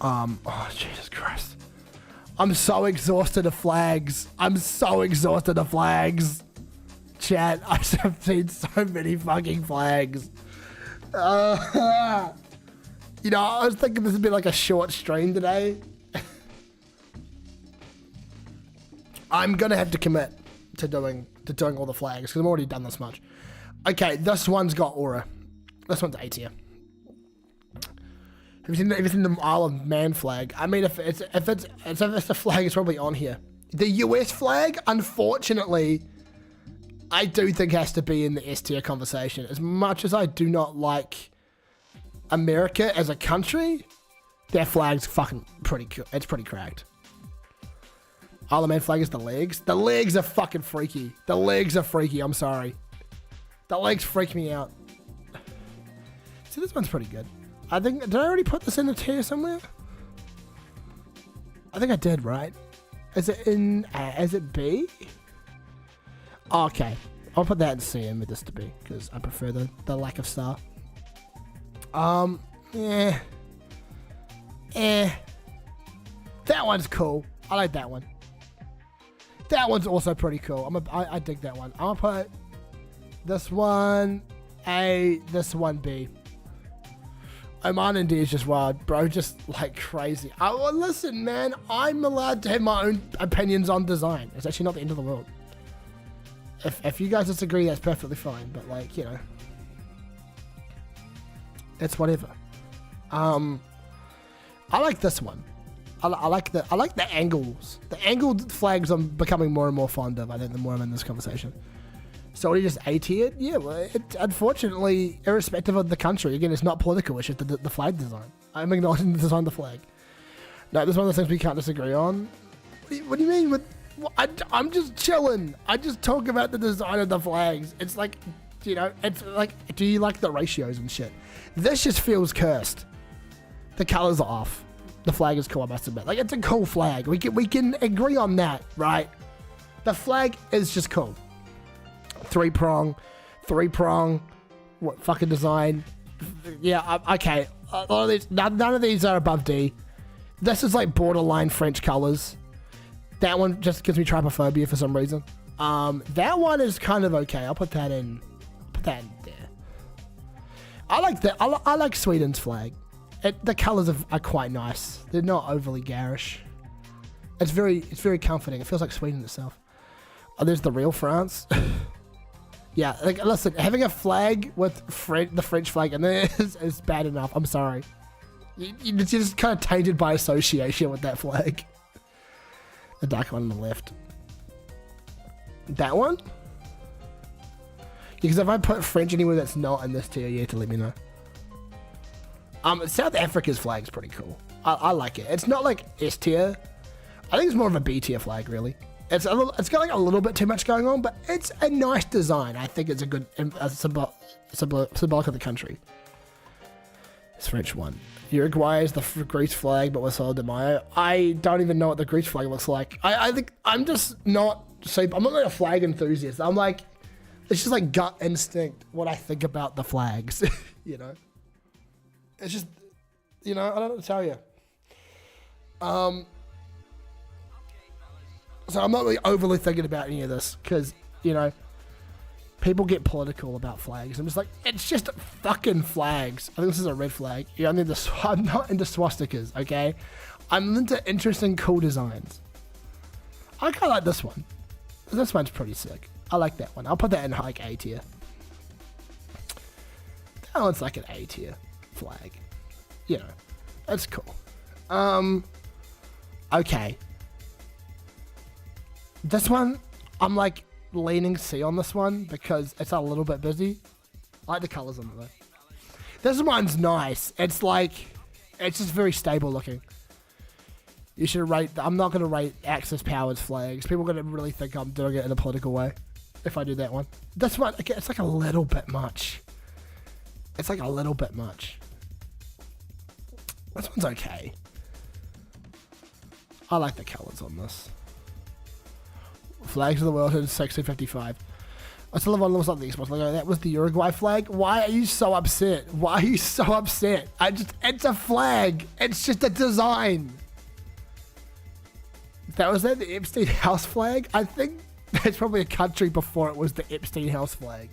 Oh Jesus Christ. I'm so exhausted of flags. Chat, I've seen so many fucking flags. You know, I was thinking this would be like a short stream today. I'm gonna have to commit to doing all the flags because I've already done this much. Okay, this one's got aura. This one's A tier. Have you seen the Isle of Man flag? I mean, if it's the flag, it's probably on here. The US flag, unfortunately, I do think has to be in the S tier conversation. As much as I do not like America as a country, their flag's fucking pretty. It's pretty cracked. Isle of Man flag is the legs. The legs are fucking freaky. I'm sorry. The legs freak me out. See, this one's pretty good. I think, did I already put this in the tier somewhere? I think I did, right? Is it B? Oh, okay. I'll put that in C and with this to B, because I prefer the lack of star. That one's cool. I like that one. That one's also pretty cool. I dig that one. I'm gonna put this one A, this one B. Oman India is just wild, bro. Just like crazy. Well, listen, man. I'm allowed to have my own opinions on design. It's actually not the end of the world. If you guys disagree, that's perfectly fine. But like, you know, it's whatever. I like this one. I like the angles. The angled flags I'm becoming more and more fond of, I think, the more I'm in this conversation. So what, you just A-tiered? Yeah, well, it, unfortunately, irrespective of the country, again, it's not political, it's just the flag design. I'm acknowledging the design of the flag. No, this is one of those things we can't disagree on. What do you mean? I'm just chilling. I just talk about the design of the flags. It's like, you know, it's like, do you like the ratios and shit? This just feels cursed. The colors are off. The flag is cool, I must admit. Like, it's a cool flag. We can agree on that, right? The flag is just cool. Three prong, what fucking design? Yeah, okay. A lot of these, none of these are above D. This is like borderline French colors. That one just gives me trypophobia for some reason. That one is kind of okay. I'll put that in. Put that in there. I like that. I like Sweden's flag. The colors are quite nice. They're not overly garish. It's very comforting. It feels like Sweden itself. Oh, there's the real France. Yeah, like, listen, having a flag with the French flag in there is bad enough. I'm sorry. You're just kind of tainted by association with that flag. The dark one on the left. That one? Because if I put French anywhere that's not in this tier, you have to let me know. South Africa's flag's pretty cool. I like it. It's not like S tier. I think it's more of a B tier flag, really. It's got like a little bit too much going on, but it's a nice design. I think it's a good symbolic of the country. This French one. Uruguay is the Greece flag, but with Sol de Mayo. I don't even know what the Greece flag looks like. I think I'm just not I'm not like a flag enthusiast. I'm like, it's just like gut instinct what I think about the flags. You know? It's just, you know, I don't know what to tell you. So I'm not really overly thinking about any of this because, you know, people get political about flags. I'm just like, it's just fucking flags. I think this is a red flag. Yeah, I'm not into swastikas, okay? I'm into interesting, cool designs. I kind of like this one. This one's pretty sick. I like that one. I'll put that in like A tier. That one's like an A tier flag. You know, that's cool. Okay. This one, I'm like leaning C on this one because it's a little bit busy. I like the colors on it though. This one's nice. It's like, it's just very stable looking. You should rate, I'm not going to rate Axis Powers flags. People are going to really think I'm doing it in a political way if I do that one. This one, again, it's like a little bit much. It's like a little bit much. This one's okay. I like the colors on this. Flags of the world in 1655. I still have one that looks like the Xbox logo. That was the Uruguay flag. Why are you so upset? Why are you so upset? It's a flag. It's just a design. Was that the Epstein House flag? I think that's probably a country before it was the Epstein House flag.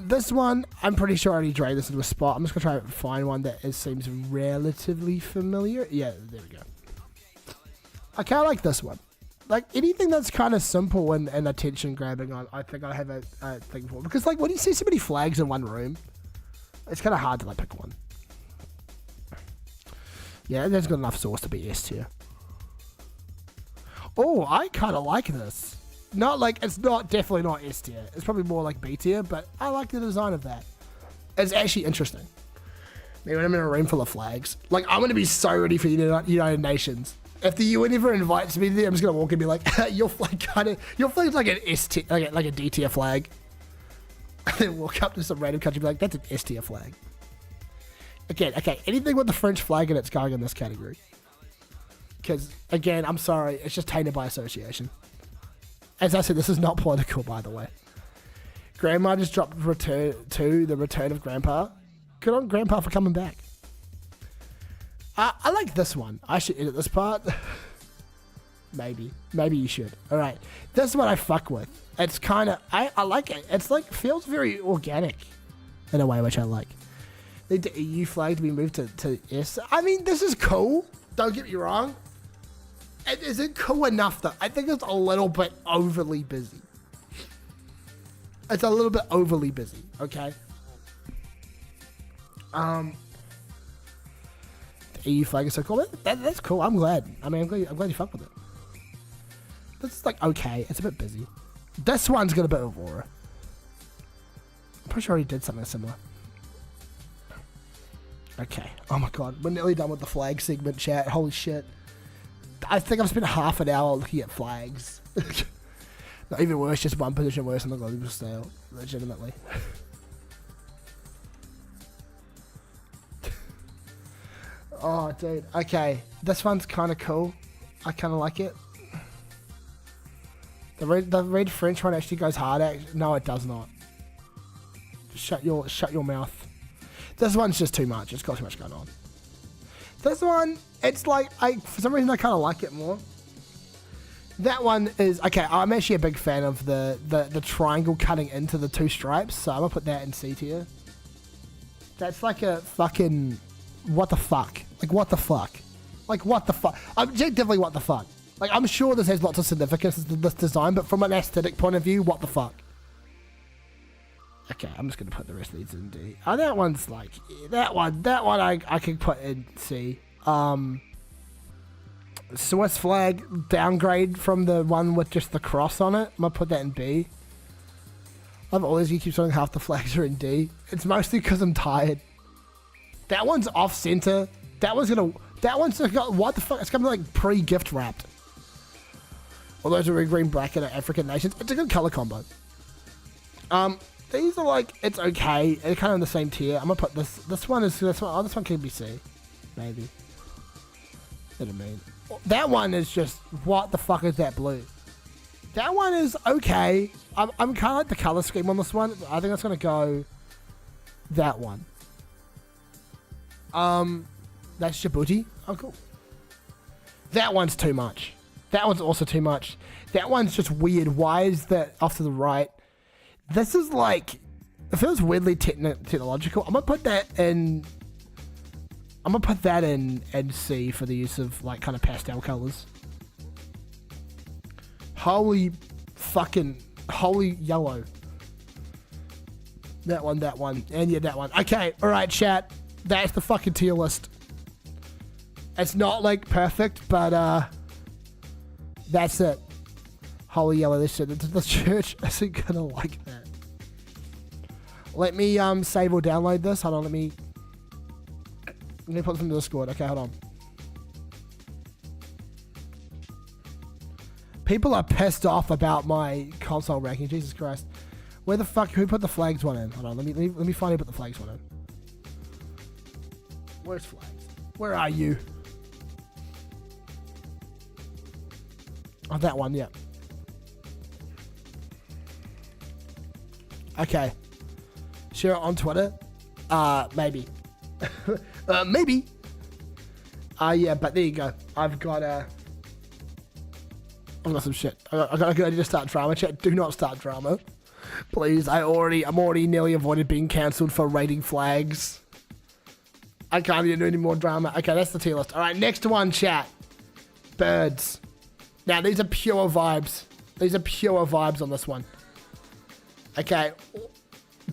This one, I'm pretty sure I already dragged this into a spot. I'm just going to try and find one that seems relatively familiar. Yeah, there we go. I kind of like this one. Like, anything that's kind of simple and attention grabbing, I think I have a thing for. Because, like, when you see so many flags in one room, it's kind of hard to, like, pick one. Yeah, there's got enough sauce to be S tier. Oh, I kind of like this. Not like, it's not, definitely not S tier. It's probably more like B tier, but I like the design of that. It's actually interesting. Maybe when I'm in a room full of flags, like, I'm going to be so ready for the United Nations. If the UN ever invites me there, I'm just going to walk and be like, your flag's like an S tier, like a D tier flag. And then walk up to some random country and be like, that's an S tier flag. Again, okay, anything with the French flag in it's going in this category. Because, again, I'm sorry, it's just tainted by association. As I said, this is not political, by the way. Grandma just dropped the return of Grandpa. Good on Grandpa for coming back. I like this one. I should edit this part. Maybe you should. Alright, this is what I fuck with. It's kind of, I like it. It's like, feels very organic in a way, which I like. Need the EU flag to be moved to S. I mean, this is cool. Don't get me wrong. Is it cool enough though? I think it's a little bit overly busy. It's a little bit overly busy, okay? The EU flag is so cool. That's cool. I'm glad. I mean, I'm glad you fuck with it. This is like okay. It's a bit busy. This one's got a bit of aura. I'm pretty sure I already did something similar. Okay. Oh my god. We're nearly done with the flag segment, chat. Holy shit. I think I've spent half an hour looking at flags. Not even worse, just one position worse on the global scale. Legitimately. Oh, dude. Okay. This one's kind of cool. I kind of like it. The red French one actually goes hard. No, it does not. Shut your mouth. This one's just too much. It's got too much going on. This one, it's like, for some reason I kind of like it more. That one is, okay, I'm actually a big fan of the triangle cutting into the two stripes, so I'm going to put that in C tier. That's like a fucking, what the fuck? Like, what the fuck? Like, what the fuck? Objectively, what the fuck? Like, I'm sure this has lots of significance, this design, but from an aesthetic point of view, what the fuck? Okay, I'm just going to put the rest of these in D. Oh, that one's like... That one I could put in C. Swiss flag downgrade from the one with just the cross on it. I'm going to put that in B. I've always keep saying half the flags are in D. It's mostly because I'm tired. That one's off-center. That one's got... What the fuck? It's going to be like pre-gift wrapped. All those are in green bracket are African nations. It's a good color combo. These are like, it's okay. They're kind of in the same tier. I'm gonna put this one. Oh, this one can be C. Maybe. What do you mean? That one is just, what the fuck is that blue? That one is okay. I'm kind of like the color scheme on this one. I think that's gonna go that one. That's Djibouti. Oh, cool. That one's too much. That one's also too much. That one's just weird. Why is that off to the right? This is like, it feels weirdly technological. I'm gonna put that in C for the use of like kind of pastel colors. Holy yellow. That one, and yeah, that one. Okay, alright, chat. That's the fucking tier list. It's not like perfect, but that's it. Holy yellow, this shit. The church isn't gonna like that. Let me save or download this. Hold on, let me put this into the Discord. Okay, hold on. People are pissed off about my console ranking. Jesus Christ. Where the fuck? Who put the flags one in? Hold on, let me find who put the flags one in. Where's flags? Where are you? Oh, that one, yeah. Okay. Share it on Twitter? Maybe. Maybe. Yeah, but there you go. I've got some shit. I need to start drama chat. Do not start drama. Please, I'm already nearly avoided being cancelled for rating flags. I can't even do any more drama. Okay, that's the tier list. Alright, next one, chat. Birds. Now, these are pure vibes. These are pure vibes on this one. Okay.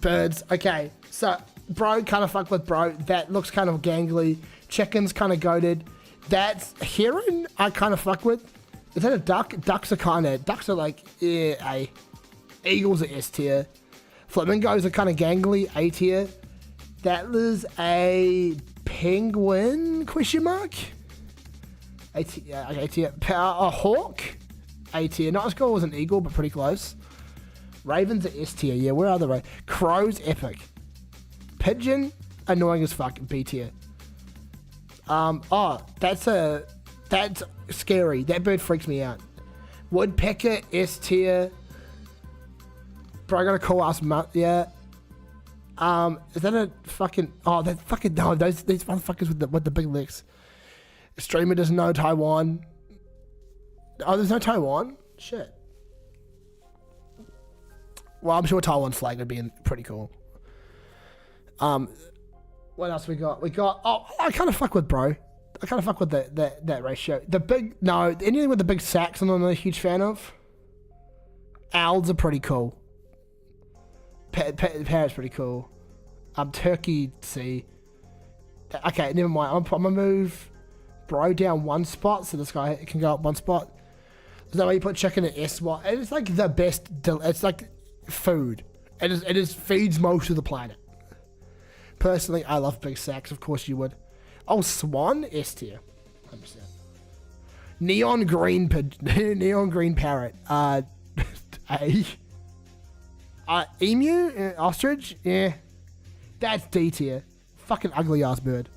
Birds. Okay. So, bro, kind of fuck with bro. That looks kind of gangly. Chicken's kind of goated. That's heron, I kind of fuck with. Is that a duck? Ducks are like, yeah, A. Eagles are S tier. Flamingos are kind of gangly, A tier. That is a penguin, question mark? A tier. A hawk? A tier. Not as cool as an eagle, but pretty close. Ravens are S tier. Yeah, where are the ravens? Crows, epic. Pigeon, annoying as fuck, B tier. That's scary. That bird freaks me out. Woodpecker, S tier. Bro, I gotta call us, yeah. Is that a fucking... Oh, that fucking... No, these motherfuckers with the big legs. Streamer doesn't know Taiwan. Oh, there's no Taiwan? Shit. Well, I'm sure Taiwan's flag would be pretty cool. What else we got? Oh, I kind of fuck with bro. I kind of fuck with that ratio. Anything with the big sacks I'm not a huge fan of. Owls are pretty cool. Parrot's pretty cool. Turkey, C. Okay, never mind. I'm gonna move bro down one spot so this guy can go up one spot. Is that why you put chicken in S spot? It's like the best. It's like food. It is feeds most of the planet. Personally, I love big sacks. Of course you would. Oh, swan S tier. 100%. Neon green neon green parrot. A. Emu? Ostrich? Yeah. That's D tier. Fucking ugly ass bird.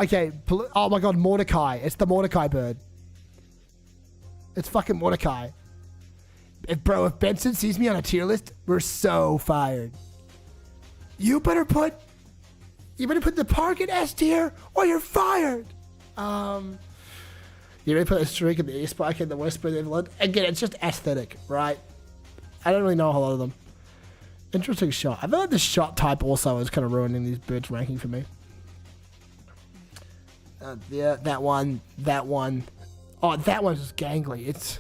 Okay. Oh my god, Mordecai. It's the Mordecai bird. It's fucking Mordecai. If Benson sees me on a tier list, we're so fired. You better put the park in S tier or you're fired. You better put a streak in the East Park in the West Bird Evelyn. Again, it's just aesthetic, right? I don't really know a whole lot of them. Interesting shot. I feel like the shot type also is kind of ruining these birds' ranking for me. Yeah, that one. Oh, that one's just gangly.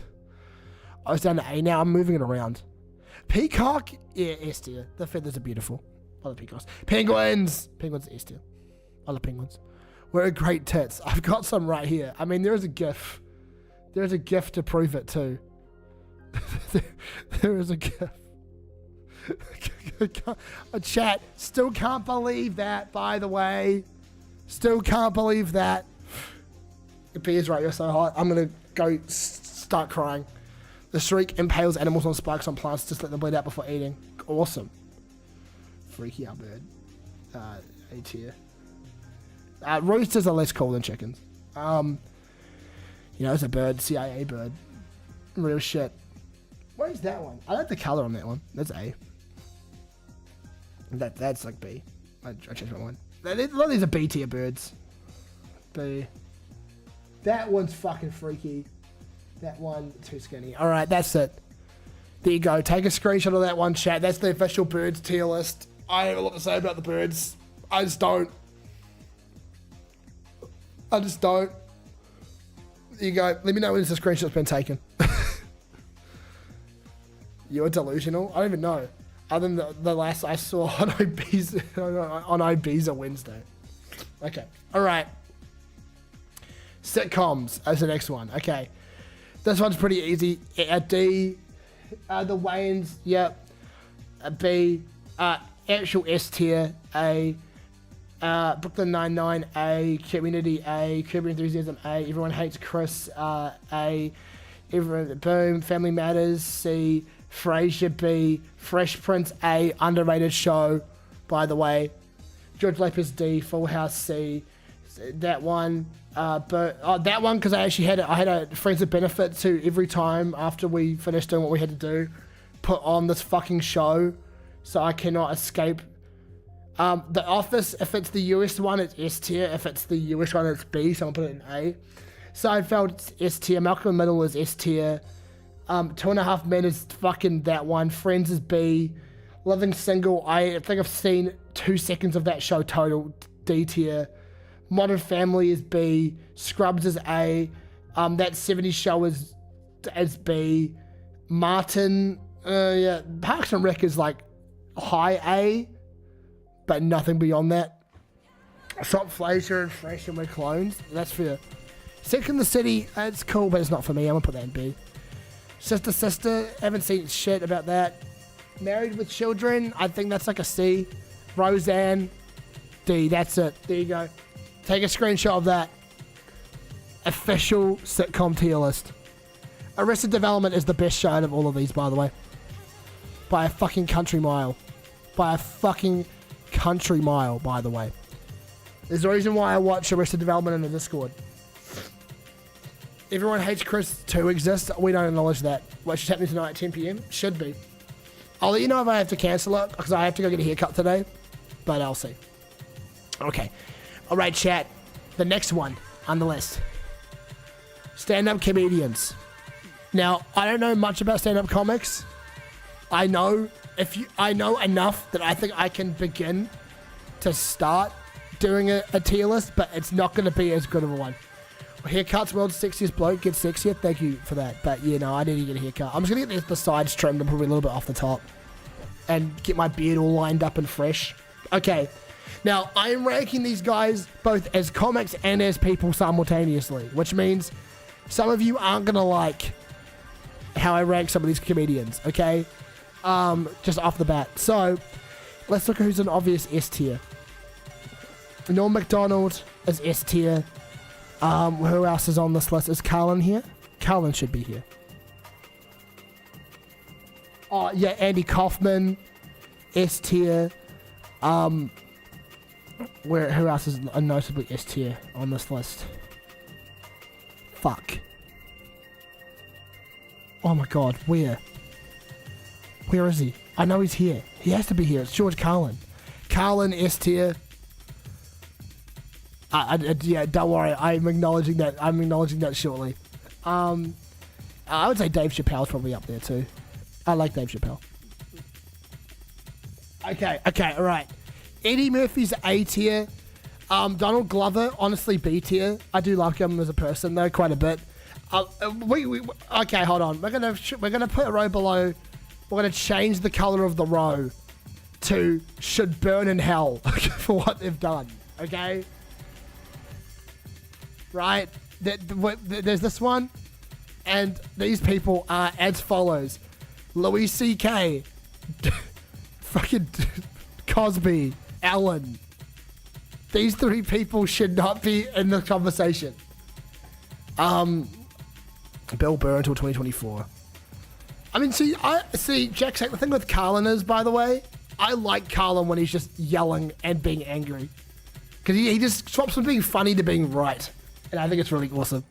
I was down to A now. I'm moving it around. Peacock, yeah, S tier. The feathers are beautiful. I love peacocks. Penguins S tier. I love penguins. We're great tits. I've got some right here. I mean, there is a GIF. There's a GIF to prove it too. there is a GIF. Chat, still can't believe that, by the way. Still can't believe that. Beer's right, you're so hot. I'm gonna go start crying. The shriek impales animals on spikes on plants, just let them bleed out before eating. Awesome. Freaky out bird. A tier. Roosters are less cool than chickens. It's a bird, CIA bird. Real shit. What is that one? I like the color on that one. That's A. That's like B. I changed my mind. A lot of these are B tier birds. B. That one's fucking freaky. That one, too skinny. Alright, that's it. There you go. Take a screenshot of that one, chat. That's the official birds tier list. I have a lot to say about the birds. I just don't. There you go. Let me know when this screenshot's been taken. You're delusional? I don't even know. Other than the last I saw on Ibiza Wednesday. Okay. Alright. Sitcoms as the next one. Okay. This one's pretty easy. A D. The Wayans. Yep. A B. Actual S tier. A. Brooklyn Nine-Nine. A. Community. A. Curb Your Enthusiasm. A. Everyone Hates Chris. A. Boom. Family Matters. C. Frasier. B. Fresh Prince. A. Underrated show, by the way. George Lapis. D. Full House. C. That one. That one, because I actually had a Friends with Benefits who every time after we finished doing what we had to do, put on this fucking show, so I cannot escape. The Office, if it's the US one, it's S tier. If it's the US one, it's B, so I'll put it in A. Seinfeld, it's S tier. Malcolm in the Middle is S tier. 2.5 Men is fucking that one. Friends is B. Living Single, I think I've seen 2 seconds of that show total. D tier. Modern Family is B. Scrubs is A. That 70s show is B. Martin, yeah. Parks and Rec is like high A, but nothing beyond that. Shop Flazer and Fresh and We're Clones. That's fair. Sex in the City, it's cool, but it's not for me. I'm gonna put that in B. Sister, haven't seen shit about that. Married with Children, I think that's like a C. Roseanne, D. That's it. There you go. Take a screenshot of that. Official sitcom tier list. Arrested Development is the best show out of all of these, by the way. By a fucking country mile. By a fucking country mile, by the way. There's a reason why I watch Arrested Development in the Discord. Everyone Hates Chris 2 exists. We don't acknowledge that. Which is happening tonight at 10 PM. Should be. I'll let you know if I have to cancel it, because I have to go get a haircut today. But I'll see. Okay. Alright, chat. The next one on the list. Stand-up comedians. Now, I don't know much about stand-up comics. I know enough that I think I can begin to start doing a tier list, but it's not going to be as good of a one. Haircuts, world's sexiest bloke gets sexier. Thank you for that. But, I need to get a haircut. I'm just going to get the sides trimmed and probably a little bit off the top. And get my beard all lined up and fresh. Okay. Now, I'm ranking these guys both as comics and as people simultaneously, which means some of you aren't going to like how I rank some of these comedians, okay? Just off the bat. So, let's look at who's an obvious S tier. Norm Macdonald is S tier. Who else is on this list? Is Carlin here? Carlin should be here. Oh, yeah, Andy Kaufman, S tier. Who else is a notably S tier on this list? Fuck. Oh my god, where? Where is he? I know he's here. He has to be here. It's George Carlin. Carlin, S tier. Yeah, don't worry. I'm acknowledging that. I'm acknowledging that shortly. I would say Dave Chappelle's probably up there too. I like Dave Chappelle. Okay, all right. Eddie Murphy's A tier. Donald Glover, honestly, B tier. I do like him as a person though, quite a bit. Okay, hold on. We're gonna put a row below. We're gonna change the color of the row to should burn in hell for what they've done. Okay. Right? There's this one, and these people are as follows: Louis C.K., fucking Cosby, Ellen. These three people should not be in the conversation. Bill Burr until 2024. I mean, see, Jack. The thing with Carlin is, by the way, I like Carlin when he's just yelling and being angry, because he just swaps from being funny to being right. And I think it's really awesome.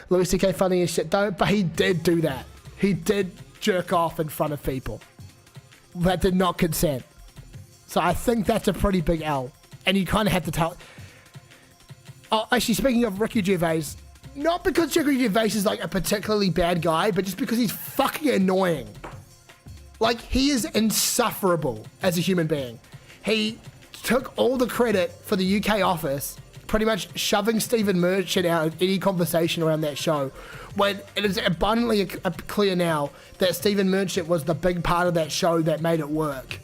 Louis C.K. funny as shit, though, but he did do that. He did jerk off in front of people that did not consent. So I think that's a pretty big L. And you kind of have to tell. Oh, actually, speaking of Ricky Gervais, not because Ricky Gervais is like a particularly bad guy, but just because he's fucking annoying. Like, he is insufferable as a human being. He took all the credit for the UK office, pretty much shoving Stephen Merchant out of any conversation around that show, when it is abundantly clear now that Stephen Merchant was the big part of that show that made it work.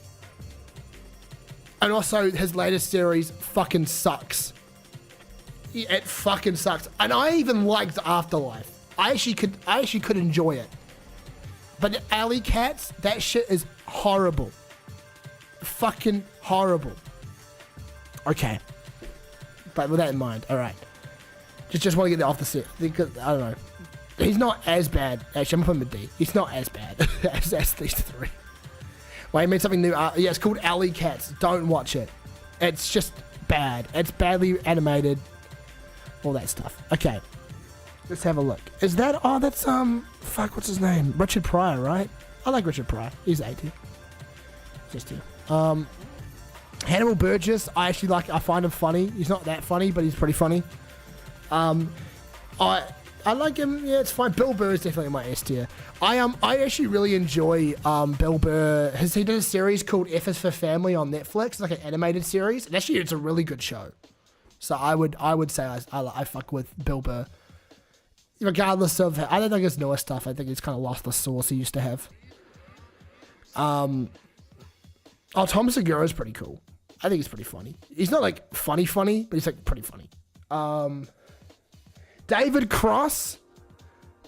And also, his latest series fucking sucks. It fucking sucks. And I even liked Afterlife. I actually could enjoy it. But the Alley Cats, that shit is horrible. Fucking horrible. Okay. But with that in mind, alright. Just want to get that off the set. Because, I don't know. He's not as bad. Actually, I'm going to put him a D. He's not as bad as these three. Well, he made something new. Yeah, it's called Alley Cats. Don't watch it. It's just bad. It's badly animated. All that stuff. Okay. Let's have a look. Is that... Oh, that's, fuck, what's his name? Richard Pryor, right? I like Richard Pryor. He's A tier. Just here. Hannibal Burgess, I actually like... I find him funny. He's not that funny, but he's pretty funny. I like him. Yeah, it's fine. Bill Burr is definitely my S tier. I actually really enjoy Bill Burr. He did a series called F is for Family on Netflix. It's like an animated series. And actually, it's a really good show. So I would say I fuck with Bill Burr. Regardless of... I don't think his newer stuff. I think he's kind of lost the sauce he used to have. Tom Segura is pretty cool. I think he's pretty funny. He's not like funny, but he's like pretty funny. David Cross,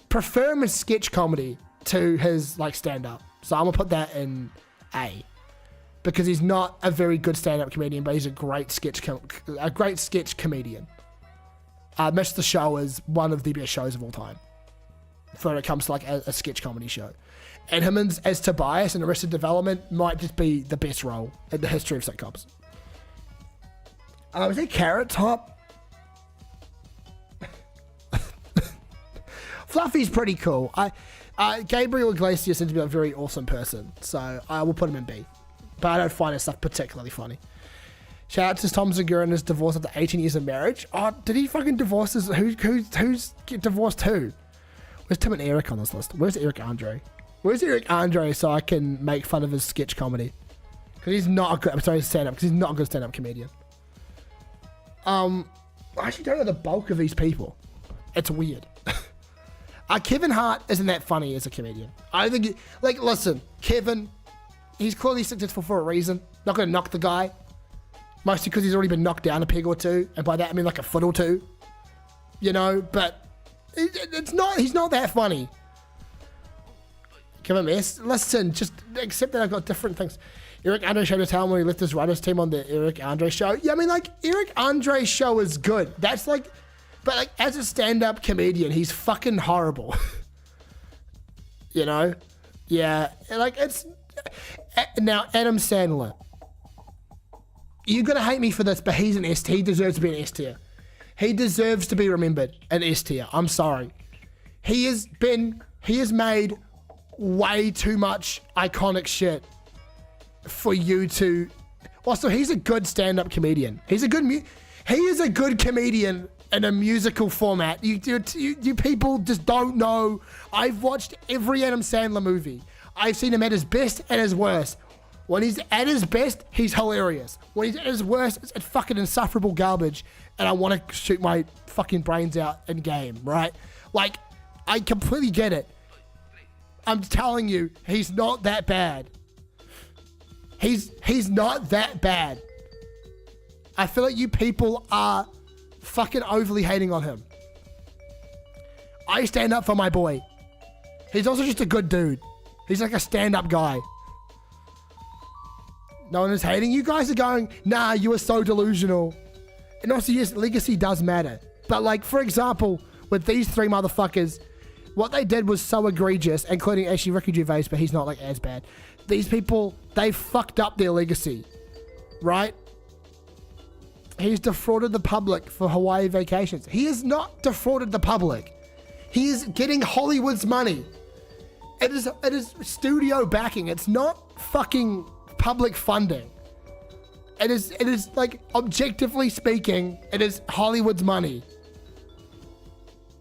prefer him as sketch comedy to his like stand-up. So I'm gonna put that in A, because he's not a very good stand-up comedian, but he's a great sketch comedian. Miss the Show is one of the best shows of all time when it comes to like a sketch comedy show. And him as Tobias in Arrested Development might just be the best role in the history of sitcoms. Is it Carrot Top? Fluffy's pretty cool. Gabriel Iglesias seems to be a very awesome person, so I will put him in B. But I don't find his stuff particularly funny. Shout out to Tom Segura and his divorce after 18 years of marriage. Oh, did he fucking divorce his... Who's get divorced who? Where's Tim and Eric on this list? Where's Eric Andre? Where's Eric Andre so I can make fun of his sketch comedy? Because he's not a good... I'm sorry, stand-up. Because he's not a good stand-up comedian. I actually don't know the bulk of these people. It's weird. Kevin Hart isn't that funny as a comedian. I think... listen, Kevin, he's clearly successful for a reason. Not going to knock the guy. Mostly because he's already been knocked down a peg or two, and by that I mean like a foot or two. You know, but he's not that funny. Give him S. Listen, just accept that I've got different things. Eric Andre showed his talent when he left his writers team on the Eric Andre show. Yeah, I mean, like, Eric Andre's show is good. That's like, but like, as a stand-up comedian, he's fucking horrible. You know? Yeah, like, it's... Now, Adam Sandler. You're gonna hate me for this, but he's an S tier. He deserves to be an S tier. He deserves to be remembered an S tier. I'm sorry. He has made way too much iconic shit for you to... Also, he's a good stand-up comedian. He is a good comedian in a musical format. You people just don't know. I've watched every Adam Sandler movie. I've seen him at his best and his worst. When he's at his best, he's hilarious. When he's at his worst, it's fucking insufferable garbage, and I want to shoot my fucking brains out in game, right? Like, I completely get it. I'm telling you, he's not that bad. He's not that bad. I feel like you people are fucking overly hating on him. I stand up for my boy. He's also just a good dude. He's like a stand-up guy. No one is hating. You guys are going, nah, you are so delusional. And also, yes, legacy does matter. But like, for example, with these three motherfuckers, what they did was so egregious, including actually Ricky Gervais, but he's not like as bad. These people, they fucked up their legacy, right? He's defrauded the public for Hawaii vacations. He has not defrauded the public. He is getting Hollywood's money. It is studio backing. It's not fucking public funding. It is like, objectively speaking, it is Hollywood's money.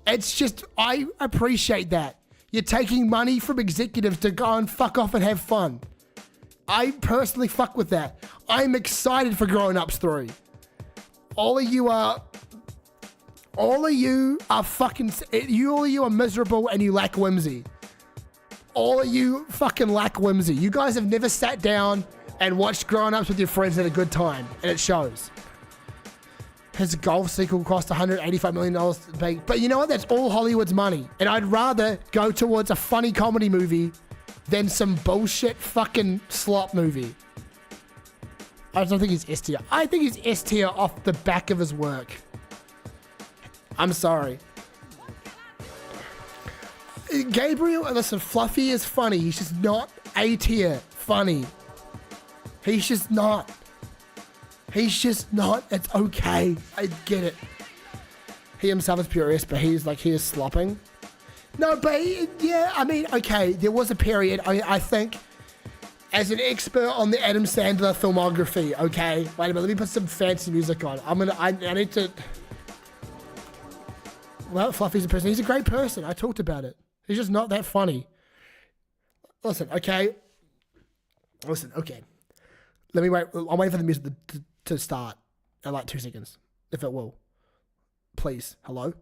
It's just, I appreciate that. You're taking money from executives to go and fuck off and have fun. I personally fuck with that. I'm excited for Grown Ups 3. All of you are fucking, all of you are miserable and you lack whimsy. All of you fucking lack whimsy. You guys have never sat down and watched Grown Ups with your friends at a good time, and it shows. His golf sequel cost $185 million to make. But you know what? That's all Hollywood's money. And I'd rather go towards a funny comedy movie than some bullshit fucking slop movie. I don't think he's S tier. I think he's S tier off the back of his work. I'm sorry. Gabriel, listen, Fluffy is funny. He's just not A tier funny. He's just not. He's just not. It's okay. I get it. He himself is pure S, but he is slopping. No, but yeah, I mean, okay, there was a period, I think, as an expert on the Adam Sandler filmography, okay? Wait a minute, let me put some fancy music on. I need to... Well, Fluffy's a person. He's a great person. I talked about it. He's just not that funny. Listen, okay. Let me wait. I'm waiting for the music to start in like 2 seconds, if it will. Please. Hello?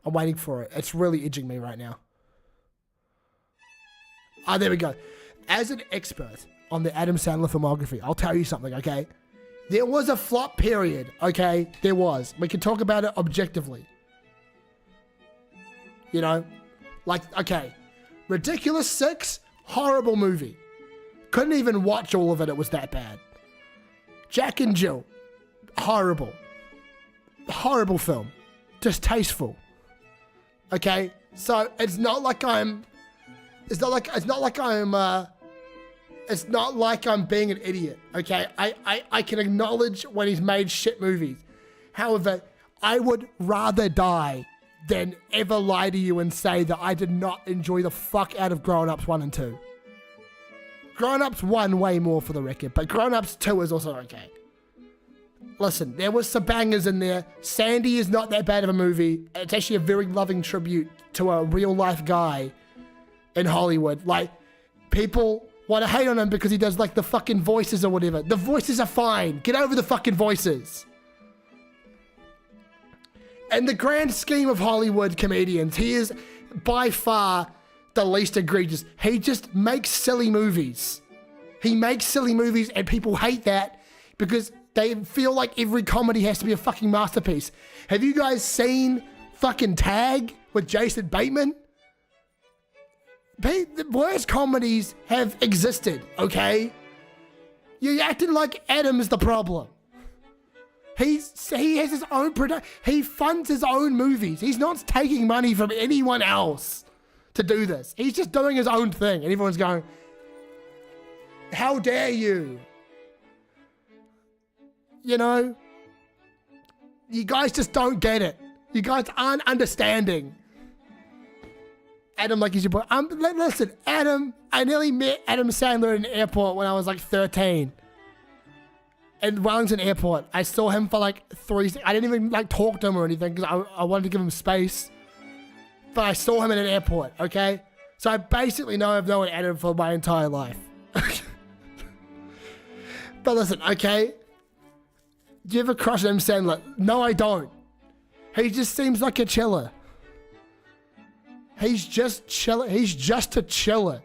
I'm waiting for it. It's really edging me right now. Ah, there we go. As an expert on the Adam Sandler filmography, I'll tell you something, okay? There was a flop period, okay? There was. We can talk about it objectively. You know? Like, okay. Ridiculous 6, horrible movie. Couldn't even watch all of it. It was that bad. Jack and Jill, horrible. Horrible film. Distasteful. Okay? So, it's not like I'm being an idiot, okay? I can acknowledge when he's made shit movies. However, I would rather die than ever lie to you and say that I did not enjoy the fuck out of Grown Ups 1 and 2. Grown Ups 1 way more for the record, but Grown Ups 2 is also okay. Listen, there was some bangers in there. Sandy is not that bad of a movie. It's actually a very loving tribute to a real life guy in Hollywood. Like, people want to hate on him because he does like the fucking voices or whatever. The voices are fine. Get over the fucking voices. In the grand scheme of Hollywood comedians, he is by far the least egregious. He just makes silly movies. He makes silly movies and people hate that because they feel like every comedy has to be a fucking masterpiece. Have you guys seen fucking Tag with Jason Bateman? The worst comedies have existed, okay? You're acting like Adam is the problem. He has his own he funds his own movies. He's not taking money from anyone else to do this. He's just doing his own thing. And everyone's going, how dare you? You know? You guys just don't get it. You guys aren't understanding. Adam, like he's your boy. Listen, Adam, I nearly met Adam Sandler in an airport when I was like 13. In Wellington Airport. I saw him for like 3 seconds. I didn't even like talk to him or anything because I wanted to give him space. But I saw him in an airport, okay? So I basically know I've known Adam for my entire life. But listen, okay? Do you ever crush Adam Sandler? No, I don't. He just seems like a chiller. He's just chiller. He's just a chiller.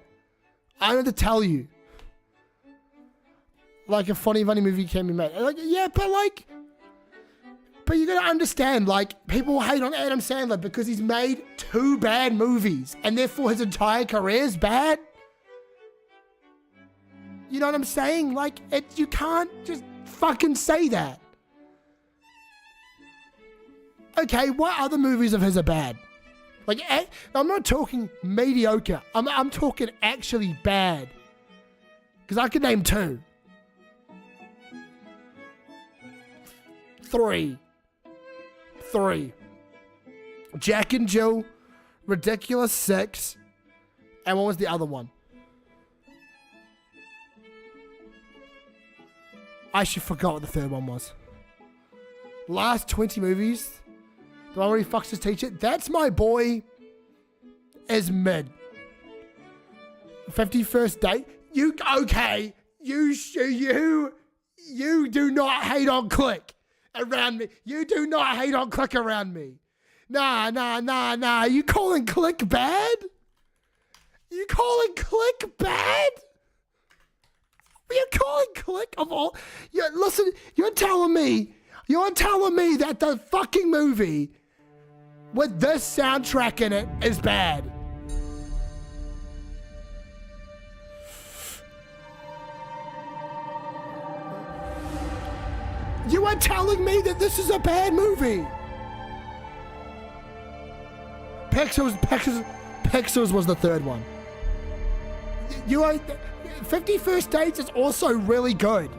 I don't have to tell you. Like a funny movie can be made. Like, yeah, but you gotta understand, like, people hate on Adam Sandler because he's made 2 bad movies and therefore his entire career is bad. You know what I'm saying? Like, you can't just fucking say that. Okay, what other movies of his are bad? Like, I'm not talking mediocre. I'm talking actually bad. Because I could name 2. 3. Jack and Jill, Ridiculous 6, and what was the other one? I actually forgot what the third one was. Last 20 movies. The one where he fucks his teacher. That's My Boy is mid. 51st Date. Okay. You do not hate on Click around me. You do not hate on Click around me. Nah. You calling Click bad? You calling Click bad? You're calling Click of all... Listen, you're telling me that the fucking movie with this soundtrack in it is bad. You are telling me that this is a bad movie. Pixels was the third one. 51st Dates is also really good.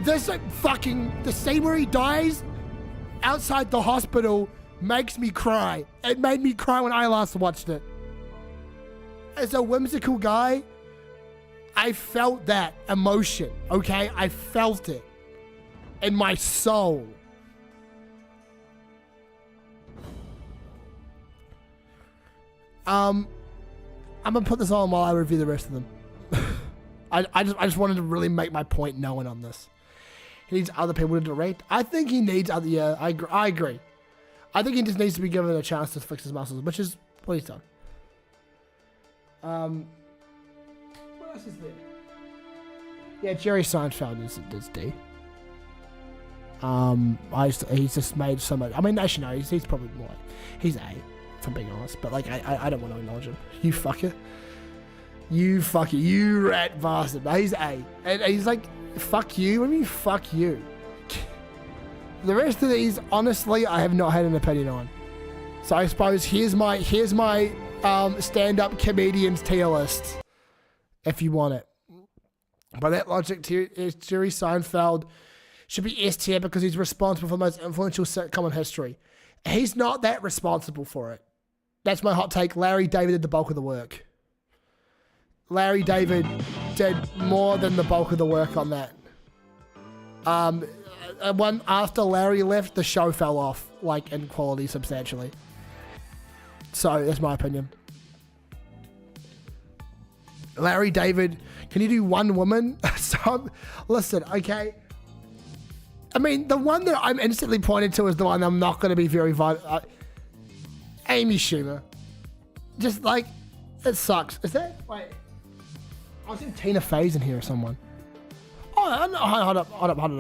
There's like the scene where he dies outside the hospital makes me cry. It made me cry when I last watched it. As a whimsical guy, I felt that emotion, okay? I felt it in my soul. I'm gonna put this on while I review the rest of them. I just wanted to really make my point known on this. He needs other people to direct. I think he needs other. Yeah, I agree. I think he just needs to be given a chance to fix his muscles, which is what he's done. What else is there? Yeah, Jerry Seinfeld is D. He's just made so much. I mean, actually no, he's probably more. He's A, if I'm being honest. But like, I don't want to acknowledge him. You fucker. You rat bastard. No, he's A, and he's like, fuck you. What do you mean, fuck you? The rest of these, honestly, I have not had an opinion on. So I suppose here's my stand-up comedians tier list, if you want it. By that logic, Jerry Seinfeld should be S tier because he's responsible for the most influential sitcom in history. He's not that responsible for it. That's my hot take. Larry David did the bulk of the work. Larry David did more than the bulk of the work on that. After Larry left, the show fell off, like, in quality substantially. So, that's my opinion. Larry David, can you do one woman? Listen, okay. I mean, the one that I'm instantly pointed to is the one I'm not going to be very Amy Schumer. Just like, it sucks. Is that, wait. I was in Tina Fey's in here or someone. Oh, no, hold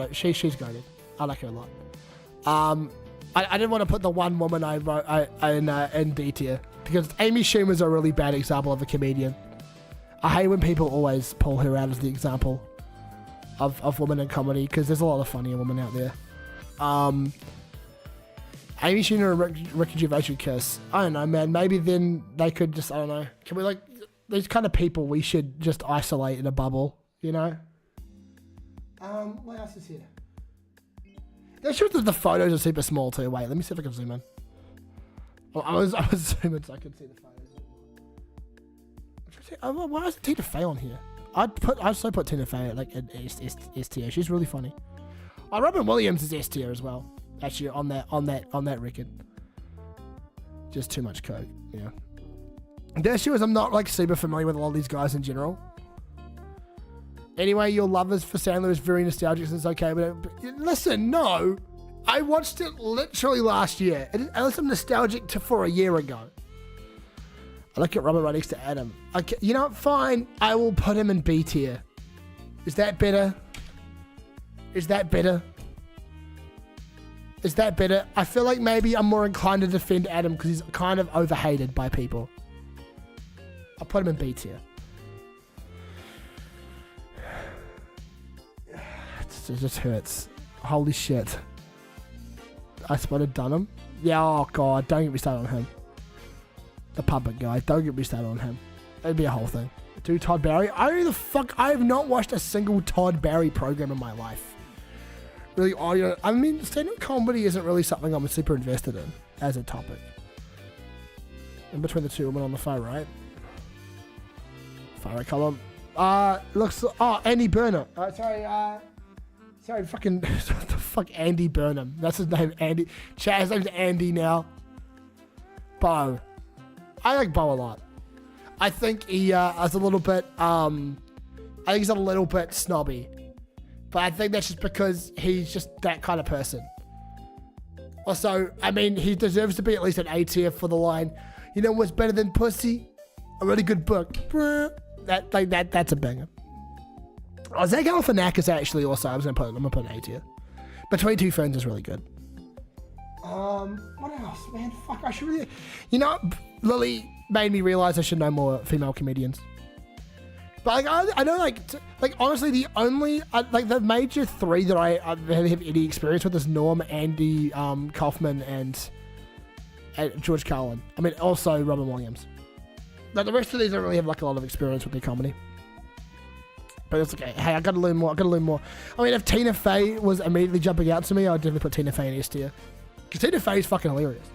up. She's goated. I like her a lot. I didn't want to put the one woman I wrote in D tier because Amy Schumer's a really bad example of a comedian. I hate when people always pull her out as the example of women in comedy because there's a lot of funnier women out there. Amy Schumer and Ricky Gervais should kiss. I don't know, man. Maybe then they could just, I don't know. Can we, like, these kind of people we should just isolate in a bubble, you know? What else is here? They're sure that the photos are super small too. Wait, let me see if I can zoom in. Well, I was zooming so I could see the photos. Why is Tina Fey on here? I'd also put Tina Fey like in S tier. She's really funny. Oh, Robin Williams is S tier as well. Actually, on that record. Just too much coke. Yeah. The issue is I'm not like super familiar with a lot of these guys in general. Anyway, your lovers for Sandler is very nostalgic and it's okay, but listen, no. I watched it literally last year. Unless I'm nostalgic for a year ago. I look at Robert right next to Adam. Okay, you know what? Fine. I will put him in B tier. Is that better? Is that better? Is that better? I feel like maybe I'm more inclined to defend Adam because he's kind of overhated by people. I'll put him in B tier. It just hurts. Holy shit. I spotted Dunham. Yeah, oh god, don't get me started on him. The puppet guy, don't get me started on him. It'd be a whole thing. Dude, Todd Barry. I have not watched a single Todd Barry program in my life. Really, I mean, stand-up comedy isn't really something I'm super invested in as a topic. In between the two women on the far right. Far right column. Looks, Andy Burnham. Sorry, fucking, what the fuck, Andy Burnham. That's his name, Andy. Chad's name's Andy now. Bo. I like Bo a lot. I think he is a little bit, he's a little bit snobby. But I think that's just because he's just that kind of person. Also, I mean, he deserves to be at least an A tier for the line, you know what's better than pussy? A really good book. That's a banger. Oh, Zach Galifianakis actually also, I'm gonna put an A tier. Between Two Ferns is really good. What else, man? Fuck, I should really... You know, Lily made me realize I should know more female comedians. But like, I know, like honestly, the only like the major three that I have any experience with is Norm, Andy Kaufman, and George Carlin. I mean, also Robin Williams. Like the rest of these, I don't really have like a lot of experience with their comedy. But it's okay. Hey, I gotta learn more. I mean, if Tina Fey was immediately jumping out to me, I'd definitely put Tina Fey in S tier. Because Tina Fey is fucking hilarious.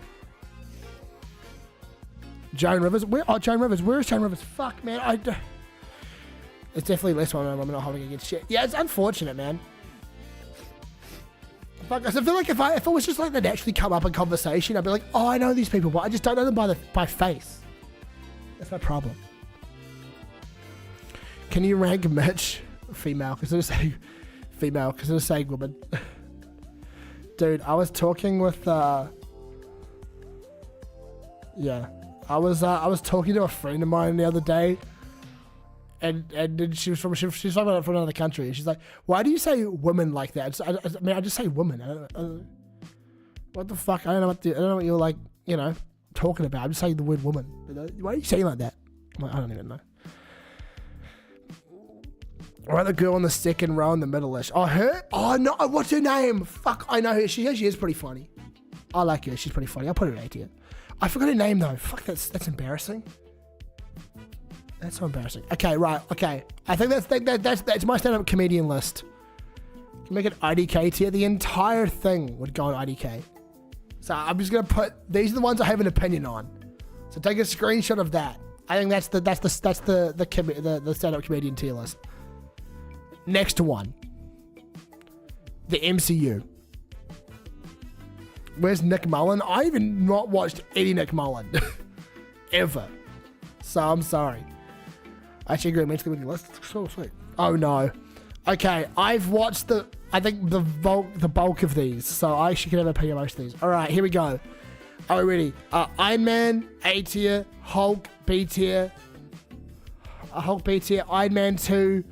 Joan Rivers. Joan Rivers. Where is Joan Rivers? Fuck, man. It's definitely less one I'm not holding against shit. Yeah, it's unfortunate, man. Fuck, I feel like if it was just like they'd actually come up in conversation, I'd be like, oh, I know these people, but I just don't know them by face. That's my problem. Can you rank Mitch female? Because they're saying female. Because they're saying woman. Dude, I was talking with I was talking to a friend of mine the other day, and she was from another country, and she's like, "Why do you say women like that?" I just say woman. I don't, what the fuck? I don't know what you're like, talking about. I'm just saying the word woman. Why are you saying like that? I'm like, I don't even know. Or the girl in the second row in the middle-ish. Oh, her? Oh, no. What's her name? Fuck, I know her. She is pretty funny. I like her. She's pretty funny. I'll put her in A tier. I forgot her name, though. Fuck, that's embarrassing. That's so embarrassing. Okay, right. Okay. I think that's my stand-up comedian list. Can make it IDK tier. The entire thing would go on IDK. So I'm just going to put... These are the ones I have an opinion on. So take a screenshot of that. I think that's the stand-up comedian tier list. Next one. The MCU. Where's Nick Mullen? I even not watched any Nick Mullen. Ever. So I'm sorry. I actually agree. Mentally with your list. So sweet. Oh no. Okay, I've watched the bulk of these. So I actually can have a opinion on most of these. Alright, here we go. Are we ready? Iron Man, A tier. Hulk, B tier. Hulk, B tier. Iron Man 2,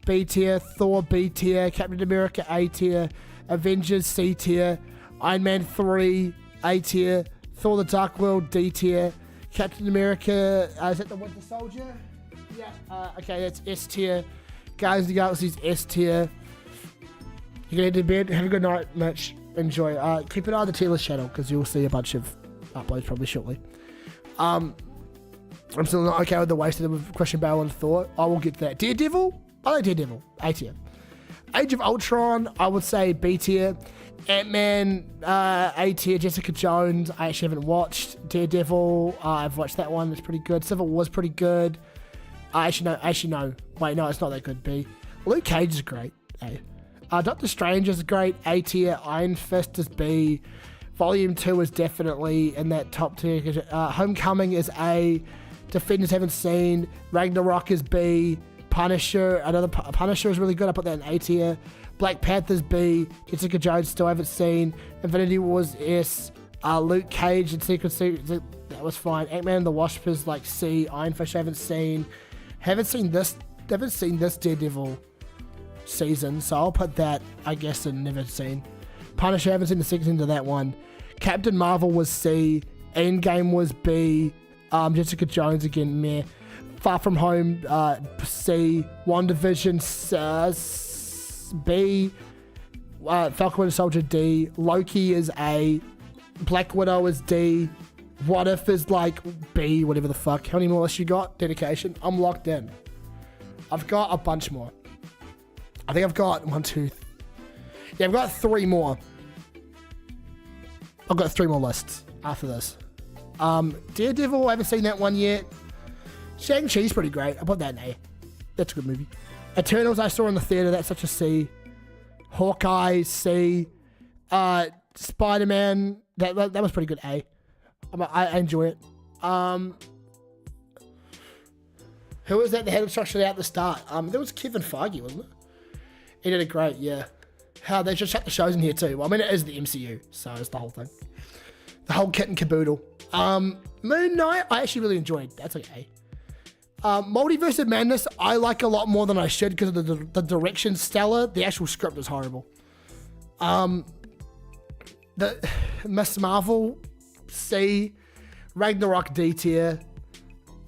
B tier. Thor, B tier. Captain America, A tier. Avengers, C tier. Iron Man 3, A tier. Thor the Dark World, D tier. Captain America, is that the Winter Soldier? Yeah. Okay, that's S tier. Guardians of the Galaxy's S tier. You're going to head to bed. Have a good night, Mitch. Enjoy. Keep an eye on the tier list channel because you'll see a bunch of uploads probably shortly. I'm still not okay with the wasted of Christian Bale and Thor. I will get that. Daredevil? I like Daredevil. A tier. Age of Ultron, I would say B tier. Ant-Man, A tier. Jessica Jones, I actually haven't watched. Daredevil, I've watched that one. It's pretty good. Civil War's pretty good. Actually no. Wait, no, it's not that good. B. Luke Cage is great. A. Doctor Strange is great. A tier. Iron Fist is B. Volume 2 is definitely in that top tier. Homecoming is A. Defenders haven't seen. Ragnarok is B. Punisher, Punisher is really good. I put that in A tier. Black Panther's B. Jessica Jones still haven't seen. Infinity War's S. Luke Cage and Secret that was fine. Ant-Man and the Wasp is like C. Iron Fist I haven't seen. Haven't seen this Daredevil season, so I'll put that, I guess, in never seen. Punisher, haven't seen the second season of that one. Captain Marvel was C. Endgame was B. Jessica Jones again, meh. Far From Home, C. WandaVision, B. Falcon Winter Soldier, D. Loki is A. Black Widow is D. What If is like B, whatever the fuck. How many more lists you got? Dedication. I'm locked in. I've got a bunch more. I think I've got I've got 3 more. I've got 3 more lists after this. Daredevil, I haven't seen that one yet. Shang-Chi's pretty great. I put that in A. That's a good movie. Eternals I saw in the theater. That's such a C. Hawkeye, C. Spider-Man, that was pretty good. A. I enjoy it. Who was that? The head of structure out at the start. That was Kevin Feige, wasn't it? He did it great, yeah. How they just shut the shows in here too. Well, I mean, it is the MCU, so it's the whole thing. The whole kit and caboodle. Moon Knight, I actually really enjoyed. That's like A. Multiverse of Madness, I like a lot more than I should because of the direction stellar. The actual script was horrible. The Miss Marvel, C. Ragnarok, D tier.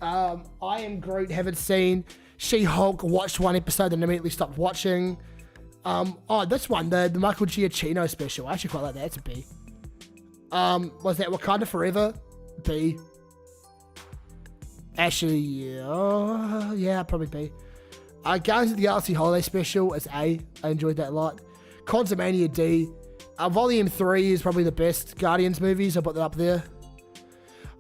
I Am Groot, haven't seen. She-Hulk, watched 1 episode and immediately stopped watching. This one, the Michael Giacchino special. I actually quite like that. It's a B. Was that Wakanda Forever? B. Actually, yeah, probably B. Guardians of the Galaxy Holiday Special is A. I enjoyed that a lot. Quantumania, D. Volume 3 is probably the best Guardians movies. I'll put that up there.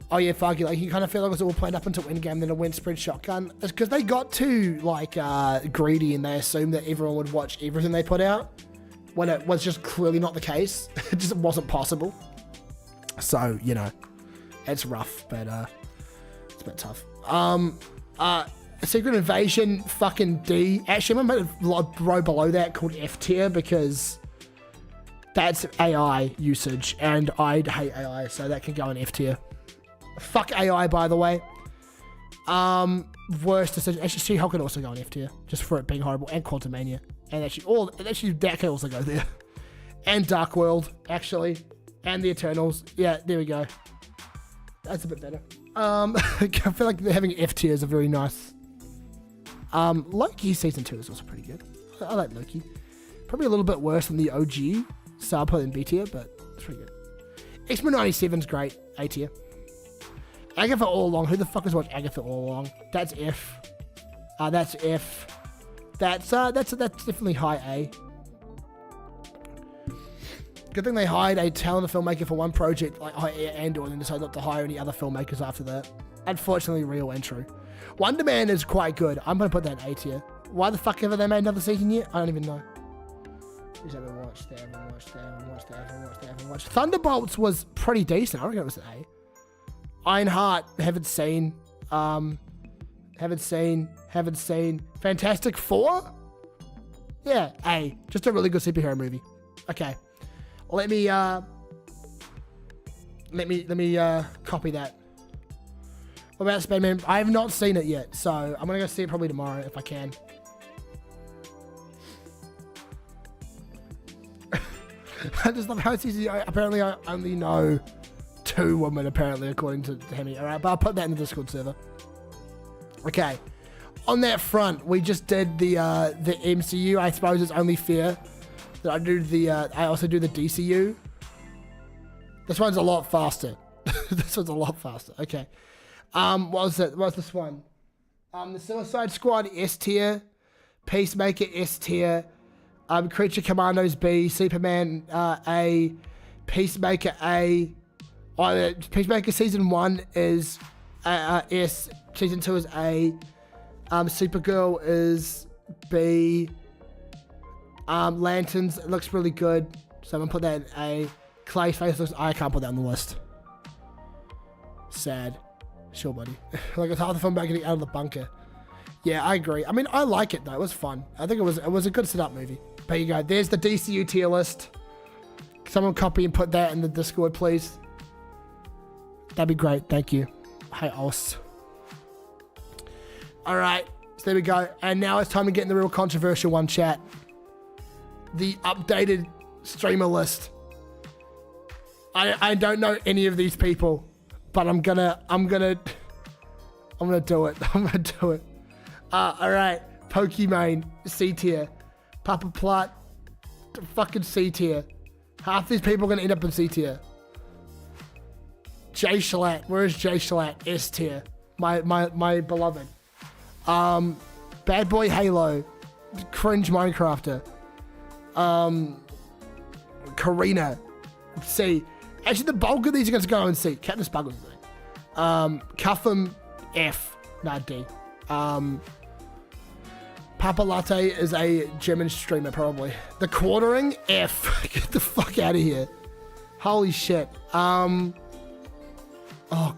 Oh yeah, fuck it. Like, you kind of feel like it was all played up until Endgame, then it went spread shotgun. It's because they got too, greedy and they assumed that everyone would watch everything they put out when it was just clearly not the case. It just wasn't possible. So, it's rough, but it's a bit tough. Secret Invasion, fucking D. Actually, I'm going to put a row below that called F tier because that's AI usage, and I hate AI, so that can go in F tier. Fuck AI, by the way. Worst decision. Actually, She-Hulk can also go in F tier, just for it being horrible, and Quantumania. And actually, that can also go there. And Dark World, actually. And the Eternals. Yeah, there we go. That's a bit better. I feel like having F tiers are very nice. Loki season 2 is also pretty good. I like Loki. Probably a little bit worse than the OG, so I'll put it in B tier, but it's pretty good. X-Men 97's great, A tier. Agatha All Along. Who the fuck has watched Agatha All Along? That's F. That's F. That's definitely high A. Good thing they hired a talented filmmaker for one project like Andor and then decided not to hire any other filmmakers after that. Unfortunately, real and true. Wonder Man is quite good. I'm going to put that in A tier. Why the fuck haven't they made another season yet? I don't even know. I haven't watched that. Thunderbolts was pretty decent. I reckon it was an A. Ironheart, haven't seen. Fantastic Four? Yeah, A. Just a really good superhero movie. Okay. Let me Let me copy that. What about Spider-Man? I have not seen it yet, so I'm gonna go see it probably tomorrow if I can. I just love how it's easy. Apparently, I only know 2 women, apparently, according to Hemi. Alright, but I'll put that in the Discord server. Okay. On that front, we just did the MCU. I suppose it's only fair that I also do the DCU. This one's a lot faster. This one's a lot faster. Okay. What was it? What's this one? The Suicide Squad S tier, Peacemaker S tier, Creature Commandos B, Superman A, Peacemaker A. Peacemaker season 1 is S, season 2 is A. Supergirl is B. Lanterns, it looks really good, so I'm gonna put that in A. Clayface looks, I can't put that on the list. Sad. Sure, buddy. Like, it's half the fun about getting out of the bunker. Yeah, I agree. I mean, I like it though. It was fun. I think it was a good setup movie. There you go. There's the DCU tier list. Someone copy and put that in the Discord, please. That'd be great. Thank you. Hey, Os. All right. So there we go. And now it's time to get in the real controversial one, chat. The updated streamer list. I don't know any of these people, but I'm gonna do it. I'm gonna do it. All right. Pokimane, C tier. Papa Plot, fucking C tier. Half these people are gonna end up in C tier. Jay Shalat, where is Jay Shalat? S tier. My beloved. Bad Boy Halo, cringe Minecrafter. Karina, C. Actually, the bulk of these are going to go in C. Captain Spuggles, Cuffham, F. Nah, D. Papa Latte is a German streamer, probably. The Quartering, F. Get the fuck out of here. Holy shit. Oh,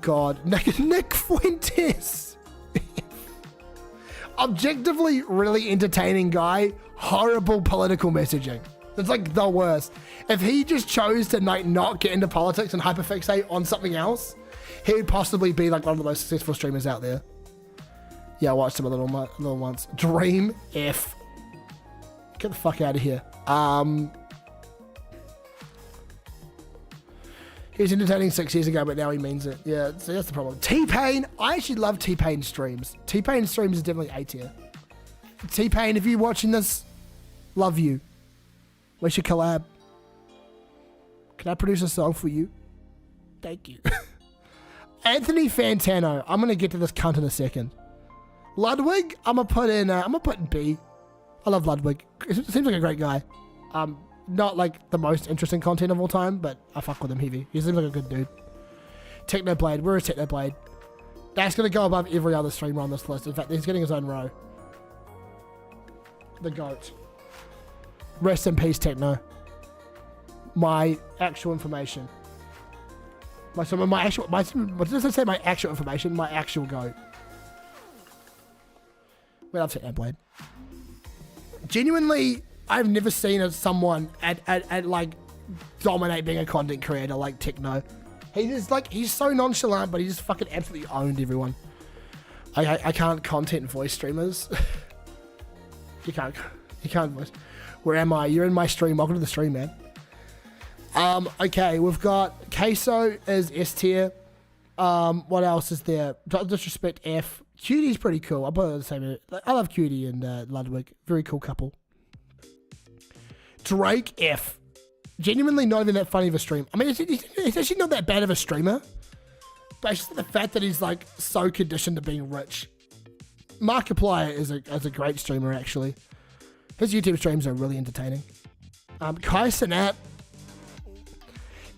God. Nick Fuentes. Objectively, really entertaining guy. Horrible political messaging. It's like the worst. If he just chose to not get into politics and hyperfixate on something else, he would possibly be like one of the most successful streamers out there. Yeah, I watched him a little once. Dream F. Get the fuck out of here. He was entertaining 6 years ago, but now he means it. Yeah, so that's the problem. T-Pain. I actually love T-Pain streams. T-Pain streams is definitely A tier. T-Pain, if you're watching this, love you. We should collab. Can I produce a song for you? Thank you. Anthony Fantano. I'm gonna get to this cunt in a second. Ludwig. I'm gonna put in B. I love Ludwig. He seems like a great guy. Not like the most interesting content of all time, but I fuck with him heavy. He seems like a good dude. Technoblade. Where is Technoblade? That's gonna go above every other streamer on this list. In fact, he's getting his own row. The GOAT. Rest in peace, Techno. My actual information. What did I say? My actual information. My actual GOAT. We love Technoblade. Genuinely, I've never seen someone at like dominate being a content creator like Techno. He's so nonchalant, but he just fucking absolutely owned everyone. I can't content voice streamers. You can't voice. Where am I? You're in my stream. Welcome to the stream, man. Okay, we've got Queso is S tier. What else is there? Disrespect F. Cutie's pretty cool. I'll put it the same. I love Cutie and Ludwig. Very cool couple. Drake F. Genuinely not even that funny of a stream. I mean, he's actually not that bad of a streamer. But it's just the fact that he's like so conditioned to being rich. Markiplier is a great streamer, actually. His YouTube streams are really entertaining. Kai Cenat,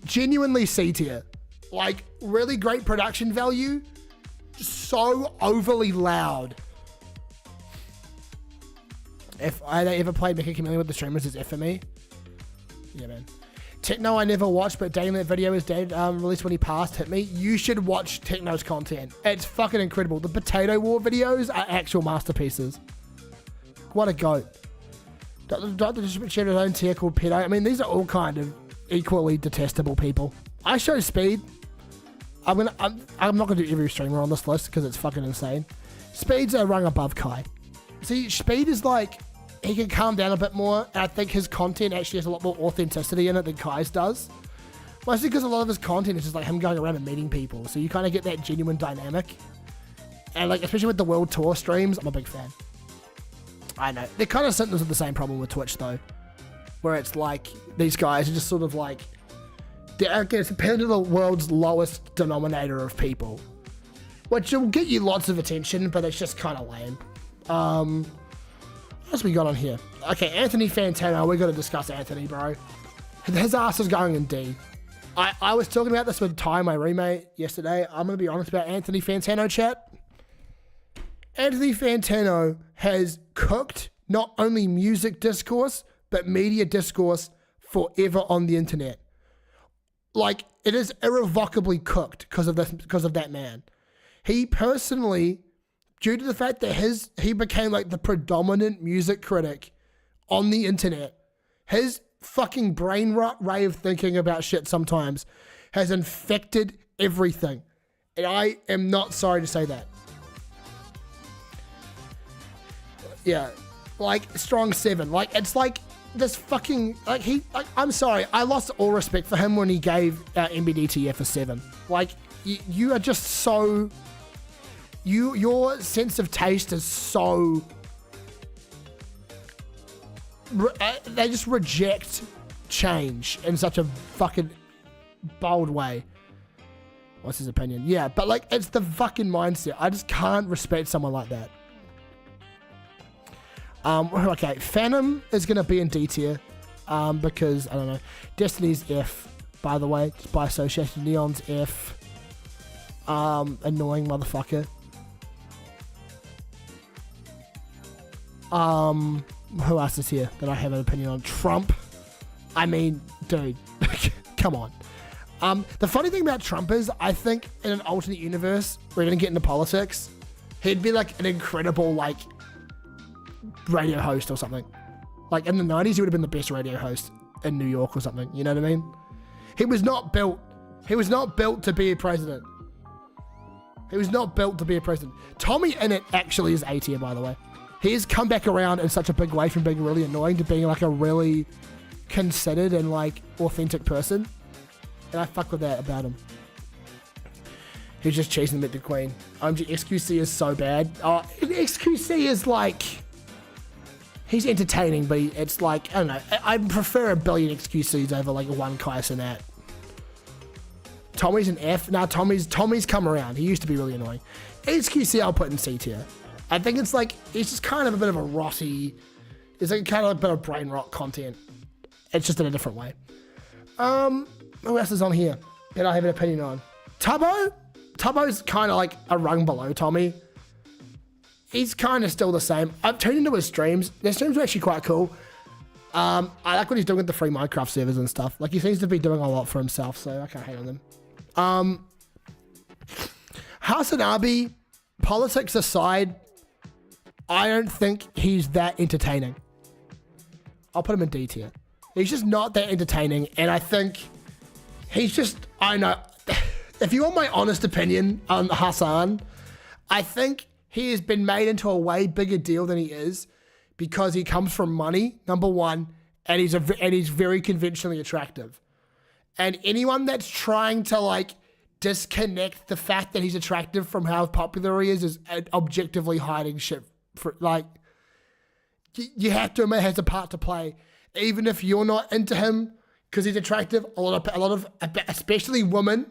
genuinely C tier. Like, really great production value. So overly loud. If I ever played Make a Chameleon with the streamers, it's F for me. Yeah, man. Techno I never watched, but dang, that video is dead. Released when he passed, hit me. You should watch Techno's content. It's fucking incredible. The Potato War videos are actual masterpieces. What a goat. Dr. Share his own tier called Pedo. I mean, these are all kind of equally detestable people. I show Speed. I'm not gonna do every streamer on this list because it's fucking insane. Speed's a rung above Kai. See, Speed is like, he can calm down a bit more, and I think his content actually has a lot more authenticity in it than Kai's does. Mostly because a lot of his content is just like him going around and meeting people, so you kind of get that genuine dynamic. And like, especially with the world tour streams, I'm a big fan. I know. They're kind of symptoms of the same problem with Twitch though, where it's like, these guys are just sort of like, it's appealing to the world's lowest denominator of people, which will get you lots of attention, but it's just kind of lame. What else we got on here? Okay, Anthony Fantano. We got to discuss Anthony, bro. His ass is going in D. I was talking about this with Ty, my roommate, yesterday. I'm going to be honest about Anthony Fantano, chat. Anthony Fantano has cooked not only music discourse, but media discourse forever on the internet. Like, it is irrevocably cooked because of that man. He personally, due to the fact that he became like the predominant music critic on the internet, his fucking brain rot way of thinking about shit sometimes has infected everything. And I am not sorry to say that. Yeah, like strong 7. Like, it's like this fucking, like I'm sorry, I lost all respect for him when he gave MBDTF a 7. Like, you are just so, your sense of taste is so, they just reject change in such a fucking bold way. What's his opinion? Yeah, but like, it's the fucking mindset. I just can't respect someone like that. Okay, Phantom is going to be in D tier, because, I don't know, Destiny's F, by the way, just by association, Neon's F, annoying motherfucker. Who else is here that I have an opinion on? Trump. I mean, dude, come on. The funny thing about Trump is, I think in an alternate universe, we're going to get into politics, he'd be like an incredible, like, radio host or something. Like in the 90s, he would have been the best radio host in New York or something. You know what I mean? He was not built to be a president. He was not built to be a president. Tommy Innit actually is A tier, by the way. He has come back around in such a big way from being really annoying to being like a really considered and like authentic person. And I fuck with that about him. He's just chasing them at the Queen. XQC is so bad. Oh, XQC is like, he's entertaining, but it's like, I don't know. I prefer a billion XQCs over like one Kai Cenat. Tommy's an F. Nah, Tommy's come around. He used to be really annoying. XQC I'll put in C tier. I think it's like, it's just kind of a bit of a rotty, it's like kind of a bit of brain rot content. It's just in a different way. Who else is on here that I have an opinion on? Tubbo? Tubbo's kind of like a rung below Tommy. He's kind of still the same. I've tuned into his streams. Their streams are actually quite cool. I like what he's doing with the free Minecraft servers and stuff. Like, he seems to be doing a lot for himself, so I can't hate on them. Hasanabe, politics aside, I don't think he's that entertaining. I'll put him in D tier. He's just not that entertaining, and I think he's just, I know, if you want my honest opinion on Hassan, I think he has been made into a way bigger deal than he is because he comes from money, number one, and he's very conventionally attractive. And anyone that's trying to like disconnect the fact that he's attractive from how popular he is objectively hiding shit. For like, you have to admit he has a part to play, even if you're not into him because he's attractive. A lot of especially women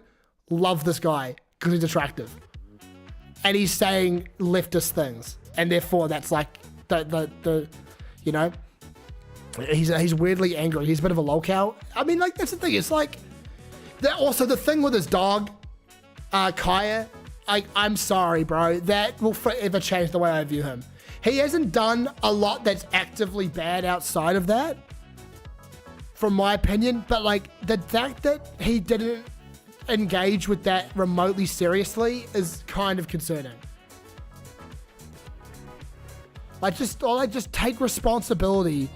love this guy because he's attractive. And he's saying leftist things, and therefore that's like the you know, he's weirdly angry. He's a bit of a lolcow. I mean, like, that's the thing. It's like that. Also, the thing with his dog, Kaya. I'm sorry, bro. That will forever change the way I view him. He hasn't done a lot that's actively bad outside of that, from my opinion. But like, the fact that he didn't engage with that remotely seriously is kind of concerning. Like, just take responsibility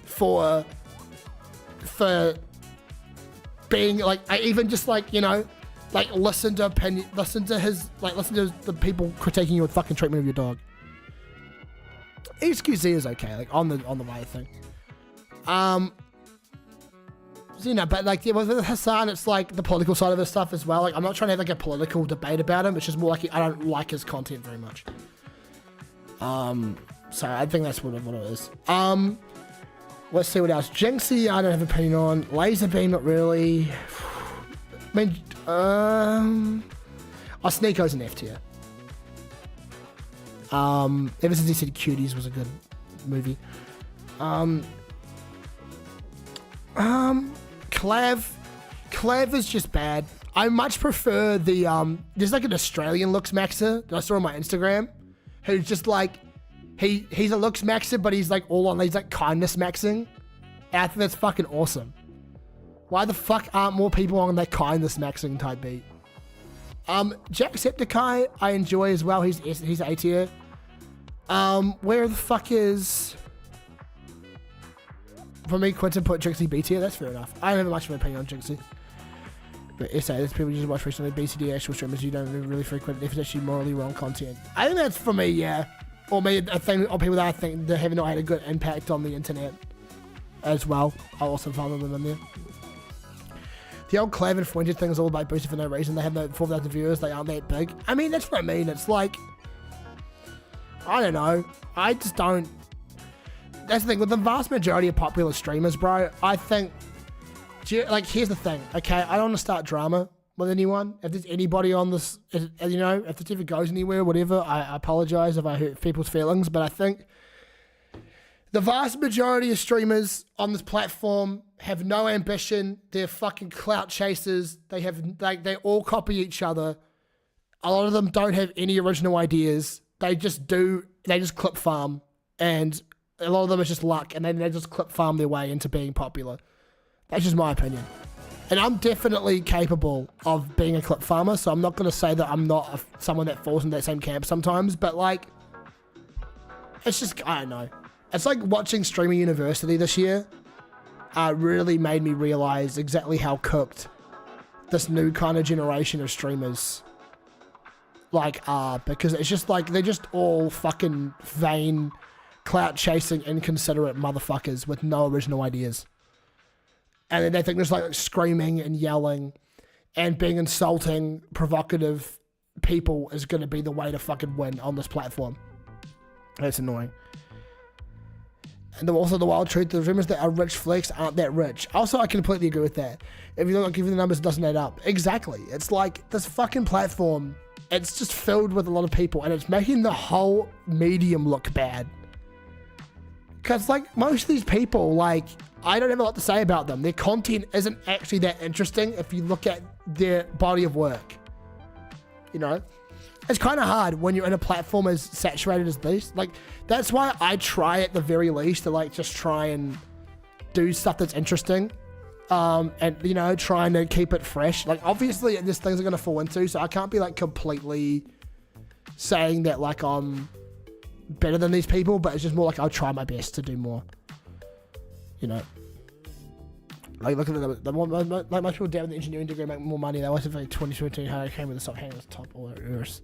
for being like, even just like, you know, Like, listen to the people critiquing your fucking treatment of your dog. XQC is okay, like, on the way thing. So, you know, but like, yeah, with Hassan, it's like the political side of his stuff as well. Like, I'm not trying to have like a political debate about him. It's just more like I don't like his content very much. So I think that's what it is. Let's see what else. Jinxie, I don't have an opinion on. Laserbeam, not really. I mean, Sneako's an F tier. Ever since he said Cuties was a good movie. Clav is just bad. I much prefer the there's like an Australian looks maxer that I saw on my Instagram, who's just like he's a looks maxer, but he's like he's like kindness maxing. And I think that's fucking awesome. Why the fuck aren't more people on that kindness maxing type beat? Jacksepticeye I enjoy as well. He's A tier. Where the fuck is... For me, Quintin put Jinxie B tier. That's fair enough. I don't have much of an opinion on Jinxie. But SA, there's people you just watch recently. BCD actual streamers you don't really frequent if it's actually morally wrong content. I think that's for me, yeah. Or maybe a thing, or people that I think that have not had a good impact on the internet as well. I'll also follow them in there. The old Clav and Fuente thing is all about boosting for no reason. They have no 4,000 viewers. They aren't that big. I mean, that's what I mean. It's like, I don't know. I just don't. That's the thing with the vast majority of popular streamers, bro. I think, like, here's the thing, okay? I don't want to start drama with anyone. If there's anybody on this, you know, if this ever goes anywhere, whatever, I apologize if I hurt people's feelings, but I think the vast majority of streamers on this platform have no ambition. They're fucking clout chasers. They have, like, they all copy each other. A lot of them don't have any original ideas. They just clip farm, and a lot of them is just luck, and then they just clip farm their way into being popular. That's just my opinion. And I'm definitely capable of being a clip farmer, so I'm not going to say that I'm not someone that falls in that same camp sometimes, but like, it's just, I don't know. It's like watching Streaming University this year really made me realize exactly how cooked this new kind of generation of streamers like are, because it's just like, they're just all fucking vain, clout chasing, inconsiderate motherfuckers with no original ideas. And then they think there's like screaming and yelling and being insulting, provocative people is going to be the way to fucking win on this platform. That's annoying. And also the wild truth, the rumors that are rich flex aren't that rich. Also, I completely agree with that. If you look, give the numbers, it doesn't add up. Exactly. It's like this fucking platform, it's just filled with a lot of people, and it's making the whole medium look bad. Because, like, most of these people, like, I don't have a lot to say about them. Their content isn't actually that interesting if you look at their body of work. You know? It's kind of hard when you're in a platform as saturated as this. Like, that's why I try at the very least to, like, just try and do stuff that's interesting. And, you know, trying to keep it fresh. Like, obviously, there's things I'm going to fall into, so I can't be, like, completely saying that, like, I'm better than these people, but it's just more like I'll try my best to do more. You know? Like, look at like most people down in the engineering degree make more money. They always have like 2017 how they came with the top hanging top or worse.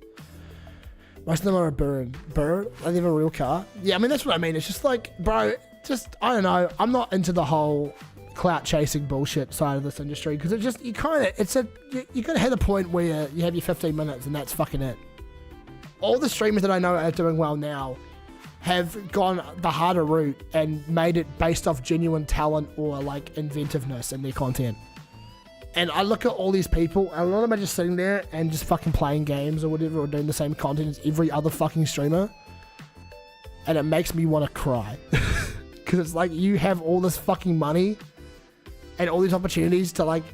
Most of them are a burn. Burn? They have a real car? Yeah, I mean, that's what I mean. It's just like, bro, just, I don't know. I'm not into the whole clout chasing bullshit side of this industry, because it just, you kind of, you gotta hit a point where you have your 15 minutes and that's fucking it. All the streamers that I know are doing well now have gone the harder route and made it based off genuine talent or like inventiveness in their content. And I look at all these people, and a lot of them are just sitting there and just fucking playing games or whatever, or doing the same content as every other fucking streamer. And it makes me want to cry. Because it's like, you have all this fucking money and all these opportunities to like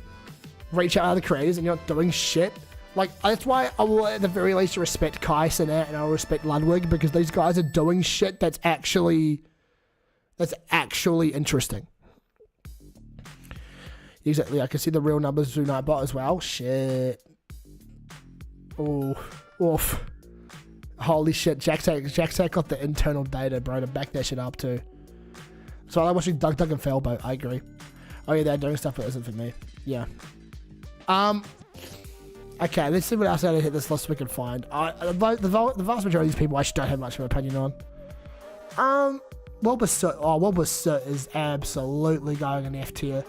reach out to other creators, and you're not doing shit. Like, that's why I will at the very least respect Kai Sinat, and I'll respect Ludwig, because these guys are doing shit that's actually interesting. Exactly, I can see the real numbers through Nightbot as well. Shit. Oh, oof. Holy shit, Jacksack got the internal data, bro, to back that shit up too. So I like watching Doug and Failboat, I agree. Oh yeah, they're doing stuff that isn't for me. Yeah. Okay, let's see what else out of this list we can find. The vast majority of these people I just don't have much of an opinion on. Wilbur Soot is absolutely going in F tier.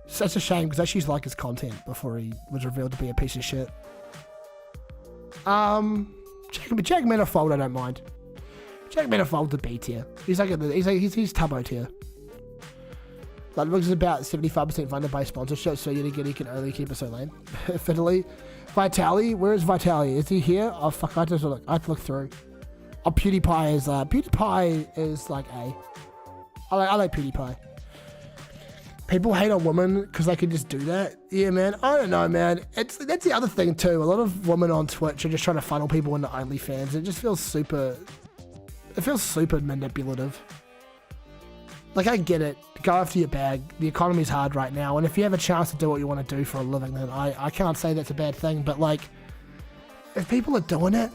Such a shame because I actually like his content before he was revealed to be a piece of shit. Jack Manifold I don't mind. Jack Manifold's a B tier. He's Tubbo tier. Like looks is about 75% funded by sponsorship, so he can only keep it so lame. Fiddly. Vitali, where is Vitali? Is he here? Oh fuck, I have to look through. Oh, PewDiePie is like A. I like PewDiePie. People hate on women because they can just do that. Yeah, man. I don't know, man. That's the other thing too. A lot of women on Twitch are just trying to funnel people into OnlyFans. It just feels super. It feels super manipulative. Like I get it. Go after your bag. The economy's hard right now, and if you have a chance to do what you want to do for a living, then I can't say that's a bad thing. But like, if people are doing it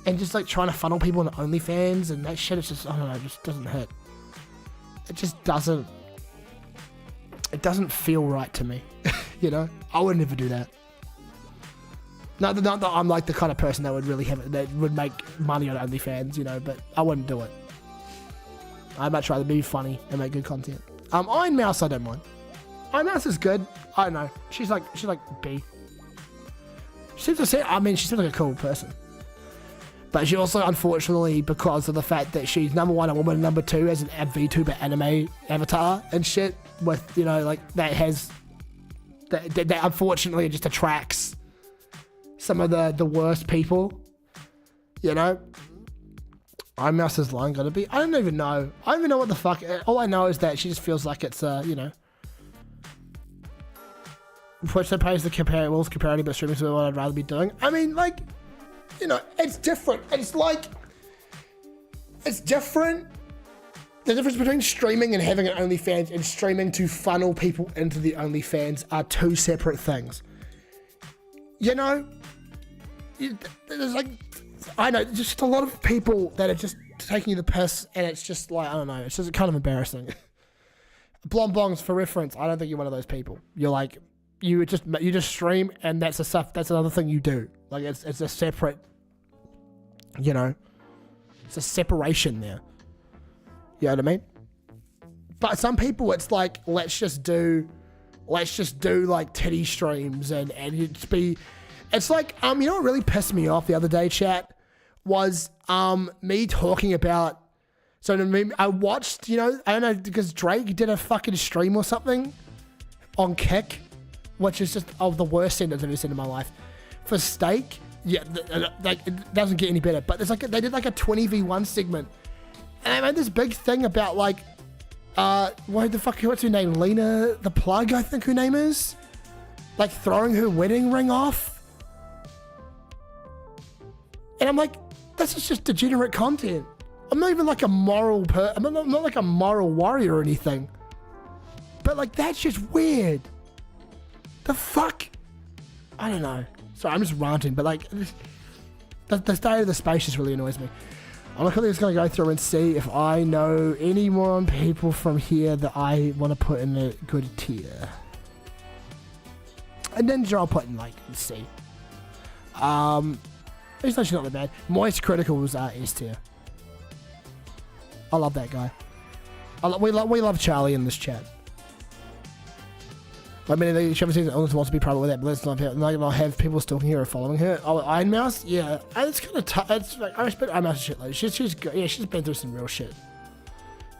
and just like trying to funnel people into OnlyFans and that shit, it's just I don't know. It just doesn't hit. It just doesn't. It doesn't feel right to me, you know? I would never do that. Not that I'm like the kind of person that would really that would make money on OnlyFans, you know, but I wouldn't do it. I'd much rather be funny and make good content. Iron Mouse, I don't mind. Iron Mouse is good. I don't know. She's like B. She seems like a cool person. But she also, unfortunately, because of the fact that she's number one a woman and number two as an VTuber anime avatar and shit, with, you know, like, that unfortunately just attracts some of the worst people, you know? Iron Mouse's line gotta be, I don't even know. I don't even know what the fuck, all I know is that she just feels like it's, you know, Twitch that pays the comparative, but streaming is what I'd rather be doing. I mean, like, you know, it's different. It's like, it's different. The difference between streaming and having an OnlyFans and streaming to funnel people into the OnlyFans are two separate things. You know, there's like, I know, just a lot of people that are just taking you the piss, and it's just like, I don't know, it's just kind of embarrassing. Blom Bongs, for reference, I don't think you're one of those people. You're like, you just stream, and that's another thing you do. Like, it's a separate, you know, it's a separation there. You know what I mean? But some people, it's like, let's just do like titty streams and it's like, you know what really pissed me off the other day, chat, was me talking about, so I watched, you know, I don't know, because Drake did a fucking stream or something on Kick, which is just the worst sentence I've ever said in my life. For steak, yeah, like, it doesn't get any better, but it's like, they did like a 20v1 segment, and they made this big thing about like, what's her name? Lena the Plug, I think her name is, like throwing her wedding ring off. And I'm like, this is just degenerate content. I'm not even like a moral I'm not like a moral warrior or anything. But like, that's just weird. The fuck? I don't know. Sorry, I'm just ranting, but like, the state of the space just really annoys me. I'm quickly just going to go through and see if I know any more people from here that I want to put in a good tier. And then I'll put in like C. It's actually not that bad. Moist Criticals are S tier. I love that guy. We love Charlie in this chat. I mean, she obviously wants to be private with that, but let's not have people stalking her or following her. Oh, Iron Mouse? Yeah. It's kind of tough. It's like, I respect Iron Mouse shit. Like, she's been through some real shit.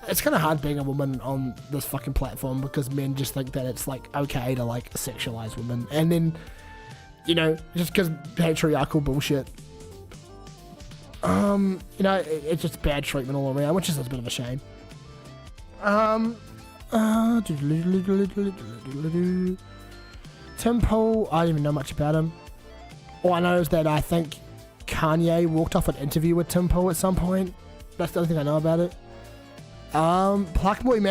It's kind of hard being a woman on this fucking platform because men just think that it's like okay to like sexualize women, and then, you know, just because patriarchal bullshit. You know, it's just bad treatment all around, which is a bit of a shame. Tim Pool, I don't even know much about him. All I know is that I think Kanye walked off an interview with Tim Pool at some point. That's the only thing I know about it. Pluckboy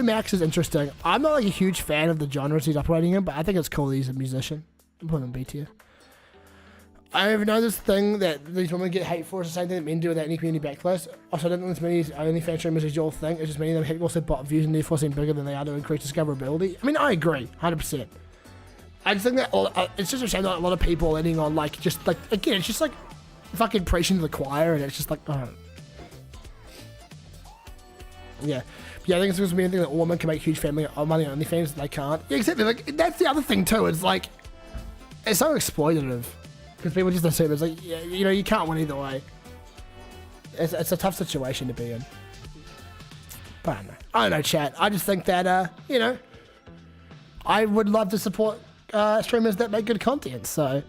Max is interesting. I'm not like a huge fan of the genres he's operating in, but I think it's cool that he's a musician. I'm putting him B tier. I even know this thing that these women get hate for is the same thing that men do without any community backlash. Also, I don't think as many OnlyFans streamers is your thing. It's just many of them also bot views and therefore seem bigger than they are to increase discoverability. I mean, I agree, 100%. I just think that it's just a shame that a lot of people are ending on like just like again it's just like fucking preaching to the choir and it's just like yeah. Yeah, I think it's going to be anything that a woman can make huge family money on OnlyFans. They can't. Yeah, exactly. Like that's the other thing too. It's like it's so exploitative because people just assume it's like you know you can't win either way. It's a tough situation to be in. But I don't know, chat. I just think that you know I would love to support streamers that make good content. So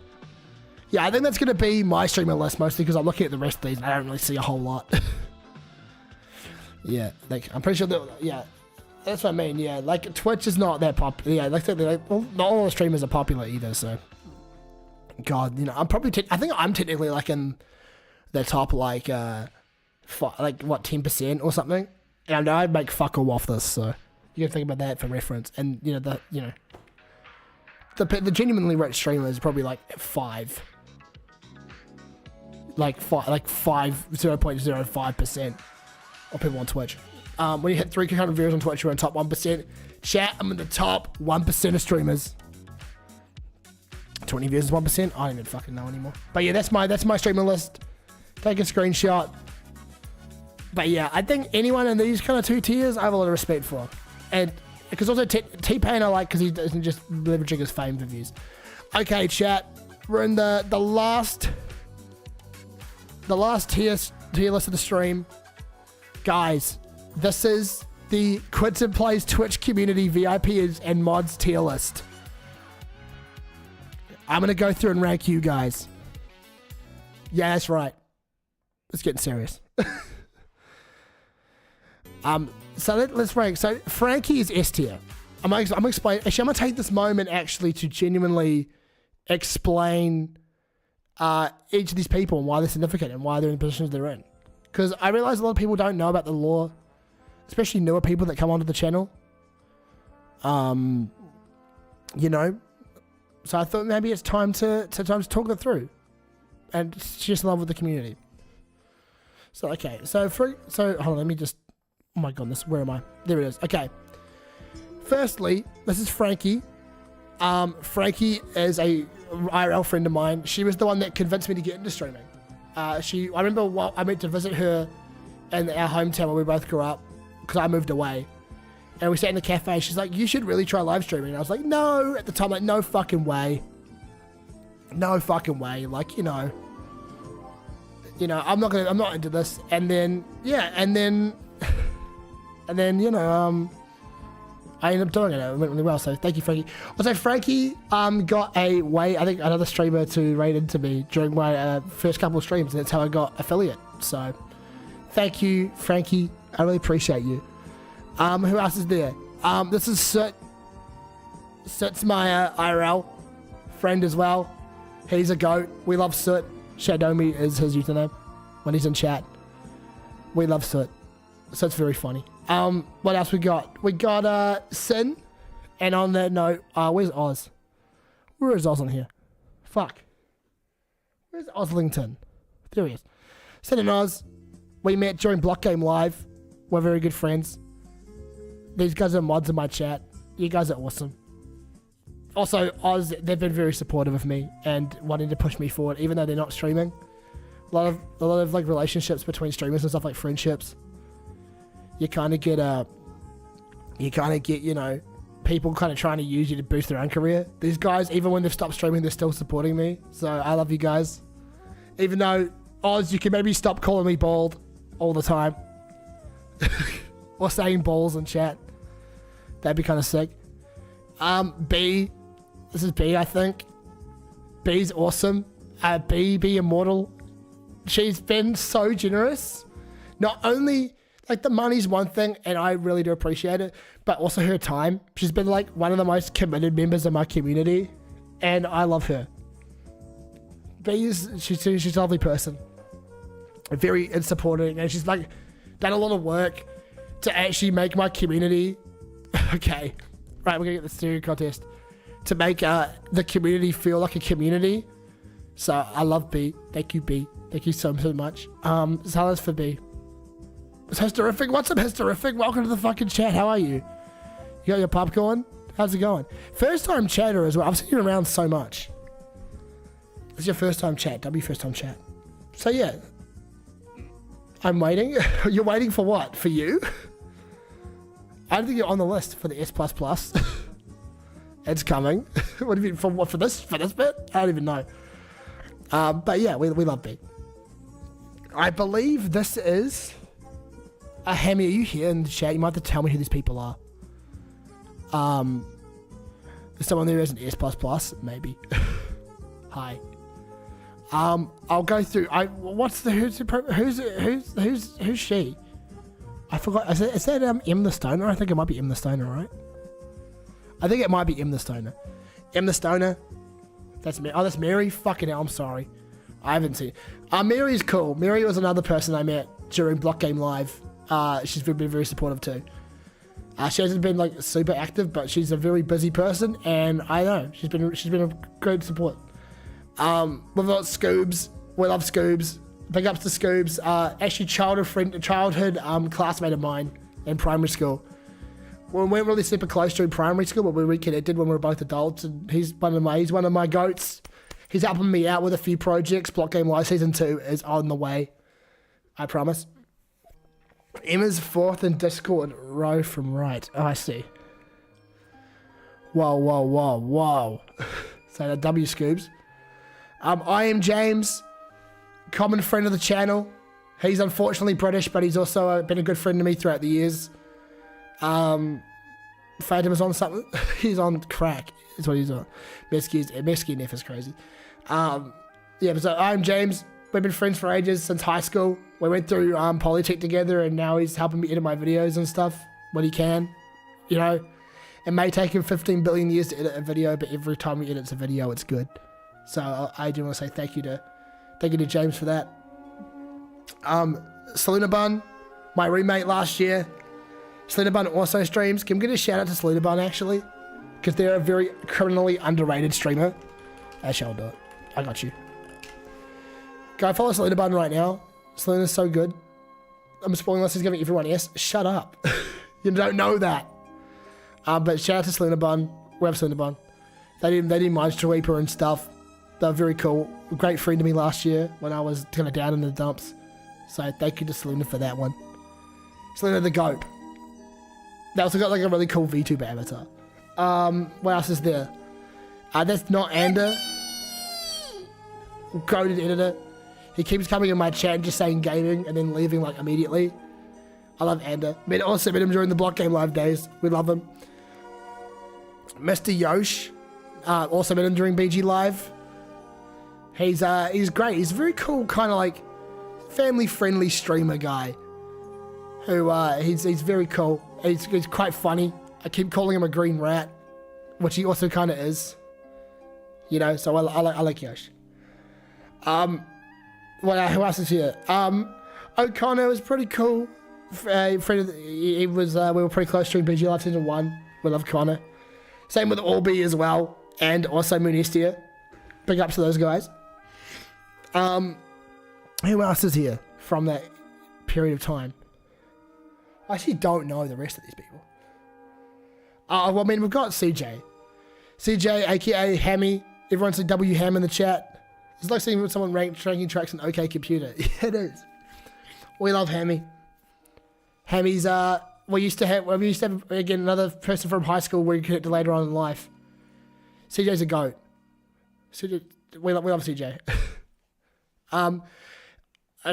yeah, I think that's going to be my streamer list mostly because I'm looking at the rest of these and I don't really see a whole lot. Yeah, like I'm pretty sure that yeah, that's what I mean. Yeah, like Twitch is not that popular. Yeah, like well, not all the streamers are popular either. So, God, you know, I'm probably I think I'm technically like in the top like what 10% or something. And I know I'd make fuck all off this. So you can think about that for reference. And you know the genuinely rich streamer is probably like 5. Like 0.05%. Or people on Twitch. When you hit 300 viewers on Twitch, you're in top 1%. Chat, I'm in the top 1% of streamers. 20 viewers is 1%. I don't even fucking know anymore. But yeah, that's my streamer list. Take a screenshot. But yeah, I think anyone in these kind of 2 tiers, I have a lot of respect for. And because also T-Pain I like because he doesn't just leveraging his fame for views. Okay, chat, we're in the last tier list of the stream. Guys, this is the Quintinplays Twitch community VIPs and mods tier list. I'm going to go through and rank you guys. Yeah, that's right. It's getting serious. So let's rank. So Frankie is S tier. I'm going to explain. Actually, I'm going to take this moment actually to genuinely explain each of these people and why they're significant and why they're in the positions they're in. Because I realize a lot of people don't know about the law, especially newer people that come onto the channel. You know, so I thought maybe it's time to talk it through, and just love with the community. So okay, so hold on, let me just. Oh my goodness, where am I? There it is. Okay. Firstly, this is Frankie. Frankie is a IRL friend of mine. She was the one that convinced me to get into streaming. I remember I went to visit her in our hometown where we both grew up because I moved away, and we sat in the cafe. She's like, "You should really try live streaming." And I was like, "No," at the time, like, "No fucking way, no fucking way." Like, you know, I'm not into this. And then you know, I ended up doing it. It went really well. So thank you, Frankie. Also, Frankie got I think another streamer to rate into me during my first couple of streams. And that's how I got affiliate. So thank you, Frankie. I really appreciate you. Who else is there? This is Soot. Soot's my IRL friend as well. He's a goat. We love Soot. Shadomi is his username when he's in chat. We love Soot. So it's very funny. What else we got? We got Sin. And on that note, where's Oz? Where is Oz on here? Fuck. Where's Oslington? There he is. Sin and Oz. We met during Block Game Live. We're very good friends. These guys are mods in my chat. You guys are awesome. Also, Oz, they've been very supportive of me and wanting to push me forward, even though they're not streaming. A lot of like relationships between streamers and stuff, like friendships. You kind of get you know, people kind of trying to use you to boost their own career. These guys, even when they've stopped streaming, they're still supporting me. So I love you guys. Even though, Oz, you can maybe stop calling me bald all the time. Or saying balls in chat. That'd be kind of sick. B. This is B, I think. B's awesome. B Immortal. She's been so generous. Not only, like, the money's one thing, and I really do appreciate it, but also her time. She's been, like, one of the most committed members of my community, and I love her. She's a lovely person. Very supporting, and she's, like, done a lot of work to actually make my community... Okay. Right, we're going to get the stereo contest. To make the community feel like a community. So, I love B. Thank you, B. Thank you so much. Salas for B. It's Hysterific. What's up, Hysterific? Welcome to the fucking chat. How are you? You got your popcorn? How's it going? First time chatter as well. I've seen you around so much. This is your first time chat. First time chat. So yeah. I'm waiting. You're waiting for what? For you? I don't think you're on the list for the S++. It's coming. What do you mean, for what? For this bit? I don't even know. But yeah, we love B. I believe this is a Hammy. Are you here in the chat? You might have to tell me who these people are. There's someone there who has an S++, maybe. Hi. I'll go through. Who's she? I forgot. Is that M the Stoner? I think it might be M the Stoner, right? I think it might be M the Stoner. M the Stoner. That's me. Oh, that's Mary. Fucking hell, I'm sorry. I haven't seen. Mary's cool. Mary was another person I met during Block Game Live. She's been very supportive too. She hasn't been like super active, but she's a very busy person, and I know she's been a good support. We've got Scoobs. We love Scoobs. Big ups to Scoobs. Actually, childhood classmate of mine in primary school. We weren't really super close during primary school, but we reconnected when we were both adults, and he's one of my goats. He's helping me out with a few projects. Block Game Live Season 2 is on the way. I promise. Emma's 4th in Discord, row from right. Oh, I see. Whoa. So the W Scoobs. I am James, common friend of the channel. He's unfortunately British, but he's also been a good friend to me throughout the years. Phantom is on something. He's on crack, is what he's on. Mesky Neff is crazy. Yeah, so I'm James. We've been friends for ages, since high school. We went through Polytech together, and now he's helping me edit my videos and stuff when he can. You know, it may take him 15 billion years to edit a video, but every time he edits a video, it's good. So I do want to say thank you to James for that. Selena Bun, my roommate last year. Selena Bun also streams. Can we get a shout out to Selena Bun actually? Because they're a very criminally underrated streamer. Actually, I'll do it. I got you. Go follow Selena Bun right now. Selena's so good. I'm spoiling this. He's giving everyone S. Shut up. You don't know that. But shout out to Selena Bun. We have Selena Bun. They did Monster Reaper and stuff. They're very cool. A great friend to me last year when I was kind of down in the dumps. So thank you to Selena for that one. Selena the GOAT. They also got like a really cool VTuber avatar. What else is there? That's not Ander. Goated editor. He keeps coming in my chat and just saying gaming and then leaving like immediately. I love Ander. Also met him during the Block Game Live days. We love him. Mr. Yosh. Also met him during BG Live. He's great. He's a very cool kind of like family friendly streamer guy. Who he's very cool. He's quite funny. I keep calling him a green rat, which he also kind of is. You know, so I like Yosh. Who else is here? O'Connor was pretty cool. We were pretty close during BG Live Season 1. We love Connor. Same with Orby as well, and also Moonestia. Big ups to those guys. Who else is here from that period of time? I actually don't know the rest of these people. Well, I mean, we've got CJ. CJ, aka Hammy. Everyone say W Ham in the chat. It's like seeing someone ranking tracks in OK Computer. Yeah, it is. We love Hammy. Hammy's, we used to have again another person from high school we connected later on in life. CJ's a goat. CJ, we love CJ. I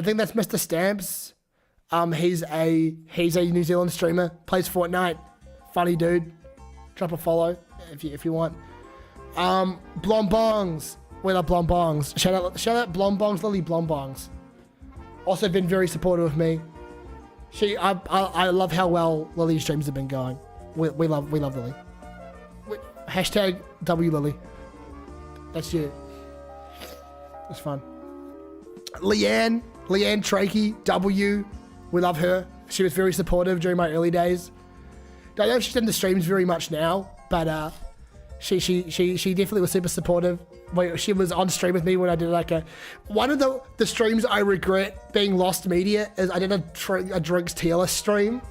think that's Mr. Stamps. He's a New Zealand streamer, plays Fortnite, funny dude. Drop a follow if you want. Blombongs. We love Blombongs. Shout out Blombongs, Lily Blombongs. Also been very supportive of me. I love how well Lily's streams have been going. We love Lily. Hashtag W Lily. That's you. It's fun. Leanne Trakey, W. We love her. She was very supportive during my early days. Don't know if she's in the streams very much now, but she definitely was super supportive. She was on stream with me when I did one of the streams I regret being lost media is I did a drinks tier list stream,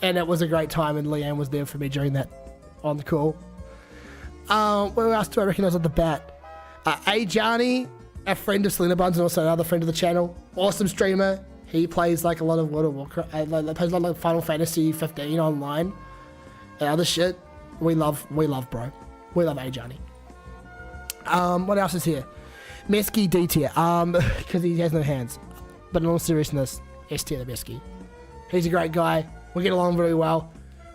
and it was a great time, and Leanne was there for me during that on the call. Where else do I recognize at the bat? Johnny, a friend of Selena Buns and also another friend of the channel. Awesome streamer. He plays like a lot of World of Warcraft. Plays a lot of Final Fantasy 15 online and other shit. We love bro. We love Johnny. What else is here? Mesky D tier. Because he has no hands. But in all seriousness, S tier the Mesky. He's a great guy. We get along very well.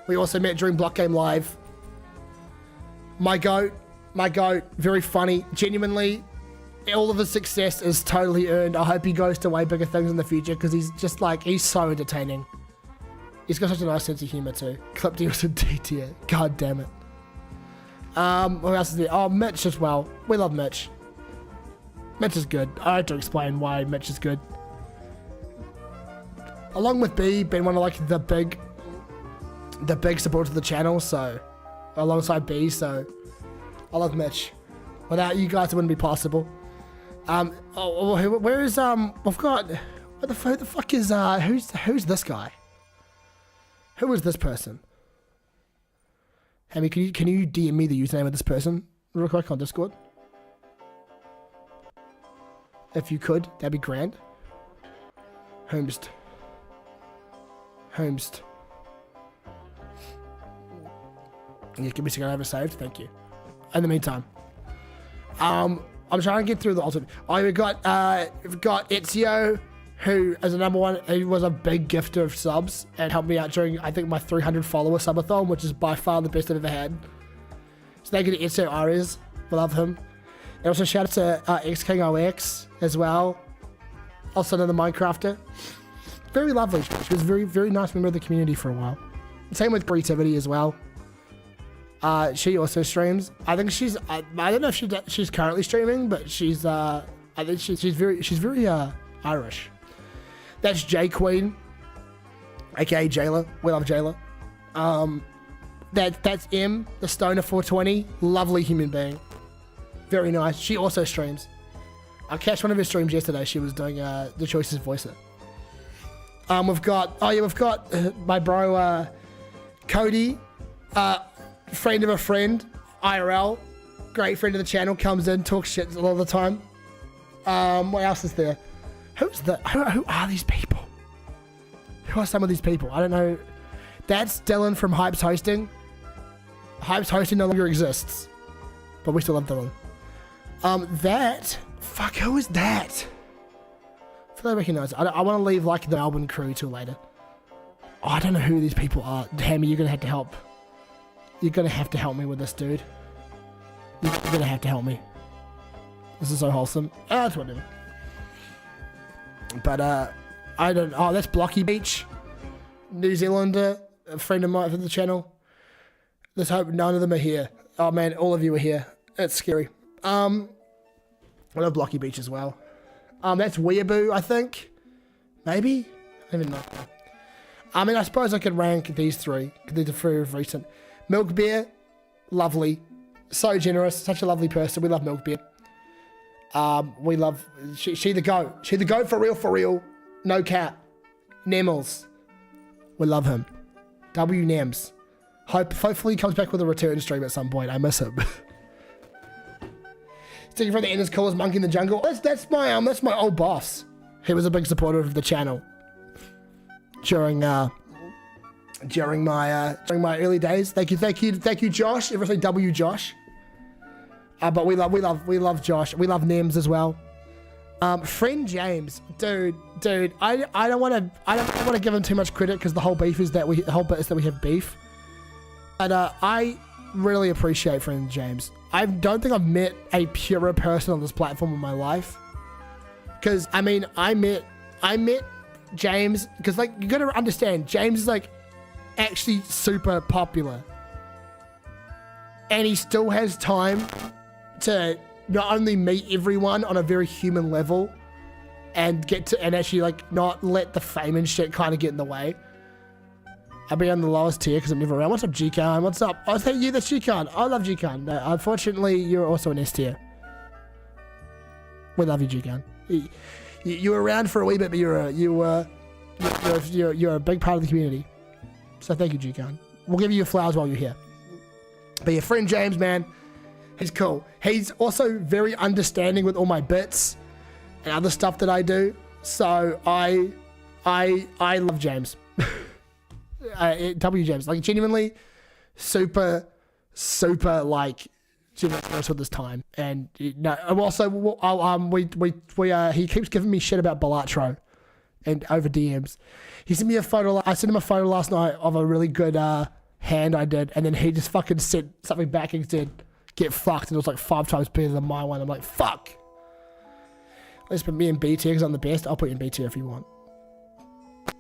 We also met during Block Game Live. My goat, very funny. Genuinely, all of his success is totally earned. I hope he goes to way bigger things in the future because he's just like, he's so entertaining. He's got such a nice sense of humor too. Clipped he was a D tier. God damn it. What else is there? Oh, Mitch as well. We love Mitch. Mitch is good. I have to explain why Mitch is good. Along with B, been one of like the big supporters of the channel, so alongside B, so I love Mitch. Without you guys, it wouldn't be possible. Where is we've got who the fuck is who's this guy? Who is this person? Hammy, can you DM me the username of this person real quick on Discord? If you could, that'd be grand. Homest. Yeah, give me a second, I have it saved. Thank you. In the meantime, I'm trying to get through the ultimate. We've got Ezio, who is a number one. He was a big gifter of subs and helped me out during, I think, my 300 follower subathon, which is by far the best I've ever had. So thank you to Ezio Arias. We love him. And also shout out to X King OX as well. Also another Minecrafter. Very lovely. She was a very, very nice member of the community for a while. Same with Koritivity as well. She also streams. I think she's. I don't know if she's currently streaming, but she's. I think she's very Irish. That's J Queen, aka Jayla. We love Jayla. That's M, the Stoner 420. Lovely human being. Very nice. She also streams. I catched one of her streams yesterday. She was doing the Choices voicer. We've got my bro Cody, friend of a friend, IRL, great friend of the channel, comes in, talks shit a lot of the time. What else is there? Who are these people? Who are some of these people? I don't know. That's Dylan from Hype's Hosting. Hype's Hosting no longer exists, but we still love Dylan. Who is that? I feel like I recognize it. I want to leave like the Melbourne crew till later. Oh, I don't know who these people are. Hammy, you're gonna have to help. You're gonna have to help me with this, dude. You're gonna have to help me. This is so wholesome. That's whatever. But I don't. Oh, that's Blocky Beach, New Zealander, a friend of mine from the channel. Let's hope none of them are here. Oh man, all of you are here. That's scary. I love Blocky Beach as well. That's Weeaboo, I think. Maybe? I don't even know. I mean, I suppose I could rank these three, because they're very recent. Milk Bear, lovely. So generous, such a lovely person. We love Milk Bear. We love, she the goat. She the goat for real. No cap. Nemels. We love him. W Nems. Hopefully he comes back with a return stream at some point. I miss him. Sticking from the end is cool as Monkey in the Jungle. That's my old boss. He was a big supporter of the channel during my early days. Thank you, Josh. Everything W Josh. But we love Josh. We love Nems as well. Friend James, dude. I don't want to give him too much credit because the whole bit is that we have beef. And I really appreciate friend James. I don't think I've met a purer person on this platform in my life. Because I mean, I met James because like you gotta understand, James is like actually super popular, and he still has time to not only meet everyone on a very human level and actually like not let the fame and shit kind of get in the way. I'll be on the lowest tier because I'm never around. What's up, G-Khan? What's up? Oh, thank you, that's G-Khan. I love G-Khan. No, unfortunately, you're also an S tier. We love you, G-Khan. You were around for a wee bit, but you're a big part of the community. So thank you, G-Khan. We'll give you your flowers while you're here. But your friend James, man, He's cool. He's also very understanding with all my bits and other stuff that I do. So I love James. W James, like genuinely super like generous with his time. And no, also he keeps giving me shit about Balatro and over DMs. He sent me a photo. I sent him a photo last night of a really good hand I did, and then he just fucking sent something back and said, "Get fucked," and it was like 5 times better than my one. I'm like, fuck. Let's put me in B tier because I'm the best. I'll put you in B tier if you want.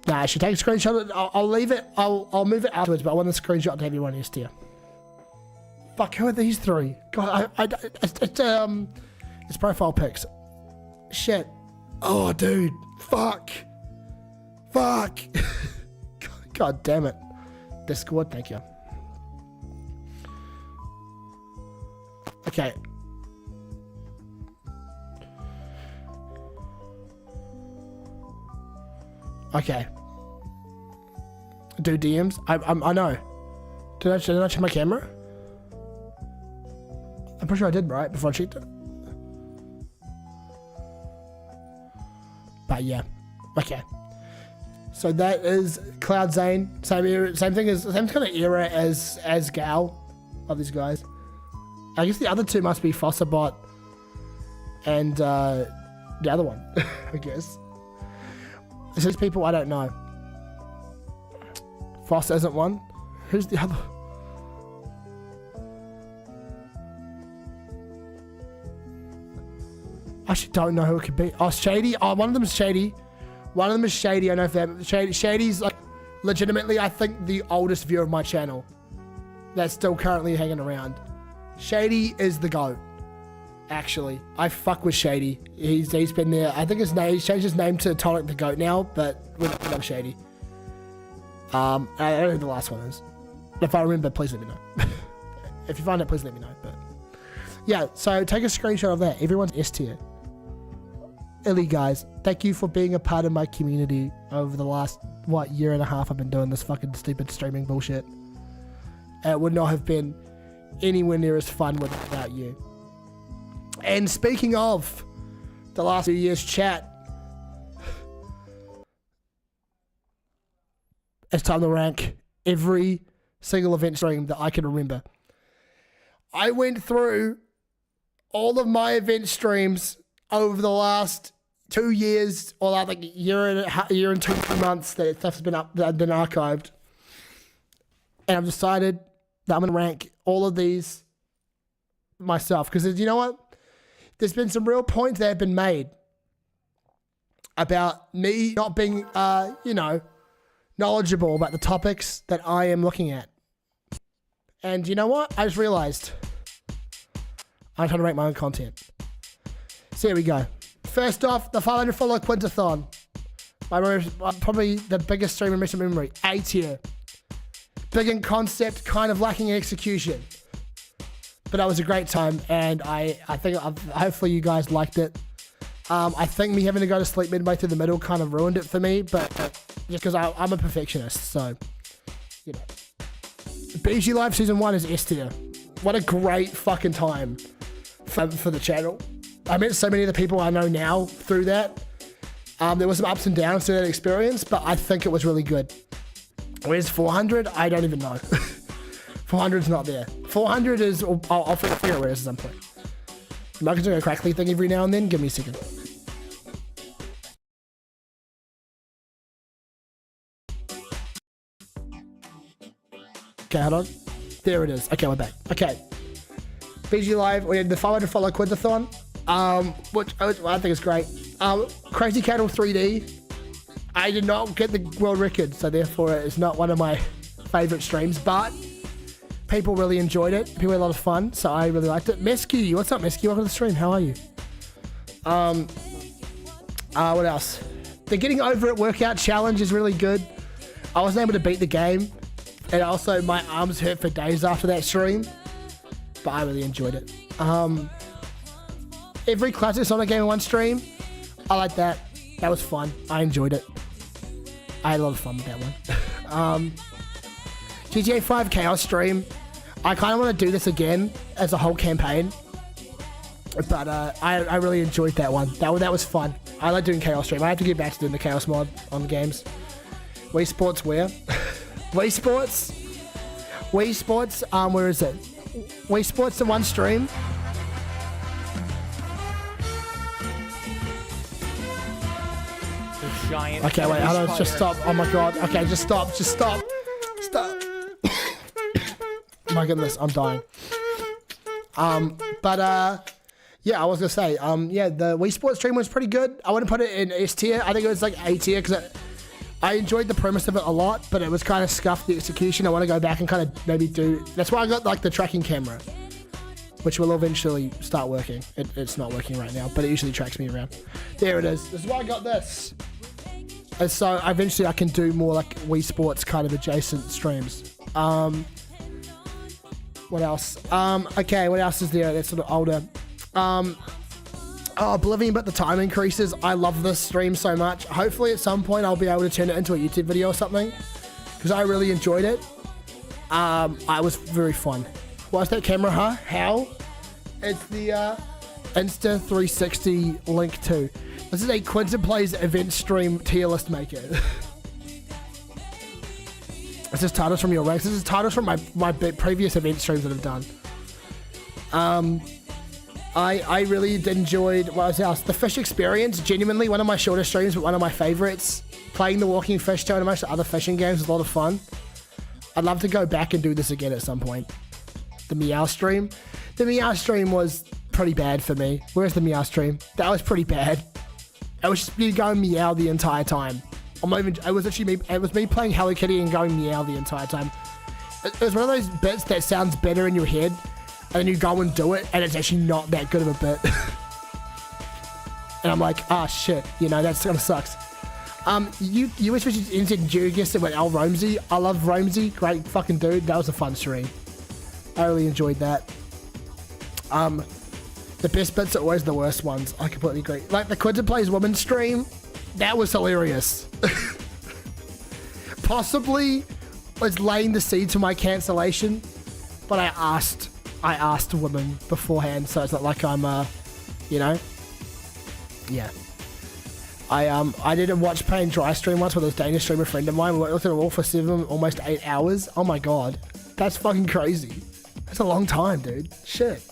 Nah, I should take a screenshot. I'll leave it. I'll move it afterwards, but I want the screenshot to everyone in S tier. Fuck, who are these 3? God, it's profile pics. Shit. Oh, dude. Fuck. God damn it. Discord, thank you. Okay. Okay. Do DMs? I know. Did I check my camera? I'm pretty sure I did, right? Before I checked it. But yeah. Okay. So that is Cloud Zane. Same kind of era as Gal of these guys. I guess the other 2 must be Fossabot and the other one, I guess. These people I don't know. Foss isn't one. Who's the other? I actually don't know who it could be. Oh, Shady. Oh, one of them is Shady. One of them is Shady. I know that. Shady's like legitimately, I think, the oldest viewer of my channel that's still currently hanging around. Shady is the GOAT. Actually, I fuck with Shady. He's been there. I think he's changed his name to Tonic the Goat now, but we love Shady. I don't know who the last one is. If I remember, please let me know. If you find it, please let me know. But yeah, so take a screenshot of that. Everyone's S tier. Illy guys, thank you for being a part of my community over the last year and a half I've been doing this fucking stupid streaming bullshit. It would not have been anywhere near as fun without you. And speaking of the last few years chat, it's time to rank every single event stream that I can remember. I went through all of my event streams over the last 2 years, or like a year and 2 months that stuff's been archived. And I've decided that I'm going to rank all of these myself. Because you know what? There's been some real points that have been made about me not being, knowledgeable about the topics that I am looking at. And you know what? I just realized I'm trying to rank my own content. So here we go. First off, the 500 follower Quintathon. Probably the biggest stream in recent memory. A tier. Big in concept, kind of lacking in execution. But that was a great time, and I think hopefully you guys liked it. I think me having to go to sleep midway through the middle kind of ruined it for me, but just because I'm a perfectionist, so, you know. BG Live Season 1 is S tier. What a great fucking time for the channel. I met so many of the people I know now through that. There was some ups and downs to that experience, but I think it was really good. Where's 400? I don't even know. 400's not there. 400 is... I'll figure out where it is at some point. Am I going to do a crackly thing every now and then? Give me a second. Okay, hold on. There it is. Okay, we're back. Okay. BG Live, we had the 500 follow Quintathon, which I think is great. Crazy Cattle 3D. I did not get the world record, so therefore it's not one of my favourite streams, but people really enjoyed it. People had a lot of fun, so I really liked it. Mesky, what's up, Mesky? Welcome to the stream. How are you? What else? The Getting Over It workout challenge is really good. I wasn't able to beat the game, and also my arms hurt for days after that stream, but I really enjoyed it. Every classic Sonic game in one stream, I like that. That was fun. I enjoyed it. I had a lot of fun with that one. GTA 5 Chaos stream. I kind of want to do this again as a whole campaign. But I really enjoyed that one. That was fun. I like doing Chaos Stream. I have to get back to doing the Chaos mod on games. Wii Sports where? Wii Sports? Wii Sports, where is it? Wii Sports in one stream. The giant. Okay, wait, hold on, just stop. Oh my god. Okay, just stop. Stop. My goodness, I'm dying. Yeah, I was gonna say, yeah, the Wii Sports stream was pretty good. I wouldn't put it in S tier. I think it was like A tier because I enjoyed the premise of it a lot, but it was kind of scuffed the execution. I want to go back and kind of maybe do. That's why I got like the tracking camera, which will eventually start working. It's not working right now, but it usually tracks me around. There it is. This is why I got this. And so eventually I can do more like Wii Sports kind of adjacent streams. What else? Okay, what else is there that's sort of older? Oblivion, but the time increases. I love this stream so much. Hopefully at some point I'll be able to turn it into a YouTube video or something, because I really enjoyed it. I was very fun. What's that camera, huh? How? It's the Insta 360 Link 2. This is a Quintinplays event stream tier list maker. This is titles from your ranks. This is titles from my previous event streams that I've done. I really enjoyed, what else? The fish experience. Genuinely one of my shorter streams, but one of my favorites. Playing the Walking Fish Toad and most other fishing games was a lot of fun. I'd love to go back and do this again at some point. The Meow stream. The Meow stream was pretty bad for me. Where's the Meow stream? That was pretty bad. It was just me going meow the entire time. It was actually me. It was me playing Hello Kitty and going meow the entire time. It was one of those bits that sounds better in your head, and then you go and do it, and it's actually not that good of a bit. And I'm like, ah, shit. You know, that kind of sucks. You were supposed to insert you guessed it with Al Romsey. I love Romsey. Great fucking dude. That was a fun stream. I really enjoyed that. The best bits are always the worst ones. I completely agree. Like the Quintinplays women's stream, that was hilarious. Possibly was laying the seed to my cancellation, but I asked women beforehand, so it's not like I'm you know. Yeah. I did a watch paint dry stream once with a Danish streamer friend of mine. We looked at it all for almost 8 hours. Oh my god. That's fucking crazy. That's a long time, dude. Shit.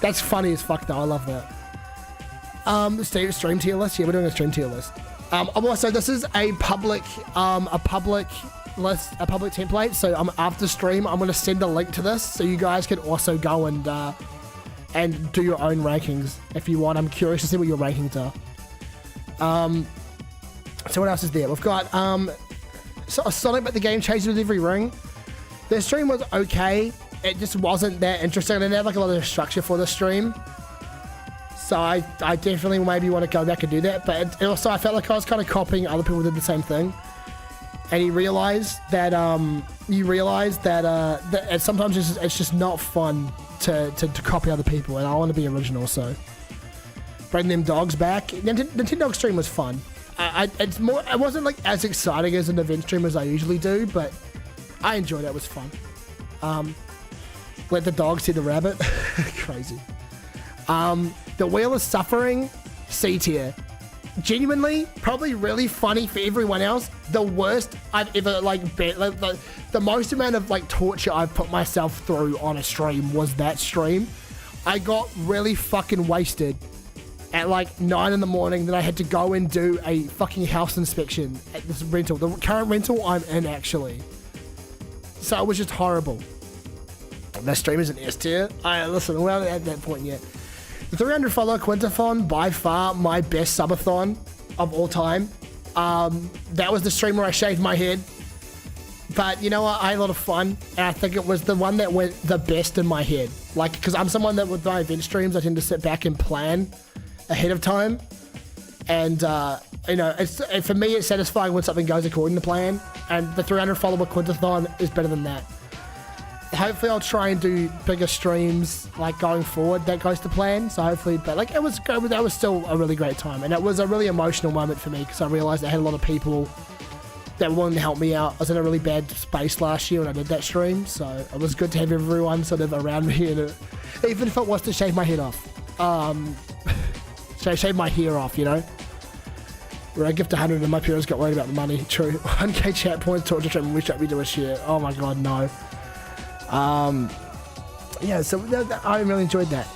That's funny as fuck though. I love that. Stream tier list. Yeah, we're doing a stream tier list. Also, this is a public list, a public template. So after stream, I'm gonna send a link to this, so you guys can also go and do your own rankings if you want. I'm curious to see what your rankings are. So what else is there? We've got Sonic, but the game changes with every ring. The stream was okay. It just wasn't that interesting. I didn't have like a lot of structure for the stream. So I definitely maybe want to go back and do that. But also I felt like I was kind of copying other people who did the same thing. And you realize that that sometimes it's just not fun to copy other people, and I want to be original. So bring them dogs back. Nintendo stream was fun. It wasn't like as exciting as an event stream as I usually do, but I enjoyed it. It was fun. Let the dog see the rabbit. Crazy. The Wheel of Suffering, C tier. Genuinely, probably really funny for everyone else. The worst I've ever the most amount of torture I've put myself through on a stream was that stream. I got really fucking wasted at 9 in the morning. Then I had to go and do a fucking house inspection at this rental, the current rental I'm in actually. So it was just horrible. That stream is an S tier. Listen, we're not at that point yet. The 300 follower Quintathon, by far my best subathon of all time. That was the stream where I shaved my head. But you know what? I had a lot of fun, and I think it was the one that went the best in my head. Because I'm someone that with my event streams, I tend to sit back and plan ahead of time. And you know, for me, it's satisfying when something goes according to plan. And the 300 follower Quintathon is better than that. Hopefully I'll try and do bigger streams going forward that goes to plan. So hopefully, but it was good. That was still a really great time, and it was a really emotional moment for me because I realized I had a lot of people that were willing to help me out. I was in a really bad space last year when I did that stream, so it was good to have everyone sort of around me, and even if it was to shave my head off. Shave my hair off, you know? When I gift 100 and my parents got worried about the money. True. 1k chat points, torture trip, and we shot me do a share. Oh my god, no. Yeah, so I really enjoyed that.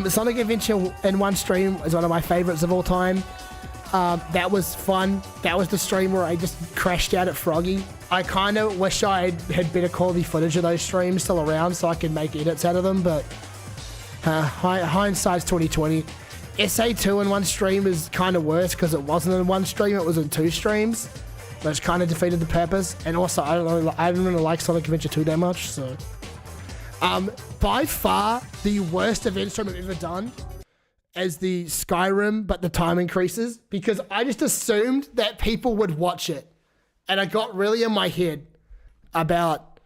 Sonic Adventure in one stream is one of my favorites of all time. That was fun. That was the stream where I just crashed out at Froggy. I kind of wish I had better quality footage of those streams still around so I could make edits out of them, but hindsight's 2020. SA2 in one stream is kind of worse because it wasn't in one stream, it was in 2 streams, which kind of defeated the purpose. And also, I don't really like Sonic Adventure 2 that much, so. By far, the worst event stream I've ever done is the Skyrim, but the time increases, because I just assumed that people would watch it. And I got really in my head about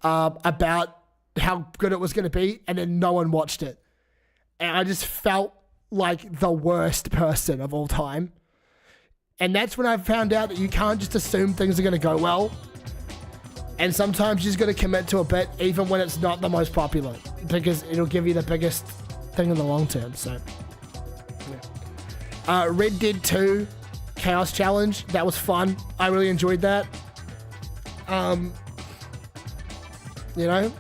how good it was going to be, and then no one watched it. And I just felt like the worst person of all time. And that's when I found out that you can't just assume things are going to go well. And sometimes you just got to commit to a bit, even when it's not the most popular, because it'll give you the biggest thing in the long term. So, yeah. Red Dead 2 Chaos Challenge, that was fun. I really enjoyed that. You know,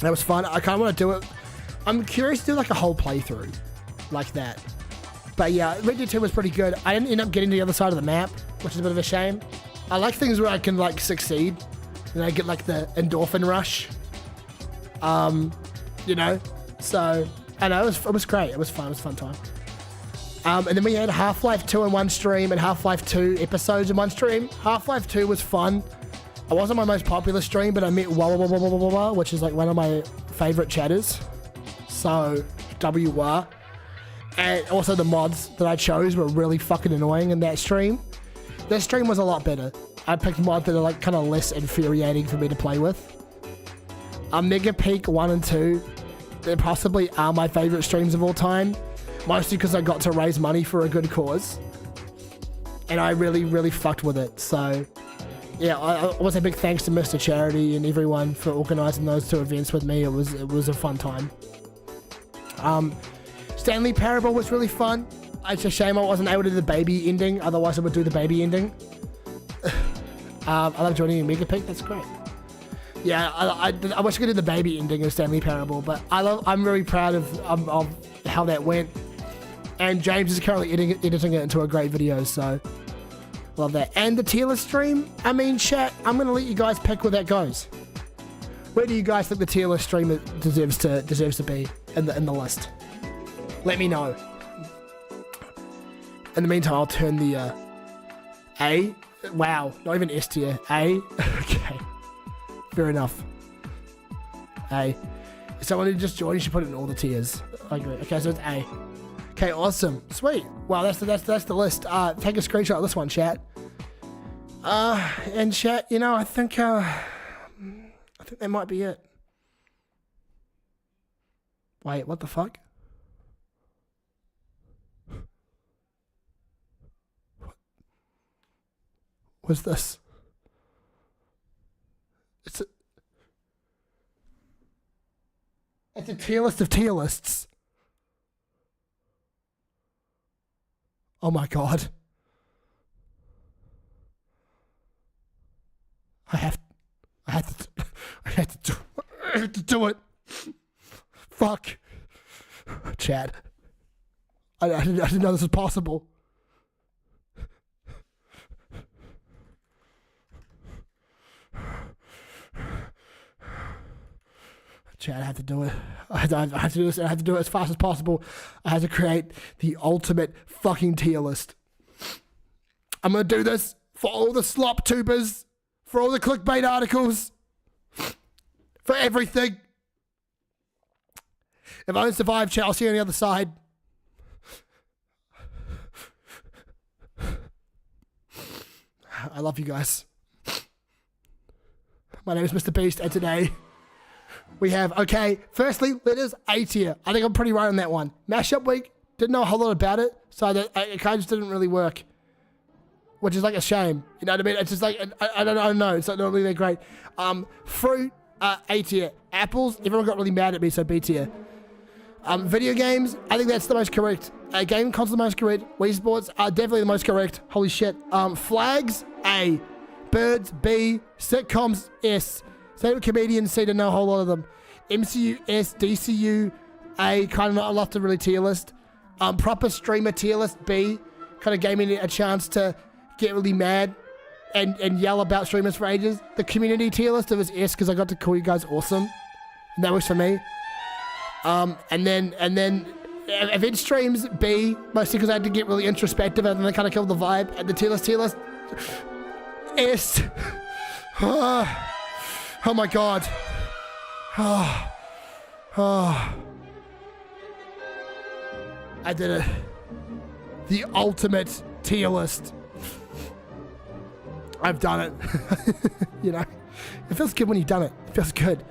that was fun. I kind of want to do it. I'm curious to do like a whole playthrough like that. But yeah, Red Dead 2 was pretty good. I didn't end up getting to the other side of the map, which is a bit of a shame. I like things where I can like succeed and I get like the endorphin rush. You know, so I know it was great. It was fun. It was a fun time. And then we had Half-Life 2 in one stream and Half-Life 2 episodes in one stream. Half-Life 2 was fun. It wasn't my most popular stream, but I met Wah, which is like one of my favorite chatters. So, WR. And also the mods that I chose were really fucking annoying in that stream. This stream was a lot better. I picked mods that are like kind of less infuriating for me to play with. Mega Peak 1 and 2, they possibly are my favorite streams of all time. Mostly because I got to raise money for a good cause. And I really, really fucked with it. So, yeah, I want to say big thanks to Mr. Charity and everyone for organising those 2 events with me. It was a fun time. Stanley Parable was really fun. It's a shame I wasn't able to do the baby ending. Otherwise, I would do the baby ending. I love joining in Mega Peak. That's great. Yeah, I wish I could do the baby ending of Stanley Parable, but I'm really proud of how that went. And James is currently editing it into a great video, so love that. And the tier list stream, I mean, chat, I'm going to let you guys pick where that goes. Where do you guys think the tier list stream deserves to be in the list? Let me know. In the meantime, I'll turn the A. Wow, not even S tier. A. Okay. Fair enough. A. If someone who just joined, you should put it in all the tiers. I agree. Okay, so it's A. Okay, awesome. Sweet. Wow, that's the list. Take a screenshot of this one, chat. And chat, you know, I think that might be it. Wait, what the fuck? What's this? It's a tier list of tier lists. Oh my god. I have to do it. Fuck. Chad. I didn't know this was possible. Chad, I have to do it. I have to do this. I have to do it as fast as possible. I have to create the ultimate fucking tier list. I'm going to do this for all the slop tubers, for all the clickbait articles, for everything. If I don't survive, chat, I'll see you on the other side. I love you guys. My name is Mr. Beast, and today we have, okay, firstly, letters A tier. I think I'm pretty right on that one. Mashup week, didn't know a whole lot about it, so that it kind of just didn't really work. which is like a shame. You know what I mean? It's just like, I don't know. It's not really that great. Fruit, A tier. Apples, everyone got really mad at me, so B tier. Video games, I think that's the most correct. Game console the most correct. Wii Sports are definitely the most correct. Holy shit. Flags, A. Birds, B. Sitcoms, S. Stand-up comedians, C, to know a whole lot of them. MCU, S. DCU, A. Kind of not enough to really tier list. Proper streamer tier list, B. Kind of gave me a chance to get really mad and yell about streamers for ages. The community tier list, it was S because I got to call you guys awesome. And that works for me. And then event streams, B, mostly because I had to get really introspective and then I kind of killed the vibe. And the tier list, S. Oh my god. I did it. The ultimate tier list. I've done it. You know, it feels good when you've done it. It feels good.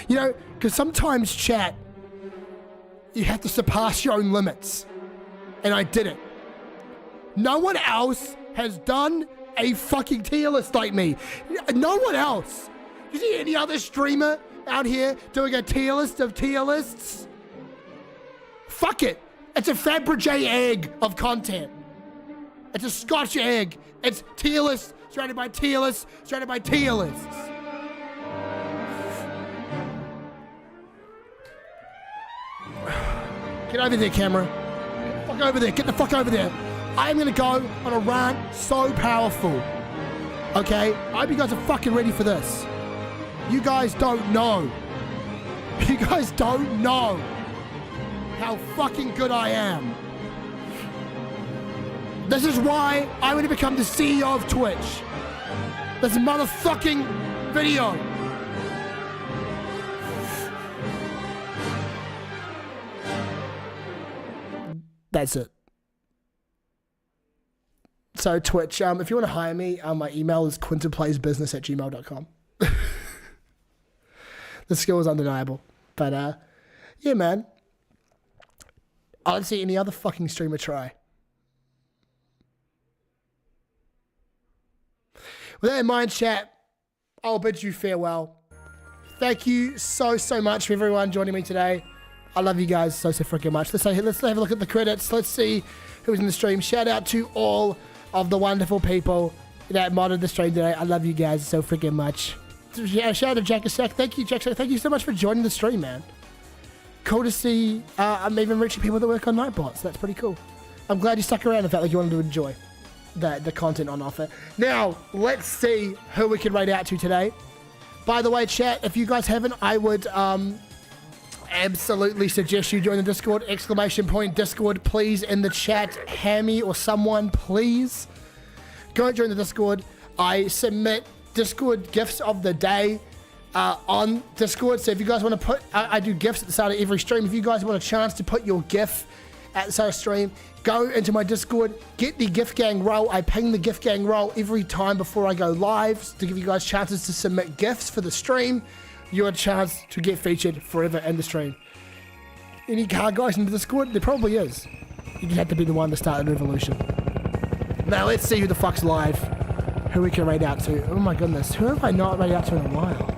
You know, because sometimes, chat, you have to surpass your own limits. And I did it. No one else has done a fucking tier list like me. No one else. You see any other streamer out here doing a tier list of tier lists? Fuck it. It's a Fabergé egg of content. It's a Scotch egg. It's tier lists, surrounded by tier lists, surrounded by tier lists. Get over there, camera. Get the fuck over there. Get the fuck over there. I'm gonna go on a rant so powerful. Okay? I hope you guys are fucking ready for this. You guys don't know. You guys don't know how fucking good I am. This is why I'm gonna become the CEO of Twitch. This motherfucking video. That's it. So Twitch, if you want to hire me, my email is quintinplaysbusiness@gmail.com. The skill is undeniable. But yeah, man. I don't see any other fucking streamer try. With that in mind, chat, I'll bid you farewell. Thank you so much for everyone joining me today. I love you guys so freaking much. Let's have a look at the credits. Let's see who's in the stream. Shout out to all of the wonderful people that modded the stream today. I love you guys so freaking much. Shout out to Jackasek. Thank you, Jackasek. Thank you so much for joining the stream, man. Cool to see I'm even reaching people that work on Nightbots. That's pretty cool. I'm glad you stuck around and felt like you wanted to enjoy the content on offer. Now, let's see who we can rate out to today. By the way, chat, if you guys haven't, I would absolutely suggest you join the Discord. !Discord, please, in the chat. Hammy or someone, please. Go join the Discord. I submit Discord gifts of the day on Discord. So if you guys want to put, I do gifts at the start of every stream. If you guys want a chance to put your GIF at the start of stream, go into my Discord, get the gift gang role. I ping the gift gang role every time before I go live to give you guys chances to submit gifts for the stream. Your chance to get featured forever in the stream. Any card guys in the Discord? There probably is. You just have to be the one to start a revolution. Now let's see who the fuck's live. Who we can rate out to. Oh my goodness, who have I not rated out to in a while?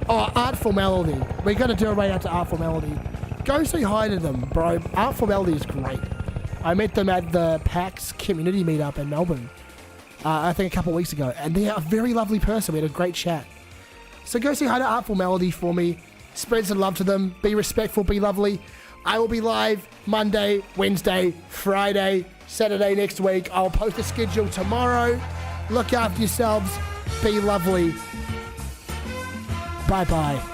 Oh, Artful Melody. We're gonna do a rate out to Artful Melody. Go say hi to them, bro. Artful Melody is great. I met them at the PAX community meetup in Melbourne. I think a couple weeks ago. And they are a very lovely person. We had a great chat. So go say hi to Artful Melody for me. Spread some love to them. Be respectful, be lovely. I will be live Monday, Wednesday, Friday, Saturday next week. I'll post a schedule tomorrow. Look after yourselves. Be lovely. Bye-bye.